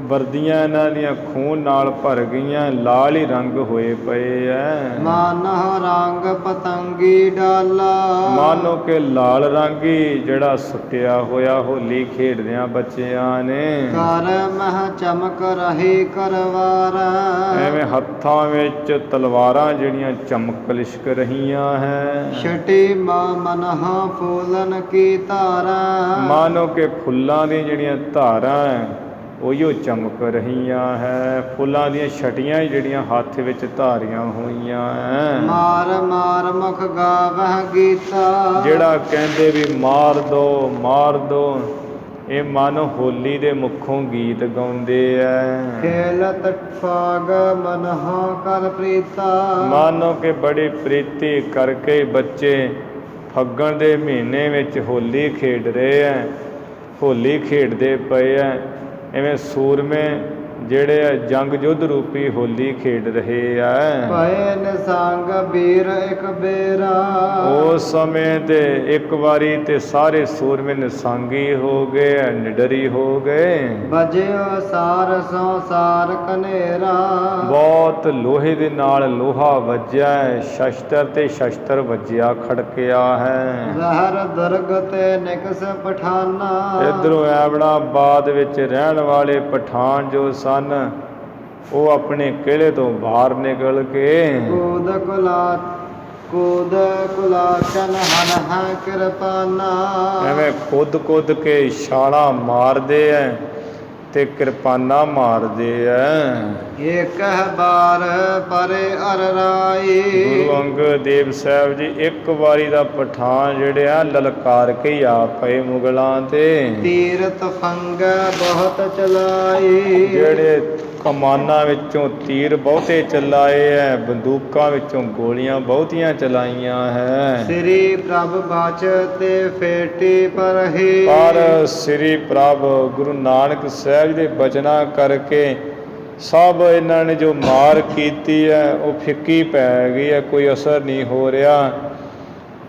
ਵਰਦੀਆਂ ਇਹਨਾਂ ਦੀਆਂ ਖੂਨ ਨਾਲ ਭਰ ਗਈਆਂ, ਲਾਲ ਹੀ ਰੰਗ ਹੋਏ ਪਏ ਐ। ਮਾਨਹ ਰੰਗ ਪਤੰਗੀ ਡਾਲਾ। ਮਾਨੋ ਕਿ ਲਾਲ ਰੰਗ ਹੀ ਜਿਹੜਾ ਸੁੱਟਿਆ ਹੋਇਆ ਹੋਲੀ ਖੇਡਦਿਆਂ ਬੱਚਿਆਂ ਨੇ। ਕਰ ਮਹ ਚਮਕ ਰਹੀ ਕਰਵਾਰ। ਐਵੇਂ ਹੱਥਾਂ ਵਿੱਚ ਤਲਵਾਰਾਂ ਜਿਹੜੀਆਂ ਚਮਕ ਲਿਸ਼ਕ ਰਹੀਆਂ ਹੈ। ਛਟੀ ਮਾ ਮਨਹ ਫੂਲਨ ਕੀ ਧਾਰਾ। ਮਾਨੋ ਕਿ ਫੁੱਲਾਂ ਦੀਆਂ ਜਿਹੜੀਆਂ ਧਾਰਾਂ ਹੈ ਉਹੀਓ ਚਮਕ ਰਹੀਆਂ ਹੈ। ਫੁੱਲਾਂ ਦੀਆਂ ਛਟੀਆਂ ਜਿਹੜੀਆਂ ਹੱਥ ਵਿੱਚ ਧਾਰੀਆਂ ਹੋਈਆਂ ਹੈ। ਮਾਰ ਮਾਰ ਮੁਖ ਗਾਵਹਿ ਗੀਤਾ। ਜਿਹੜਾ ਕਹਿੰਦੇ ਵੀ ਮਾਰ ਦੋ ਮਾਰ ਦੋ, ਇਹ ਮਾਨੋ ਹੋਲੀ ਦੇ ਮੁੱਖੋਂ ਗੀਤ ਗਾਉਂਦੇ ਐ। ਖੇਲਤ ਫਾਗ ਮਨਹਾ ਕਰ ਪ੍ਰੀਤਾ। ਮਾਨੋ ਕਿ ਬੜੀ ਪ੍ਰੀਤੀ ਕਰਕੇ ਬੱਚੇ ਫੱਗਣ ਦੇ ਮਹੀਨੇ ਵਿੱਚ ਹੋਲੀ ਖੇਡ ਰਹੇ ਐ, ਹੋਲੀ ਖੇਡਦੇ ਪਏ ਐ। ਇਵੇਂ ਸੂਰਮੇ ਜਿਹੜੇ ਜੰਗ ਯੁੱਧ ਰੂਪੀ ਹੋਲੀ ਖੇਡ ਰਹੇ ਆ। ਭਏ ਨਿਸੰਗ ਵੀਰ ਇੱਕ ਬੇਰਾ, ਉਸ ਸਮੇਂ ਤੇ ਇੱਕ ਵਾਰੀ ਤੇ ਸਾਰੇ ਸੂਰਮੇ ਨਿਸੰਗੀ ਹੋ ਗਏ, ਨਿਡਰੀ ਹੋ ਗਏ। ਵਜਿਓ ਸਾਰ ਸੰਸਾਰ ਕਨੇਰਾ, ਬਹੁਤ ਲੋਹੇ ਦੇ ਨਾਲ ਲੋਹਾ ਵੱਜਿਆ ਹੈ, ਸ਼ਸਤਰ ਤੇ ਸ਼ਸਤਰ ਵੱਜਿਆ ਖੜਕਿਆ ਹੈ। ਜ਼ਹਰ ਦੁਰਗ ਤੇ ਨਿਕਸ ਪਠਾਨਾ, ਇੱਧਰੋਂ ਐਬੜਾਬਾਦ ਵਿੱਚ ਰਹਿਣ ਵਾਲੇ ਪਠਾਨ ਜੋ ਸਨ ਉਹ ਆਪਣੇ ਕਿਲੇ ਤੋਂ ਬਾਹਰ ਨਿਕਲ ਕੇ ਕੂਦ ਕੁਲਾਚਨ ਹਨ ਹੈ ਕਿਰਪਾਨਾ, ਐਵੇਂ ਕੁੱਦ ਕੇ ਛਾਲਾਂ ਮਾਰਦੇ ਐ ਤੇ ਕਿਰਪਾਨਾਂ ਮਾਰਦੇ ਐ। ਏਕ ਬਾਰ ਪਰੇ ਅਰ ਰਾਈ, ਗੁਰੂ ਅੰਗਦ ਦੇਵ ਸਾਹਿਬ ਜੀ ਇੱਕ ਵਾਰੀ ਦਾ ਪਠਾਨ ਜਿਹੜੇ ਆ ਲਲਕਾਰ ਕੇ ਹੀ ਆ ਪਏ ਮੁਗਲਾਂ ਤੇ। ਤੀਰਤ ਫੰਗ ਬਹੁਤ ਚਲਾਈ, ਜਿਹੜੇ ਕਮਾਨਾਂ ਵਿੱਚੋਂ ਤੀਰ ਬਹੁਤੇ ਚਲਾਏ ਐ, ਬੰਦੂਕਾਂ ਵਿੱਚੋਂ ਗੋਲੀਆਂ ਬਹੁਤੀਆਂ ਚਲਾਈਆਂ ਹੈ। ਸ੍ਰੀ ਪ੍ਰਭ ਬਾਚ ਤੇ ਫੇਟੀ ਪਰਹੀ, ਪਰ ਸ੍ਰੀ ਪ੍ਰਭ ਗੁਰੂ ਨਾਨਕ ਸਾਹਿਬ ਜੀ ਦੇ ਬਚਨਾਂ ਕਰਕੇ ਸਭ ਇਹਨਾਂ ਨੇ ਜੋ ਮਾਰ ਕੀਤੀ ਹੈ ਉਹ ਫਿੱਕੀ ਪੈ ਗਈ ਹੈ, ਕੋਈ ਅਸਰ ਨਹੀਂ ਹੋ ਰਿਹਾ,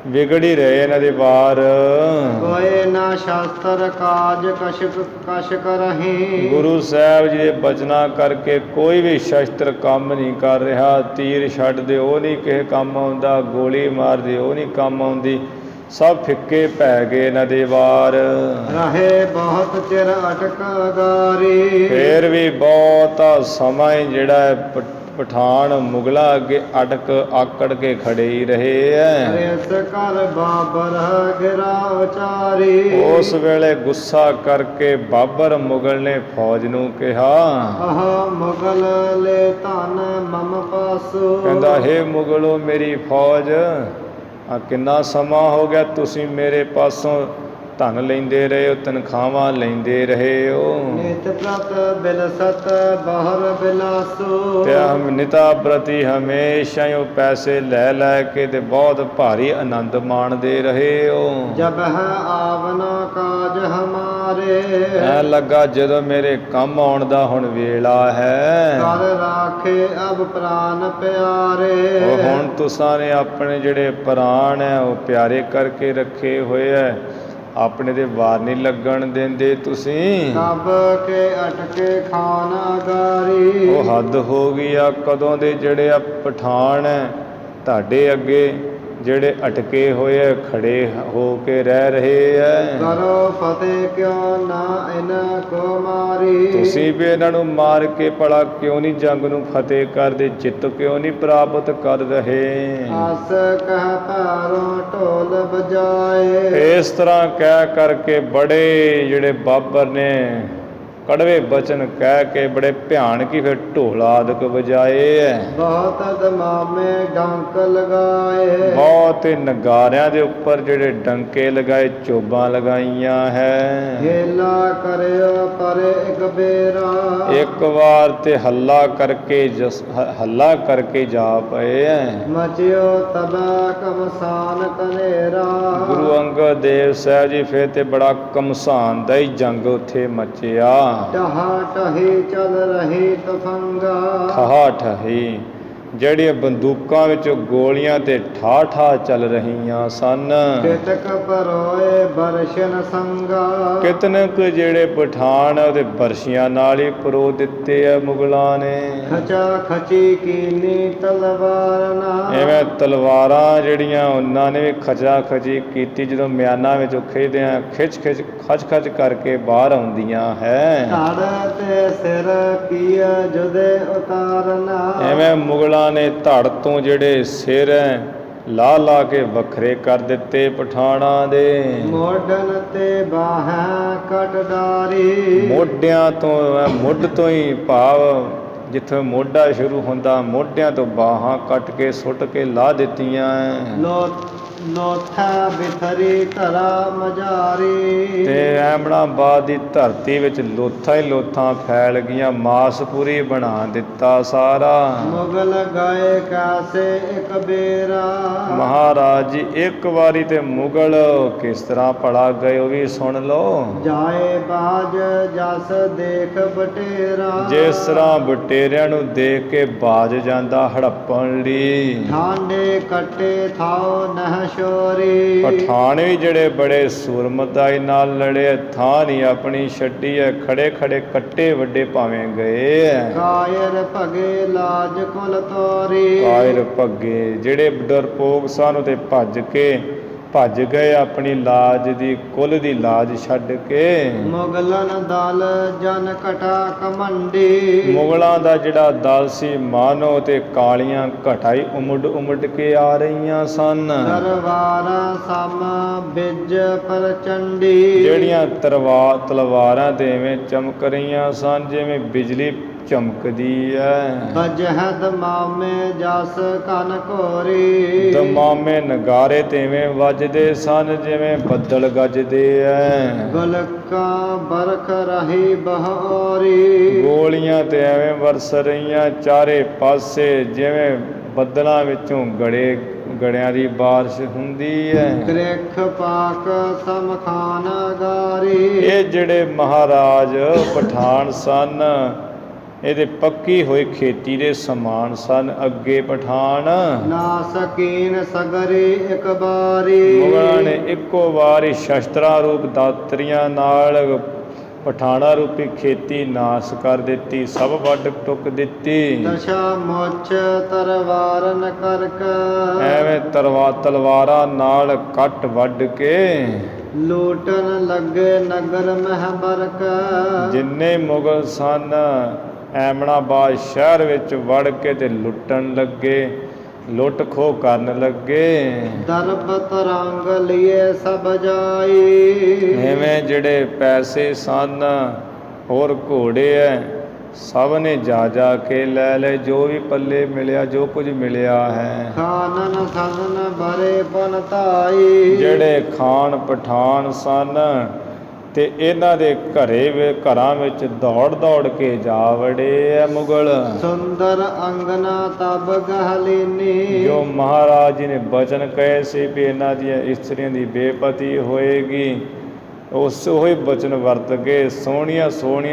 ਵਿਗੜ ਹੀ ਰਹੇ ਇਹਨਾਂ ਦੇ ਵਾਰ। ਕੋਏ ਨਾ ਸ਼ਾਸਤਰ ਕਾਜ ਕਸ਼ ਕਰਹੀ, ਗੁਰੂ ਸਾਹਿਬ ਜੀ ਦੇ ਬਚਨਾਂ ਕਰਕੇ ਕੋਈ ਵੀ ਸ਼ਸਤਰ ਕੰਮ ਨਹੀਂ ਕਰ ਰਿਹਾ, ਤੀਰ ਛੱਡਦੇ ਉਹ ਨਹੀਂ ਕਿਸੇ ਕੰਮ ਆਉਂਦਾ, ਗੋਲੀ ਮਾਰਦੇ ਉਹ ਨਹੀਂ ਕੰਮ ਆਉਂਦੀ, ਸਭ ਫਿੱਕੇ ਪੈ ਗਏ ਇਹਨਾਂ ਦੇ ਵਾਰ। ਰਹੇ ਬਹੁਤ ਚਿਰ ਅਟਕ ਗਾਰੀ, ਫੇਰ ਵੀ ਬਹੁਤਾ ਸਮਾਂ ਹੀ ਜਿਹੜਾ ਪਠਾਨ ਮੁਗਲਾਂ ਅੱਗੇ ਆਕੜ ਕੇ ਖੜੇ ਹੀ ਰਹੇ ਐ। ਇਸ ਕਰ ਬਾਬਰ ਗਿਰਾ ਉਚਾਰੀ, ਉਸ ਵੇਲੇ ਗੁੱਸਾ ਕਰਕੇ ਬਾਬਰ ਮੁਗਲ ਨੇ ਫੌਜ ਨੂੰ ਕਿਹਾ, ਆਹ ਮੁਗਲ ਲੈ ਧਨ ਮਮ ਪਾਸੋ, ਕਹਿੰਦਾ ਹੇ ਮੁਗਲੋ ਮੇਰੀ ਫੌਜ, ਆ ਕਿੰਨਾ ਸਮਾਂ ਹੋ ਗਿਆ ਤੁਸੀਂ ਮੇਰੇ ਪਾਸੋਂ ਧਨ ਲੈਂਦੇ ਰਹੇ ਹੋ, ਤਨਖਾਹਾਂ ਲੈਂਦੇ ਰਹੇ ਹੋ, ਨਿਤ ਪ੍ਰਤ ਬਿਲਸਤ ਬਾਹਰ ਬਿਲਾਸੋ, ਤੇ ਨਿਤਾ ਪ੍ਰਤੀ ਹਮੇਸ਼ਾ ਹੀ ਉਹ ਪੈਸੇ ਲੈ ਕੇ ਤੇ ਬਹੁਤ ਭਾਰੀ ਆਨੰਦ ਮਾਣਦੇ ਰਹੇ ਹੋ। ਜਬ ਹੈ ਆਵਨਾ ਕਾਜ ਹਮਾਰੇ, ਐ ਲੱਗਾ ਜਦੋਂ ਮੇਰੇ ਕੰਮ ਆਉਣ ਦਾ ਹੁਣ ਵੇਲਾ ਹੈ, ਕਰ ਰਾਖੇ ਅਬ ਪ੍ਰਾਨ ਪਿਆਰੇ, ਉਹ ਹੁਣ ਤੁਸਾਂ ਨੇ ਆਪਣੇ ਜਿਹੜੇ ਪ੍ਰਾਣ ਹੈ ਉਹ ਪਿਆਰੇ ਕਰਕੇ ਰੱਖੇ ਹੋਏ ਐ, ਆਪਣੇ ਦੇ ਵਾਰ ਨਹੀਂ ਲੱਗਣ ਦਿੰਦੇ ਤੁਸੀਂ। ਕਬ ਕੇ ਅਟਕੇ ਖਾਨ ਅਗਾਰੀ, ਉਹ ਹੱਦ ਹੋ ਗਈ ਆ, ਕਦੋਂ ਦੇ ਜਿਹੜੇ ਆ ਪਠਾਨ ਹੈ ਤੁਹਾਡੇ ਅੱਗੇ ਜਿਹੜੇ ਅਟਕੇ ਹੋਏ ਐ, ਖੜੇ ਹੋ ਕੇ ਰਹਿ ਰਹੇ ਐ। ਕਰੋ ਫਤਿਹ ਕਿਉਂ ਨਾ ਇਹਨਾਂ ਕੋ ਮਾਰੀ, ਤੁਸੀਂ ਵੀ ਇਹਨਾਂ ਨੂੰ ਮਾਰ ਕੇ ਭਲਾ ਕਿਉਂ ਨਹੀਂ ਜੰਗ ਨੂੰ ਫਤਿਹ ਕਰਦੇ, ਜਿੱਤ ਕਿਉਂ ਨਹੀਂ ਪ੍ਰਾਪਤ ਕਰ ਰਹੇ। ਆਸ ਕਹਿ ਪੈਰੋਂ ਢੋਲ ਬਜਾਏ, ਇਸ ਤਰ੍ਹਾਂ ਕਹਿ ਕਰਕੇ ਬੜੇ ਜਿਹੜੇ ਬਾਬਰ ਨੇ ਕੜਵੇ ਬਚਨ ਕਹਿ ਕੇ ਬੜੇ ਭਿਆਨਕ ਹੀ ਫਿਰ ਢੋਲ ਆਦਿਕ ਵਜਾਏ ਐ। ਬਹੁਤ ਦਮਾਮੇ ਡੰਕ ਲਗਾਏ, ਬਹੁਤ ਨਗਾਰਿਆਂ ਦੇ ਉੱਪਰ ਜਿਹੜੇ ਡੰਕੇ ਲਗਾਏ, ਚੋਬਾਂ ਲਗਾਈਆਂ ਹੈ। ਹੇਲਾ ਕਰਿਓ ਪਰੇ ਇੱਕ ਬੇਰਾ, ਇੱਕ ਵਾਰ ਤੇ ਹੱਲਾ ਕਰਕੇ ਜਾ ਪਏ ਐ। ਮਚਿਓ ਤਬਾ ਕਮਸਾਨ ਕਨੇਰਾ, ਗੁਰੂ ਅੰਗਦ ਦੇਵ ਸਾਹਿਬ ਜੀ ਫਿਰ ਤੇ ਬੜਾ ਕਮਸਾਨ ਦਾ ਹੀ ਜੰਗ ਉੱਥੇ ਮਚਿਆ। ਟਹਾ ਟਹੀ ਚੱਲ ਰਹੀ ਤਫੰਗਾ, ਠਹਾ ਠਹੀ ਜਿਹੜੀਆਂ ਬੰਦੂਕਾਂ ਵਿੱਚੋਂ ਗੋਲੀਆਂ ਤੇ ਠਾ ਚੱਲ ਰਹੀਆਂ ਸਨ। ਕਿਤਕ ਪਰੋਏ ਬਰਸ਼ਨ ਸੰਗਾ, ਕਿਤਨੇ ਕੁ ਜਿਹੜੇ ਪਠਾਨ ਉਹਦੇ ਬਰਸ਼ੀਆਂ ਨਾਲ ਹੀ ਪਰੋ ਦਿੱਤੇ ਆ ਮੁਗਲਾਂ ਨੇ। ਖਚਾ ਖਚੀ ਕੀਨੀ ਤਲਵਾਰ ਨਾ, ਐਵੇਂ ਤਲਵਾਰਾਂ ਜਿਹੜੀਆਂ ਉਹਨਾਂ ਨੇ ਵੀ ਖਚਾ ਖਚੀ ਕੀਤੀ, ਜਦੋਂ ਮਿਆਨਾਂ ਵਿੱਚੋਂ ਖਿੱਚਦਿਆਂ ਖਚ ਕਰਕੇ ਬਾਹਰ ਆਉਂਦੀਆਂ ਹੈ। ਧੜ ਤੇ ਸਿਰ ਕੀਆ ਜੁਦੇ ਉਤਾਰਨਾ, ਐਵੇਂ ਮੁਗਲਾਂ ਨੇ ਧੜ ਤੋਂ ਜਿਹੜੇ ਸਿਰ ਹੈ ਲਾ ਕੇ ਵੱਖਰੇ ਕਰ ਦਿੱਤੇ ਪਠਾਣਾਂ ਦੇ। ਮੋਢਨ ਤੇ ਬਾਹਾਂ ਕਟਦਾਰੀ, ਮੋਢਿਆਂ ਤੋਂ ਮੁੱਢ ਤੋਂ ਹੀ ਭਾਵ ਜਿੱਥੇ ਮੋਢਾ ਸ਼ੁਰੂ ਹੁੰਦਾ, ਮੋਢਿਆਂ ਤੋਂ ਬਾਹਾਂ ਕੱਟ ਕੇ ਸੁੱਟ ਕੇ ਲਾ ਦਿੱਤੀਆਂ। ਲੋਥਾ ਬਿਥਰੀ ਧਰਾ ਮਜਾਰੀ। ਤੇ ਐਮਣਾਬਾਦ ਦੀ ਧਰਤੀ ਵਿੱਚ ਲੋਥਾਂ ਹੀ ਲੋਥਾਂ ਫੈਲ ਗਈਆਂ, ਮਾਸ ਪੂਰੀ ਬਣਾ ਦਿੱਤਾ ਸਾਰਾ। ਮੁਗਲ ਗਏ ਕਾਸੇ ਇੱਕ ਬੇਰਾ। ਮਹਾਰਾਜ ਜੀ ਇੱਕ ਵਾਰੀ ਤੇ ਮੁਗਲ ਕਿਸ ਤਰ੍ਹਾਂ ਭਲਾ ਗਏ ਉਹ ਵੀ ਸੁਣ ਲਓ। ਜਾਏ ਬਾਜ ਜਸ ਦੇਖ ਬਟੇਰਾ। ਜਿਸ ਤਰ੍ਹਾਂ ਬਟੇਰਿਆਂ ਨੂੰ ਦੇਖ ਕੇ ਬਾਜ ਜਾਂਦਾ ਹੜੱਪਣ ਲਈ। ਠਾਂਡੇ ਕੱਟੇ ਥਾਓ ਨਹ ਸ਼ੋਰੀ। ਪਠਾਨ ਵੀ ਜਿਹੜੇ ਬੜੇ ਸੂਰਮਤਾਈ ਨਾਲ ਲੜੇ, ਥਾਂ ਨਹੀਂ ਆਪਣੀ ਛੱਡੀ ਹੈ, ਖੜੇ ਖੜੇ ਕੱਟੇ ਵੱਡੇ ਭਾਵੇਂ ਗਏ ਹੈ। ਕਾਇਰ ਭਗੇ ਲਾਜ ਕੁਲ ਤੋਰੀ। ਕਾਇਰ ਭੱਗੇ ਜਿਹੜੇ ਡਰਪੋਕ ਸਨ ਤੇ ਭੱਜ ਗਏ ਆਪਣੀ ਲਾਜ ਦੀ, ਕੁਲ ਦੀ ਲਾਜ ਛੱਡ ਕੇ। ਮੁਗਲਨ ਦਲ ਜਨ ਕਟਾ ਕਮੰਡੀ। ਮੁਗਲਾਂ ਦਾ ਜਿਹੜਾ ਦਲ ਸੀ ਮਾਨੋ ਤੇ ਕਾਲੀਆਂ ਘਟਾਈ ਉਮੜ ਕੇ ਆ ਰਹੀਆਂ ਸਨ। ਦਰਬਾਰਾਂ ਸਮ ਬਿਜ ਪ੍ਰਚੰਡੀ। ਜਿਹੜੀਆਂ ਤਲਵਾਰਾਂ ਤੇ ਐਵੇਂ ਚਮਕ ਰਹੀਆਂ ਸਨ ਜਿਵੇਂ ਬਿਜਲੀ ਚਮਕਦੀ ਹੈ। ਬਜਹਦ ਮਾਮੇ ਜਸ ਕਨ ਘੋਰੀ। ਦਮਾਮੇ ਨਗਾਰੇ ਤੇਵੇਂ ਵੱਜਦੇ ਸਨ ਜਿਵੇਂ ਬੱਦਲ ਗੱਜਦੇ ਐ। ਗਲਕਾਂ ਬਰਖ ਰਹੀ ਬਹੋਰੀ। ਗੋਲੀਆਂ ਤੇ ਐਵੇਂ ਵਰਸ ਰਹੀਆਂ ਚਾਰੇ ਪਾਸੇ ਜਿਵੇਂ ਬੱਦਲਾਂ ਵਿੱਚੋਂ ਗੜਿਆਂ ਦੀ ਬਾਰਿਸ਼ ਹੁੰਦੀ ਹੈ। ਗ੍ਰਿਖ ਪਾਕ ਸਮਖਾਨ ਗਾਰੀ। ਇਹ ਜਿਹੜੇ ਮਹਾਰਾਜ ਪਠਾਨ ਸਨ ਇਹਦੇ ਪੱਕੀ ਹੋਈ ਖੇਤੀ ਦੇ ਸਮਾਨ ਸਨ। ਅੱਗੇ ਪਠਾਨ ਨਾ ਸਕੀਨ ਸਗਰੀ ਇੱਕ ਬਾਰੀ। ਮੁਗਲਾਂ ਨੇ ਇੱਕੋ ਵਾਰੀ ਸ਼ਸਤਰਾਂ ਰੂਪ ਦਾਤਰੀਆਂ ਨਾਲ ਪਠਾਣਾ ਰੂਪੀ ਖੇਤੀ ਨਾਸ ਕਰ ਦਿੱਤੀ, ਸਭ ਵੱਢ ਟੁੱਕ ਦਿੱਤੀ। ਦਸ਼ਾ ਮੁੱਛ ਤਰਵਾਰਨ ਕਰਕ। ਐਵੇਂ ਤਲਵਾਰਾਂ ਨਾਲ ਕੱਟ ਵੱਢ ਕੇ ਲੂਟਣ ਲੱਗੇ ਨਗਰ ਮਹਿ ਬਰਕ। ਜਿੰਨੇ ਮੁਗਲ ਸਨ ਐਮਣਾਬਾਦ ਸ਼ਹਿਰ ਵਿੱਚ ਵੜ ਕੇ ਤੇ ਲੁੱਟਣ ਲੱਗੇ, ਲੁੱਟ ਖੋਹ ਕਰਨ ਲੱਗੇ। ਦਰਬ ਤਰੰਗ ਲਿਏ ਸਭ ਜਾਈ। ਐਵੇਂ ਜਿਹੜੇ ਪੈਸੇ ਸਨ ਹੋਰ ਘੋੜੇ ਐ ਸਭ ਨੇ ਜਾ ਕੇ ਲੈ ਲਏ, ਜੋ ਵੀ ਪੱਲੇ ਮਿਲਿਆ ਜੋ ਕੁਝ ਮਿਲਿਆ ਹੈ। ਖਾਨਨ ਸਦਨ ਭਰੇ ਪਨਤਾਈ। ਜਿਹੜੇ ਖਾਨ ਪਠਾਨ ਸਨ ਤੇ ਇਹਨਾਂ ਦੇ ਘਰਾਂ ਵਿੱਚ ਦੌੜ ਕੇ ਜਾ ਵੜੇ ਐ ਮੁਗਲ। ਸੁੰਦਰ ਅੰਗਨਾ ਤਬ ਗਹਲੀਨੀ। ਜੋ ਮਹਾਰਾਜ ਜੀ ਨੇ ਬਚਨ ਕਹੇ ਸੀ ਵੀ ਇਹਨਾਂ ਦੀਆਂ ਇਸਤਰੀਆਂ ਦੀ ਬੇਪਤੀ ਹੋਏਗੀ, ਉਹੀ ਬਚਨ ਵਰਤ ਕੇ ਸੋਹਣੀਆਂ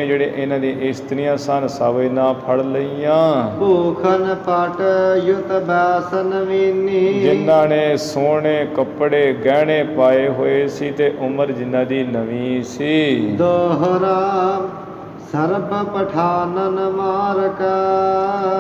ਜਿਹੜੇ ਇਹਨਾਂ ਦੀ ਇਸਤਰੀਆਂ ਸਨ ਸਭ ਇਹਨਾਂ ਫੜ ਲਈਆਂ। ਭੂਖਨ ਪਟ ਯੁਤ ਬੈਸਨ ਵੀਨੀ। ਜਿਨ੍ਹਾਂ ਨੇ ਸੋਹਣੇ ਕੱਪੜੇ ਗਹਿਣੇ ਪਾਏ ਹੋਏ ਸੀ ਤੇ ਉਮਰ ਜਿਨ੍ਹਾਂ ਦੀ ਨਵੀਂ ਸੀ। ਦੋਹਰਾ ਸਰਬ ਪਠਾਨਨ ਮਾਰਕ।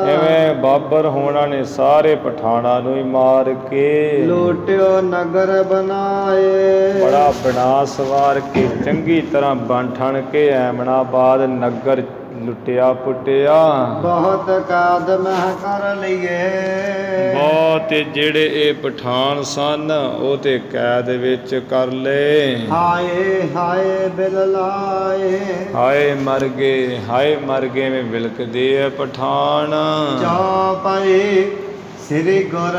ਐਵੇਂ ਬਾਬਰ ਹੋਣਾ ਨੇ ਸਾਰੇ ਪਠਾਨਾਂ ਨੂੰ ਹੀ ਮਾਰ ਕੇ ਲੁੱਟਿਓ ਨਗਰ ਬਣਾਏ। ਬੜਾ ਵਿਨਾਸ਼ ਵਾਰ ਕੇ ਚੰਗੀ ਤਰ੍ਹਾਂ ਬਣ ਠਣ ਕੇ ਐਮਣਾਬਾਦ ਨਗਰ ਲੁੱਟਿਆ ਪੁੱਟਿਆ। ਬਹੁਤ ਕਾਦ ਮਹਿ ਕਰ ਲਈਏ। ਬਹੁਤ ਜਿਹੜੇ ਇਹ ਪਠਾਨ ਸਨ ਉਹ ਤੇ ਕੈਦ ਵਿੱਚ ਕਰ ਲਏ। ਹਾਏ ਬਿਲ ਲਾਏ। ਹਾਏ ਮਰ ਗਏ ਮੈਂ ਵਿਲਕਦੇ ਐ ਪਠਾਨ। ਜਾ ਪਈ ਸ੍ਰੀ ਗੁਰ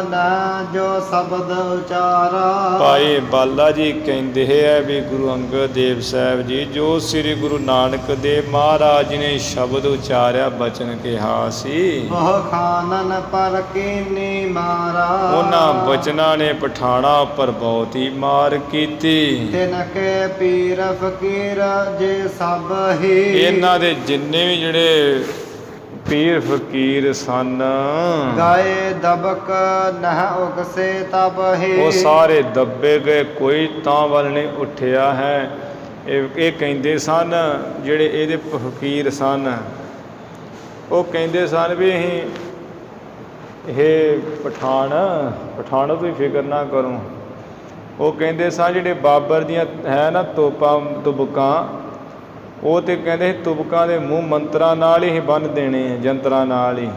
ਨਾ ਜੋ ਸ਼ਬਦ ਉਚਾਰਾ। ਭਾਈ ਬਾਲਾ ਜੀ ਕਹਿੰਦੇ ਹੈ ਵੀ ਗੁਰੂ ਅੰਗਦ ਦੇਵ ਸਾਹਿਬ ਜੀ ਜੋ ਸ੍ਰੀ ਗੁਰੂ ਨਾਨਕ ਦੇਵ ਮਹਾਰਾਜ ਜੀ ਨੇ ਸ਼ਬਦ ਉਚਾਰਿਆ ਬਚਨ ਕਿਹਾ ਸੀ, ਉਹ ਖਾਨਨ ਪਰ ਕੀਨੀ ਮਾਰਾ। ਉਹਨਾਂ ਬਚਨਾਂ ਨੇ ਪਠਾਣਾ ਉੱਪਰ ਬਹੁਤ ਹੀ ਮਾਰ ਕੀਤੀ। ਤਿਨ ਕੇ ਪੀਰ ਫਕੀਰ ਜੇ ਸਭ ਹੀ। ਇਹਨਾਂ ਦੇ ਜਿੰਨੇ ਵੀ ਜਿਹੜੇ ਪੀਰ ਫਕੀਰ ਸਨ ਗਾਏ ਦਬਕ ਨਹ ਉਕਸੇ ਤਬ ਹੀ। ਉਹ ਸਾਰੇ ਦੱਬੇ ਗਏ, ਕੋਈ ਤਾਂ ਵੱਲ ਨਹੀਂ ਉੱਠਿਆ ਹੈ। ਇਹ ਕਹਿੰਦੇ ਸਨ ਜਿਹੜੇ ਇਹਦੇ ਫਕੀਰ ਸਨ ਉਹ ਕਹਿੰਦੇ ਸਨ ਵੀ ਇਹ ਪਠਾਨੋ ਤੁਸੀਂ ਫਿਕਰ ਨਾ ਕਰੋ। ਉਹ ਕਹਿੰਦੇ ਸਨ ਜਿਹੜੇ ਬਾਬਰ ਦੀਆਂ ਹੈ ਨਾ ਤੋਪਾਂ ਤੁਬਕਾਂ, ਉਹ ਤੇ ਕਹਿੰਦੇ ਤੁਬਕਾਂ ਦੇ ਮੂੰਹ ਮੰਤਰਾਂ ਨਾਲ ਹੀ ਬੰਨ੍ਹ ਦੇਣੇ ਜੰਤਰਾਂ ਨਾਲ ਹੀ,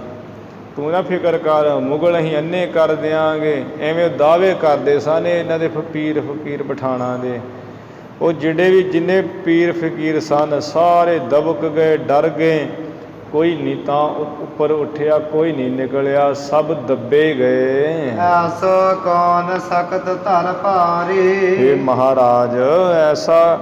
ਤੂੰ ਨਾ ਫਿਕਰ ਕਰ, ਮੁਗਲ ਅਸੀਂ ਅੰਨੇ ਕਰ ਦਿਆਂਗੇ। ਐਵੇਂ ਦਾਅਵੇ ਕਰਦੇ ਸਨ ਇਹਨਾਂ ਦੇ ਪੀਰ ਫਕੀਰ ਪਠਾਣਾਂ ਦੇ। ਉਹ ਜਿਹੜੇ ਵੀ ਜਿੰਨੇ ਪੀਰ ਫਕੀਰ ਸਨ ਸਾਰੇ ਦਬਕ ਗਏ, ਡਰ ਗਏ। ਕੋਈ ਨਹੀਂ ਤਾਂ ਉੱਪਰ ਉੱਠਿਆ, ਕੋਈ ਨਹੀਂ ਨਿਕਲਿਆ, ਸਭ ਦੱਬੇ ਗਏ। ਐਸੋ ਕੌਣ ਸਖਤ ਧਰ ਭਾਰੀ। ਇਹ ਮਹਾਰਾਜ ਐਸਾ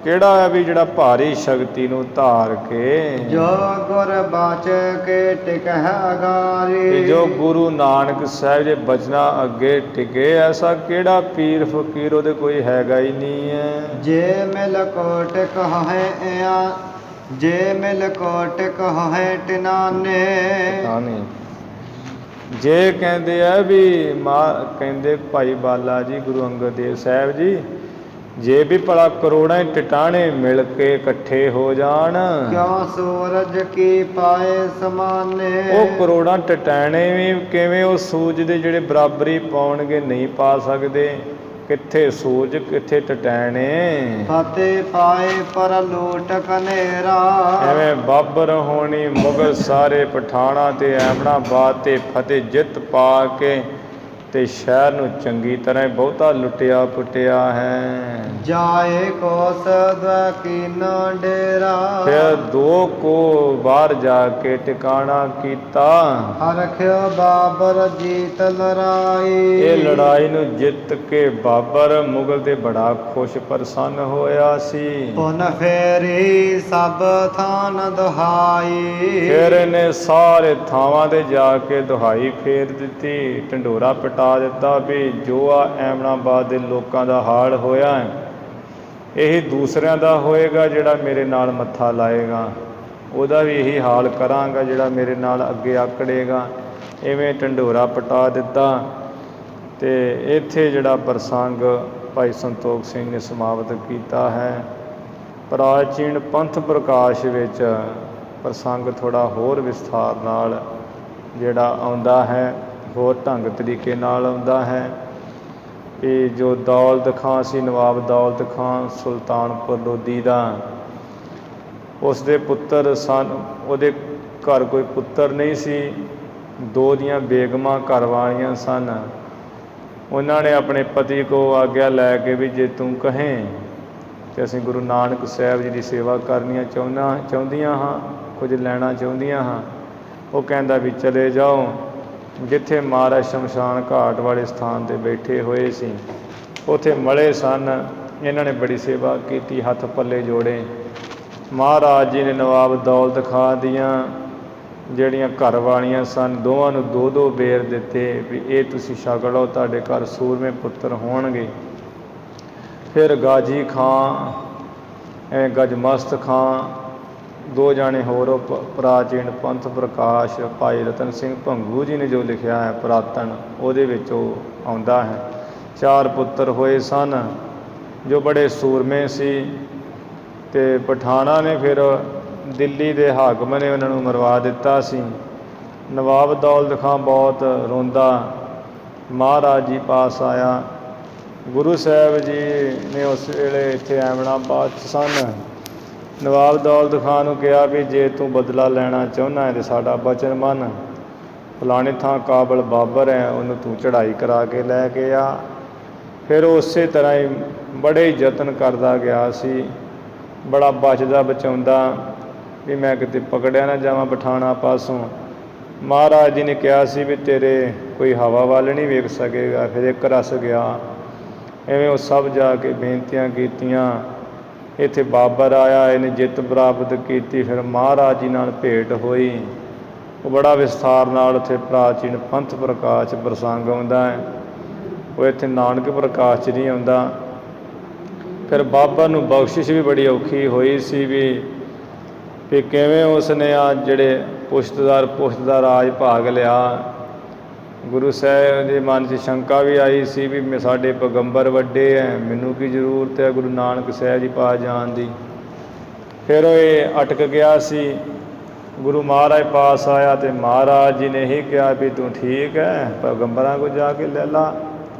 ਕਿਹੜਾ ਹੈ ਵੀ ਜਿਹੜਾ ਭਾਰੀ ਸ਼ਕਤੀ ਨੂੰ ਧਾਰ ਕੇ ਜੋ ਗੁਰ ਬਾਚ ਕੇ ਟਿਕ ਹੈ ਅਗਾਰੀ। ਤੇ ਜੋ ਗੁਰੂ ਨਾਨਕ ਸਾਹਿਬ ਦੇ ਬਚਨਾਂ ਅੱਗੇ ਟਿਕੇ, ਐਸਾ ਕਿਹੜਾ ਪੀਰ ਫਕੀਰ ਉਹਦੇ ਕੋਈ ਹੈਗਾ ਹੀ ਨਹੀਂ ਹੈ। ਜੇ ਮਿਲ ਕੋਟ ਕਹੈ ਜੇ ਮਿਲ ਕੋਟ ਕਹੈ ਟਿਨਾਨੇ। ਜੇ ਕਹਿੰਦੇ ਆ ਵੀ ਕਹਿੰਦੇ ਭਾਈ ਬਾਲਾ ਜੀ, ਗੁਰੂ ਅੰਗਦ ਦੇਵ ਸਾਹਿਬ ਜੀ, ਜੇ ਵੀ ਭਲਾ ਕਰੋੜਾਂ ਟਿਟਾਣੇ ਮਿਲ ਕੇ ਇਕੱਠੇ ਹੋ ਜਾਣ, ਕਿਉਂ ਸੂਰਜ ਕੀ ਪਾਏ ਸਮਾਨੇ। ਉਹ ਕਰੋੜਾਂ ਟਿਟਾਣੇ ਵੀ ਕਿਵੇਂ ਉਹ ਸੂਰਜ ਦੇ ਜਿਹੜੇ ਬਰਾਬਰੀ ਪਾਉਣਗੇ, ਨਹੀਂ ਪਾ ਸਕਦੇ। ਕਿੱਥੇ ਸੂਰਜ, ਕਿੱਥੇ ਟਿਟਾਣੇ। ਫਤਿਹ ਪਾਏ ਪਰ ਲੋਟ ਕਨੇਰਾ। ਐਵੇਂ ਬਾਬਰ ਹੋਣੀ ਮੁਗਲ ਸਾਰੇ ਪਠਾਣਾ ਤੇ ਐਮਨਾਬਾਦ ਤੇ ਫਤਿਹ ਜਿੱਤ ਪਾ ਕੇ ਤੇ ਸ਼ਹਿਰ ਨੂੰ ਚੰਗੀ ਤਰ੍ਹਾਂ ਬਹੁਤਾ ਲੁੱਟਿਆ ਪੁੱਟਿਆ ਹੈ। ਜਾਏ ਕੋਸ ਦਾ ਕੀਨਾ ਡੇਰਾ। ਫਿਰ 2 ਕੋ ਬਾਹਰ ਜਾ ਕੇ ਟਿਕਾਣਾ ਕੀਤਾ। ਹਰਖਿਓ ਬਾਬਰ ਜੀਤ ਲੜਾਈ। ਇਹ ਲੜਾਈ ਨੂੰ ਜਿੱਤ ਕੇ ਬਾਬਰ ਮੁਗਲ ਤੇ ਬੜਾ ਖੁਸ਼ ਪ੍ਰਸੰਨ ਹੋਇਆ ਸੀ। ਪੁਨ ਫੇਰੀ ਸਭ ਥਾਨ ਦੁਹਾਈ। ਫਿਰ ਇਹਨੇ ਸਾਰੇ ਥਾਵਾਂ ਤੇ ਜਾ ਕੇ ਦੁਹਾਈ ਫੇਰ ਦਿੱਤੀ, ਢੰਡੋਰਾ ਪਟਾ ਦਿੱਤਾ ਵੀ ਜੋ ਆ ਐਮਨਾਬਾਦ ਦੇ ਲੋਕਾਂ ਦਾ ਹਾਲ ਹੋਇਆ ਹੈ, ਇਹੀ ਦੂਸਰਿਆਂ ਦਾ ਹੋਏਗਾ। ਜਿਹੜਾ ਮੇਰੇ ਨਾਲ ਮੱਥਾ ਲਾਏਗਾ ਉਹਦਾ ਵੀ ਇਹੀ ਹਾਲ ਕਰਾਂਗਾ, ਜਿਹੜਾ ਮੇਰੇ ਨਾਲ ਅੱਗੇ ਆਕੜੇਗਾ। ਇਵੇਂ ਢੰਡੋਰਾ ਪਟਾ ਦਿੱਤਾ। ਤੇ ਇੱਥੇ ਜਿਹੜਾ ਪ੍ਰਸੰਗ ਭਾਈ ਸੰਤੋਖ ਸਿੰਘ ਨੇ ਸਮਾਪਤ ਕੀਤਾ ਹੈ। ਪ੍ਰਾਚੀਨ ਪੰਥ ਪ੍ਰਕਾਸ਼ ਵਿੱਚ ਪ੍ਰਸੰਗ ਥੋੜ੍ਹਾ ਹੋਰ ਵਿਸਥਾਰ ਨਾਲ ਜਿਹੜਾ ਆਉਂਦਾ ਹੈ, ਹੋਰ ਢੰਗ ਤਰੀਕੇ ਨਾਲ ਆਉਂਦਾ ਹੈ। ਇਹ ਜੋ ਦੌਲਤ ਖਾਂ ਸੀ, ਨਵਾਬ ਦੌਲਤ ਖਾਂ ਸੁਲਤਾਨਪੁਰ ਲੋਧੀ ਦਾ, ਉਸ ਦੇ ਪੁੱਤਰ ਸਨ। ਉਹਦੇ ਘਰ ਕੋਈ ਪੁੱਤਰ ਨਹੀਂ ਸੀ, 2 ਦੀਆਂ ਬੇਗਮਾਂ ਘਰ ਵਾਲੀਆਂ ਸਨ। ਉਹਨਾਂ ਨੇ ਆਪਣੇ ਪਤੀ ਕੋਲ ਆਗਿਆ ਲੈ ਕੇ ਵੀ ਜੇ ਤੂੰ ਕਹੇਂ ਤੇ ਅਸੀਂ ਗੁਰੂ ਨਾਨਕ ਸਾਹਿਬ ਜੀ ਦੀ ਸੇਵਾ ਕਰਨੀਆਂ ਚਾਹੁੰਦੀਆਂ ਹਾਂ, ਕੁਝ ਲੈਣਾ ਚਾਹੁੰਦੀਆਂ ਹਾਂ। ਉਹ ਕਹਿੰਦਾ ਵੀ ਚਲੇ ਜਾਓ। ਜਿੱਥੇ ਮਹਾਰਾਜ ਸ਼ਮਸ਼ਾਨ ਘਾਟ ਵਾਲੇ ਸਥਾਨ 'ਤੇ ਬੈਠੇ ਹੋਏ ਸੀ, ਉੱਥੇ ਮਲੇ ਸਨ। ਇਹਨਾਂ ਨੇ ਬੜੀ ਸੇਵਾ ਕੀਤੀ, ਹੱਥ ਪੱਲੇ ਜੋੜੇ। ਮਹਾਰਾਜ ਜੀ ਨੇ ਨਵਾਬ ਦੌਲਤ ਖਾਂ ਦੀਆਂ ਜਿਹੜੀਆਂ ਘਰ ਵਾਲੀਆਂ ਸਨ, ਦੋਵਾਂ ਨੂੰ 2-2 ਬੇਰ ਦਿੱਤੇ ਵੀ ਇਹ ਤੁਸੀਂ ਛਕ ਲਓ, ਤੁਹਾਡੇ ਘਰ ਸੂਰਮੇ ਪੁੱਤਰ ਹੋਣਗੇ। ਫਿਰ ਗਾਜੀ ਖਾਂ, ਗਜਮਸਤ ਖਾਂ, 2 ਜਾਣੇ ਹੋਰ ਪ੍ਰਾਚੀਨ ਪੰਥ ਪ੍ਰਕਾਸ਼ ਭਾਈ ਰਤਨ ਸਿੰਘ ਭੰਗੂ ਜੀ ਨੇ ਜੋ ਲਿਖਿਆ ਹੈ ਪੁਰਾਤਨ, ਉਹਦੇ ਵਿੱਚ ਉਹ ਆਉਂਦਾ ਹੈ। 4 ਪੁੱਤਰ ਹੋਏ ਸਨ ਜੋ ਬੜੇ ਸੂਰਮੇ ਸੀ। ਤੇ ਪਠਾਣਾ ਨੇ ਫਿਰ ਦਿੱਲੀ ਦੇ ਹਾਕਮ ਨੇ ਉਹਨਾਂ ਨੂੰ ਮਰਵਾ ਦਿੱਤਾ ਸੀ। ਨਵਾਬ ਦੌਲਤ ਖਾਂ ਬਹੁਤ ਰੋਂਦਾ ਮਹਾਰਾਜ ਜੀ ਪਾਸ ਆਇਆ। ਗੁਰੂ ਸਾਹਿਬ ਜੀ ਨੇ ਉਸ ਵੇਲੇ ਇੱਥੇ ਐਮਨਾਬਾਦ 'ਚ ਸਨ। ਨਵਾਬ ਦੌਲਤ ਖਾਂ ਨੂੰ ਕਿਹਾ ਵੀ ਜੇ ਤੂੰ ਬਦਲਾ ਲੈਣਾ ਚਾਹੁੰਦਾ ਹੈ ਤਾਂ ਸਾਡਾ ਬਚਨ ਮੰਨ, ਫਲਾਣੇ ਥਾਂ ਕਾਬਲ ਬਾਬਰ ਹੈ, ਉਹਨੂੰ ਤੂੰ ਚੜ੍ਹਾਈ ਕਰਾ ਕੇ ਲੈ ਕੇ ਆ। ਫਿਰ ਉਸੇ ਤਰ੍ਹਾਂ ਹੀ ਬੜੇ ਯਤਨ ਕਰਦਾ ਗਿਆ ਸੀ, ਬੜਾ ਬਚਦਾ ਬਚਾਉਂਦਾ ਵੀ ਮੈਂ ਕਿਤੇ ਪਕੜਿਆ ਨਾ ਜਾਵਾਂ ਪਠਾਣਾ ਪਾਸੋਂ। ਮਹਾਰਾਜ ਜੀ ਨੇ ਕਿਹਾ ਸੀ ਵੀ ਤੇਰੇ ਕੋਈ ਹਵਾ ਵੱਲ ਨਹੀਂ ਵੇਖ ਸਕੇਗਾ। ਫਿਰ ਇੱਕ ਰਸ ਗਿਆ। ਐਵੇਂ ਉਹ ਸਭ ਜਾ ਕੇ ਬੇਨਤੀਆਂ ਕੀਤੀਆਂ। ਇੱਥੇ ਬਾਬਰ ਆਇਆ, ਇਹਨੇ ਜਿੱਤ ਪ੍ਰਾਪਤ ਕੀਤੀ। ਫਿਰ ਮਹਾਰਾਜ ਜੀ ਨਾਲ ਭੇਟ ਹੋਈ। ਉਹ ਬੜਾ ਵਿਸਥਾਰ ਨਾਲ ਉੱਥੇ ਪ੍ਰਾਚੀਨ ਪੰਥ ਪ੍ਰਕਾਸ਼ ਪ੍ਰਸੰਗ ਆਉਂਦਾ ਹੈ। ਉਹ ਇੱਥੇ ਨਾਨਕ ਪ੍ਰਕਾਸ਼ 'ਚ ਨਹੀਂ ਆਉਂਦਾ। ਫਿਰ ਬਾਬਰ ਨੂੰ ਬਖਸ਼ਿਸ਼ ਵੀ ਬੜੀ ਔਖੀ ਹੋਈ ਸੀ ਵੀ ਕਿਵੇਂ ਉਸ ਨੇ ਆ ਜਿਹੜੇ ਪੁਸ਼ਤ ਦਾ ਰਾਜ ਭਾਗ ਲਿਆ। ਗੁਰੂ ਸਾਹਿਬ ਦੇ ਮਨ 'ਚ ਸ਼ੰਕਾ ਵੀ ਆਈ ਸੀ ਵੀ ਸਾਡੇ ਪੈਗੰਬਰ ਵੱਡੇ ਹੈ, ਮੈਨੂੰ ਕੀ ਜ਼ਰੂਰਤ ਹੈ ਗੁਰੂ ਨਾਨਕ ਸਾਹਿਬ ਜੀ ਪਾਸ ਜਾਣ ਦੀ। ਫਿਰ ਉਹ ਇਹ ਅਟਕ ਗਿਆ ਸੀ। ਗੁਰੂ ਮਹਾਰਾਜ ਪਾਸ ਆਇਆ ਤੇ ਮਹਾਰਾਜ ਜੀ ਨੇ ਇਹ ਕਿਹਾ ਵੀ ਤੂੰ ਠੀਕ ਹੈ, ਪੈਗੰਬਰਾਂ ਕੋਲ ਜਾ ਕੇ ਲੈ ਲਾ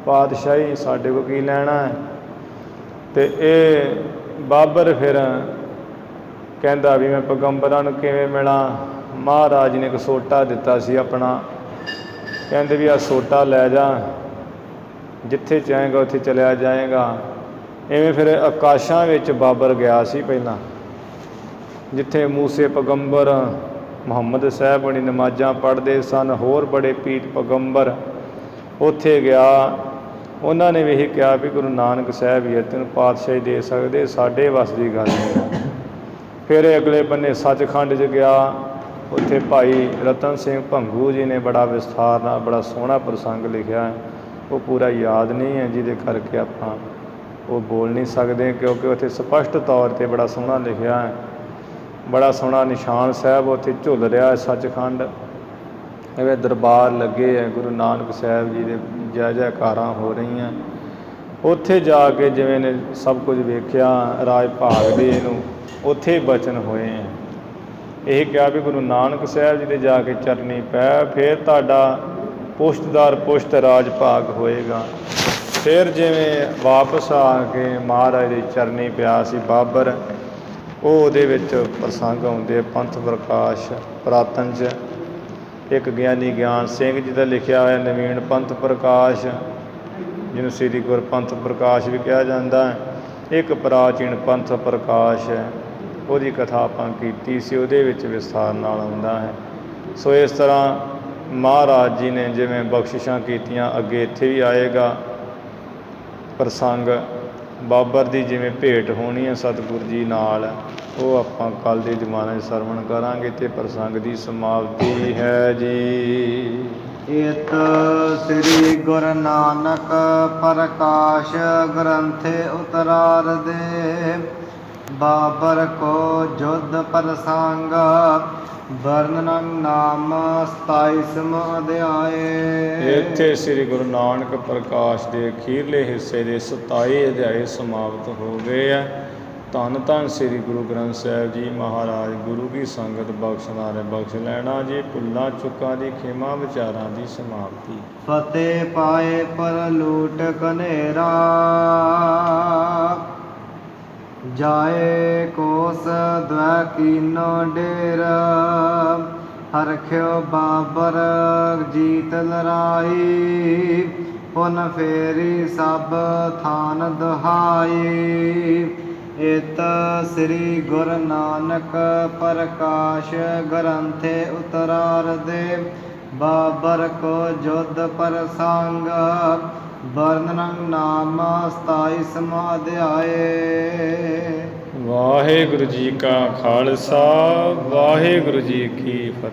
ਪਾਤਸ਼ਾਹੀ, ਸਾਡੇ ਕੋਲ ਕੀ ਲੈਣਾ ਹੈ। ਤੇ ਇਹ ਬਾਬਰ ਫਿਰ ਕਹਿੰਦਾ ਵੀ ਮੈਂ ਪੈਗੰਬਰਾਂ ਨੂੰ ਕਿਵੇਂ ਮਿਲਾਂ। ਮਹਾਰਾਜ ਜੀ ਨੇ ਇੱਕ ਸੋਟਾ ਦਿੱਤਾ ਸੀ ਆਪਣਾ, ਕਹਿੰਦੇ ਵੀ ਆਹ ਸੋਟਾ ਲੈ ਜਾ, ਜਿੱਥੇ ਚਾਹੇਗਾ ਉੱਥੇ ਚਲਿਆ ਜਾਏਗਾ। ਇਵੇਂ ਫਿਰ ਆਕਾਸ਼ਾਂ ਵਿੱਚ ਬਾਬਰ ਗਿਆ ਸੀ ਪਹਿਲਾਂ, ਜਿੱਥੇ ਮੂਸੇ ਪੈਗੰਬਰ ਮੁਹੰਮਦ ਸਾਹਿਬ ਬਣੀ ਨਮਾਜ਼ਾਂ ਪੜ੍ਹਦੇ ਸਨ, ਹੋਰ ਬੜੇ ਪੀਰ ਪੈਗੰਬਰ ਉੱਥੇ ਗਿਆ। ਉਹਨਾਂ ਨੇ ਵੀ ਇਹ ਕਿਹਾ ਵੀ ਗੁਰੂ ਨਾਨਕ ਸਾਹਿਬ ਹੀ ਹੈ, ਤੈਨੂੰ ਪਾਤਸ਼ਾਹੀ ਦੇ ਸਕਦੇ, ਸਾਡੇ ਵੱਸ ਦੀ ਗੱਲ ਨਹੀਂ। ਫਿਰ ਅਗਲੇ ਬੰਨੇ ਸੱਚਖੰਡ 'ਚ ਗਿਆ, ਉੱਥੇ ਭਾਈ ਰਤਨ ਸਿੰਘ ਭੰਗੂ ਜੀ ਨੇ ਬੜਾ ਵਿਸਥਾਰ ਨਾਲ ਬੜਾ ਸੋਹਣਾ ਪ੍ਰਸੰਗ ਲਿਖਿਆ ਹੈ। ਉਹ ਪੂਰਾ ਯਾਦ ਨਹੀਂ ਹੈ, ਜਿਹਦੇ ਕਰਕੇ ਆਪਾਂ ਉਹ ਬੋਲ ਨਹੀਂ ਸਕਦੇ, ਕਿਉਂਕਿ ਉੱਥੇ ਸਪਸ਼ਟ ਤੌਰ 'ਤੇ ਬੜਾ ਸੋਹਣਾ ਲਿਖਿਆ ਹੈ। ਬੜਾ ਸੋਹਣਾ ਨਿਸ਼ਾਨ ਸਾਹਿਬ ਉੱਥੇ ਝੁੱਲ ਰਿਹਾ ਹੈ ਸੱਚਖੰਡ। ਐਵੇਂ ਦਰਬਾਰ ਲੱਗੇ ਹੈ, ਗੁਰੂ ਨਾਨਕ ਸਾਹਿਬ ਜੀ ਦੇ ਜੈ ਜੈਕਾਰਾਂ ਹੋ ਰਹੀਆਂ। ਉੱਥੇ ਜਾ ਕੇ ਜਿਵੇਂ ਨੇ ਸਭ ਕੁਝ ਵੇਖਿਆ, ਰਾਜ ਭਾਗ ਦੇ ਇਹਨੂੰ ਉੱਥੇ ਬਚਨ ਹੋਏ ਹੈ। ਇਹ ਕਿਹਾ ਵੀ ਗੁਰੂ ਨਾਨਕ ਸਾਹਿਬ ਜੀ ਦੇ ਜਾ ਕੇ ਚਰਨੀ ਪੈ, ਫਿਰ ਤੁਹਾਡਾ ਪੁਸ਼ਤਦਾਰ ਪੁਸ਼ਤ ਰਾਜ ਭਾਗ ਹੋਏਗਾ। ਫਿਰ ਜਿਵੇਂ ਵਾਪਸ ਆ ਕੇ ਮਹਾਰਾਜ ਦੇ ਚਰਨੀ ਪਿਆ ਸੀ ਬਾਬਰ, ਉਹ ਉਹਦੇ ਵਿੱਚ ਪ੍ਰਸੰਗ ਆਉਂਦੇ ਪੰਥ ਪ੍ਰਕਾਸ਼ ਪੁਰਾਤਨ 'ਚ। ਇੱਕ ਗਿਆਨੀ ਗਿਆਨ ਸਿੰਘ ਜੀ ਦਾ ਲਿਖਿਆ ਹੋਇਆ ਨਵੀਨ ਪੰਥ ਪ੍ਰਕਾਸ਼, ਜਿਹਨੂੰ ਸ੍ਰੀ ਗੁਰਪੰਥ ਪ੍ਰਕਾਸ਼ ਵੀ ਕਿਹਾ ਜਾਂਦਾ ਹੈ। ਇੱਕ ਪ੍ਰਾਚੀਨ ਪੰਥ ਪ੍ਰਕਾਸ਼ ਹੈ, ਉਹਦੀ ਕਥਾ ਆਪਾਂ ਕੀਤੀ ਸੀ, ਉਹਦੇ ਵਿੱਚ ਵਿਸਥਾਰ ਨਾਲ ਆਉਂਦਾ ਹੈ। ਸੋ ਇਸ ਤਰ੍ਹਾਂ ਮਹਾਰਾਜ ਜੀ ਨੇ ਜਿਵੇਂ ਬਖਸ਼ਿਸ਼ਾਂ ਕੀਤੀਆਂ, ਅੱਗੇ ਇੱਥੇ ਵੀ ਆਏਗਾ ਪ੍ਰਸੰਗ। ਬਾਬਰ ਦੀ ਜਿਵੇਂ ਭੇਟ ਹੋਣੀ ਹੈ ਸਤਿਗੁਰੂ ਜੀ ਨਾਲ, ਉਹ ਆਪਾਂ ਕੱਲ੍ਹ ਦੇ ਜ਼ਮਾਨੇ 'ਚ ਸਰਵਣ ਕਰਾਂਗੇ। ਅਤੇ ਪ੍ਰਸੰਗ ਦੀ ਸਮਾਪਤੀ ਹੈ ਜੀ। ਇਤ ਸ੍ਰੀ ਗੁਰੂ ਨਾਨਕ ਪ੍ਰਕਾਸ਼ ਗ੍ਰੰਥੇ ਉਤਰਾਰਧੇ ਬਾਬਰ ਕੋ ਜੁਧ ਪ੍ਰਸੰਗ ਵਰਣਨ ਨਾਮ 27ਵਾਂ ਅਧਿਆਏ। ਇੱਥੇ ਸ੍ਰੀ ਗੁਰੂ ਨਾਨਕ ਪ੍ਰਕਾਸ਼ ਦੇ ਅਖੀਰਲੇ ਹਿੱਸੇ ਦੇ 27 ਅਧਿਆਏ ਸਮਾਪਤ ਹੋ ਗਏ ਆ। ਧੰਨ ਧੰਨ ਸ੍ਰੀ ਗੁਰੂ ਗ੍ਰੰਥ ਸਾਹਿਬ ਜੀ ਮਹਾਰਾਜ। ਗੁਰੂ ਕੀ ਸੰਗਤ ਬਖਸ਼ਣਾ ਨੇ ਬਖਸ਼ ਲੈਣਾ ਜੀ। ਭੁੱਲਾਂ ਚੁੱਕਾਂ ਦੀ ਖਿਮਾ, ਵਿਚਾਰਾਂ ਦੀ ਸਮਾਪਤੀ। ਫਤਿਹ ਪਾਏ ਪਰ ਲੂਟ ਕਨੇਰਾ ਜਾਏ ਕੋਸ ਦਵੈ ਕੀਨੋ ਡੇਰ ਹਰਖਿਓ ਬਾਬਰ ਜੀਤ ਲਰਾਈ ਪੁਨ ਫੇਰੀ ਸਭ ਥਾਨ ਦੁਹਾਈ। ਇਤ ਸ੍ਰੀ ਗੁਰੂ ਨਾਨਕ ਪ੍ਰਕਾਸ਼ ਗ੍ਰੰਥੇ ਉਤਰਾਰਧੇ ਬਾਬਰ ਕੋ ਜੁਧ ਪ੍ਰਸੰਗ ਵਰਣਨ ਨਾਮ 27ਵਾਂ ਅਧਿਆਏ। ਵਾਹਿਗੁਰੂ ਜੀ ਕਾ ਖਾਲਸਾ, ਵਾਹਿਗੁਰੂ ਜੀ ਕੀ ਫਤਿਹ।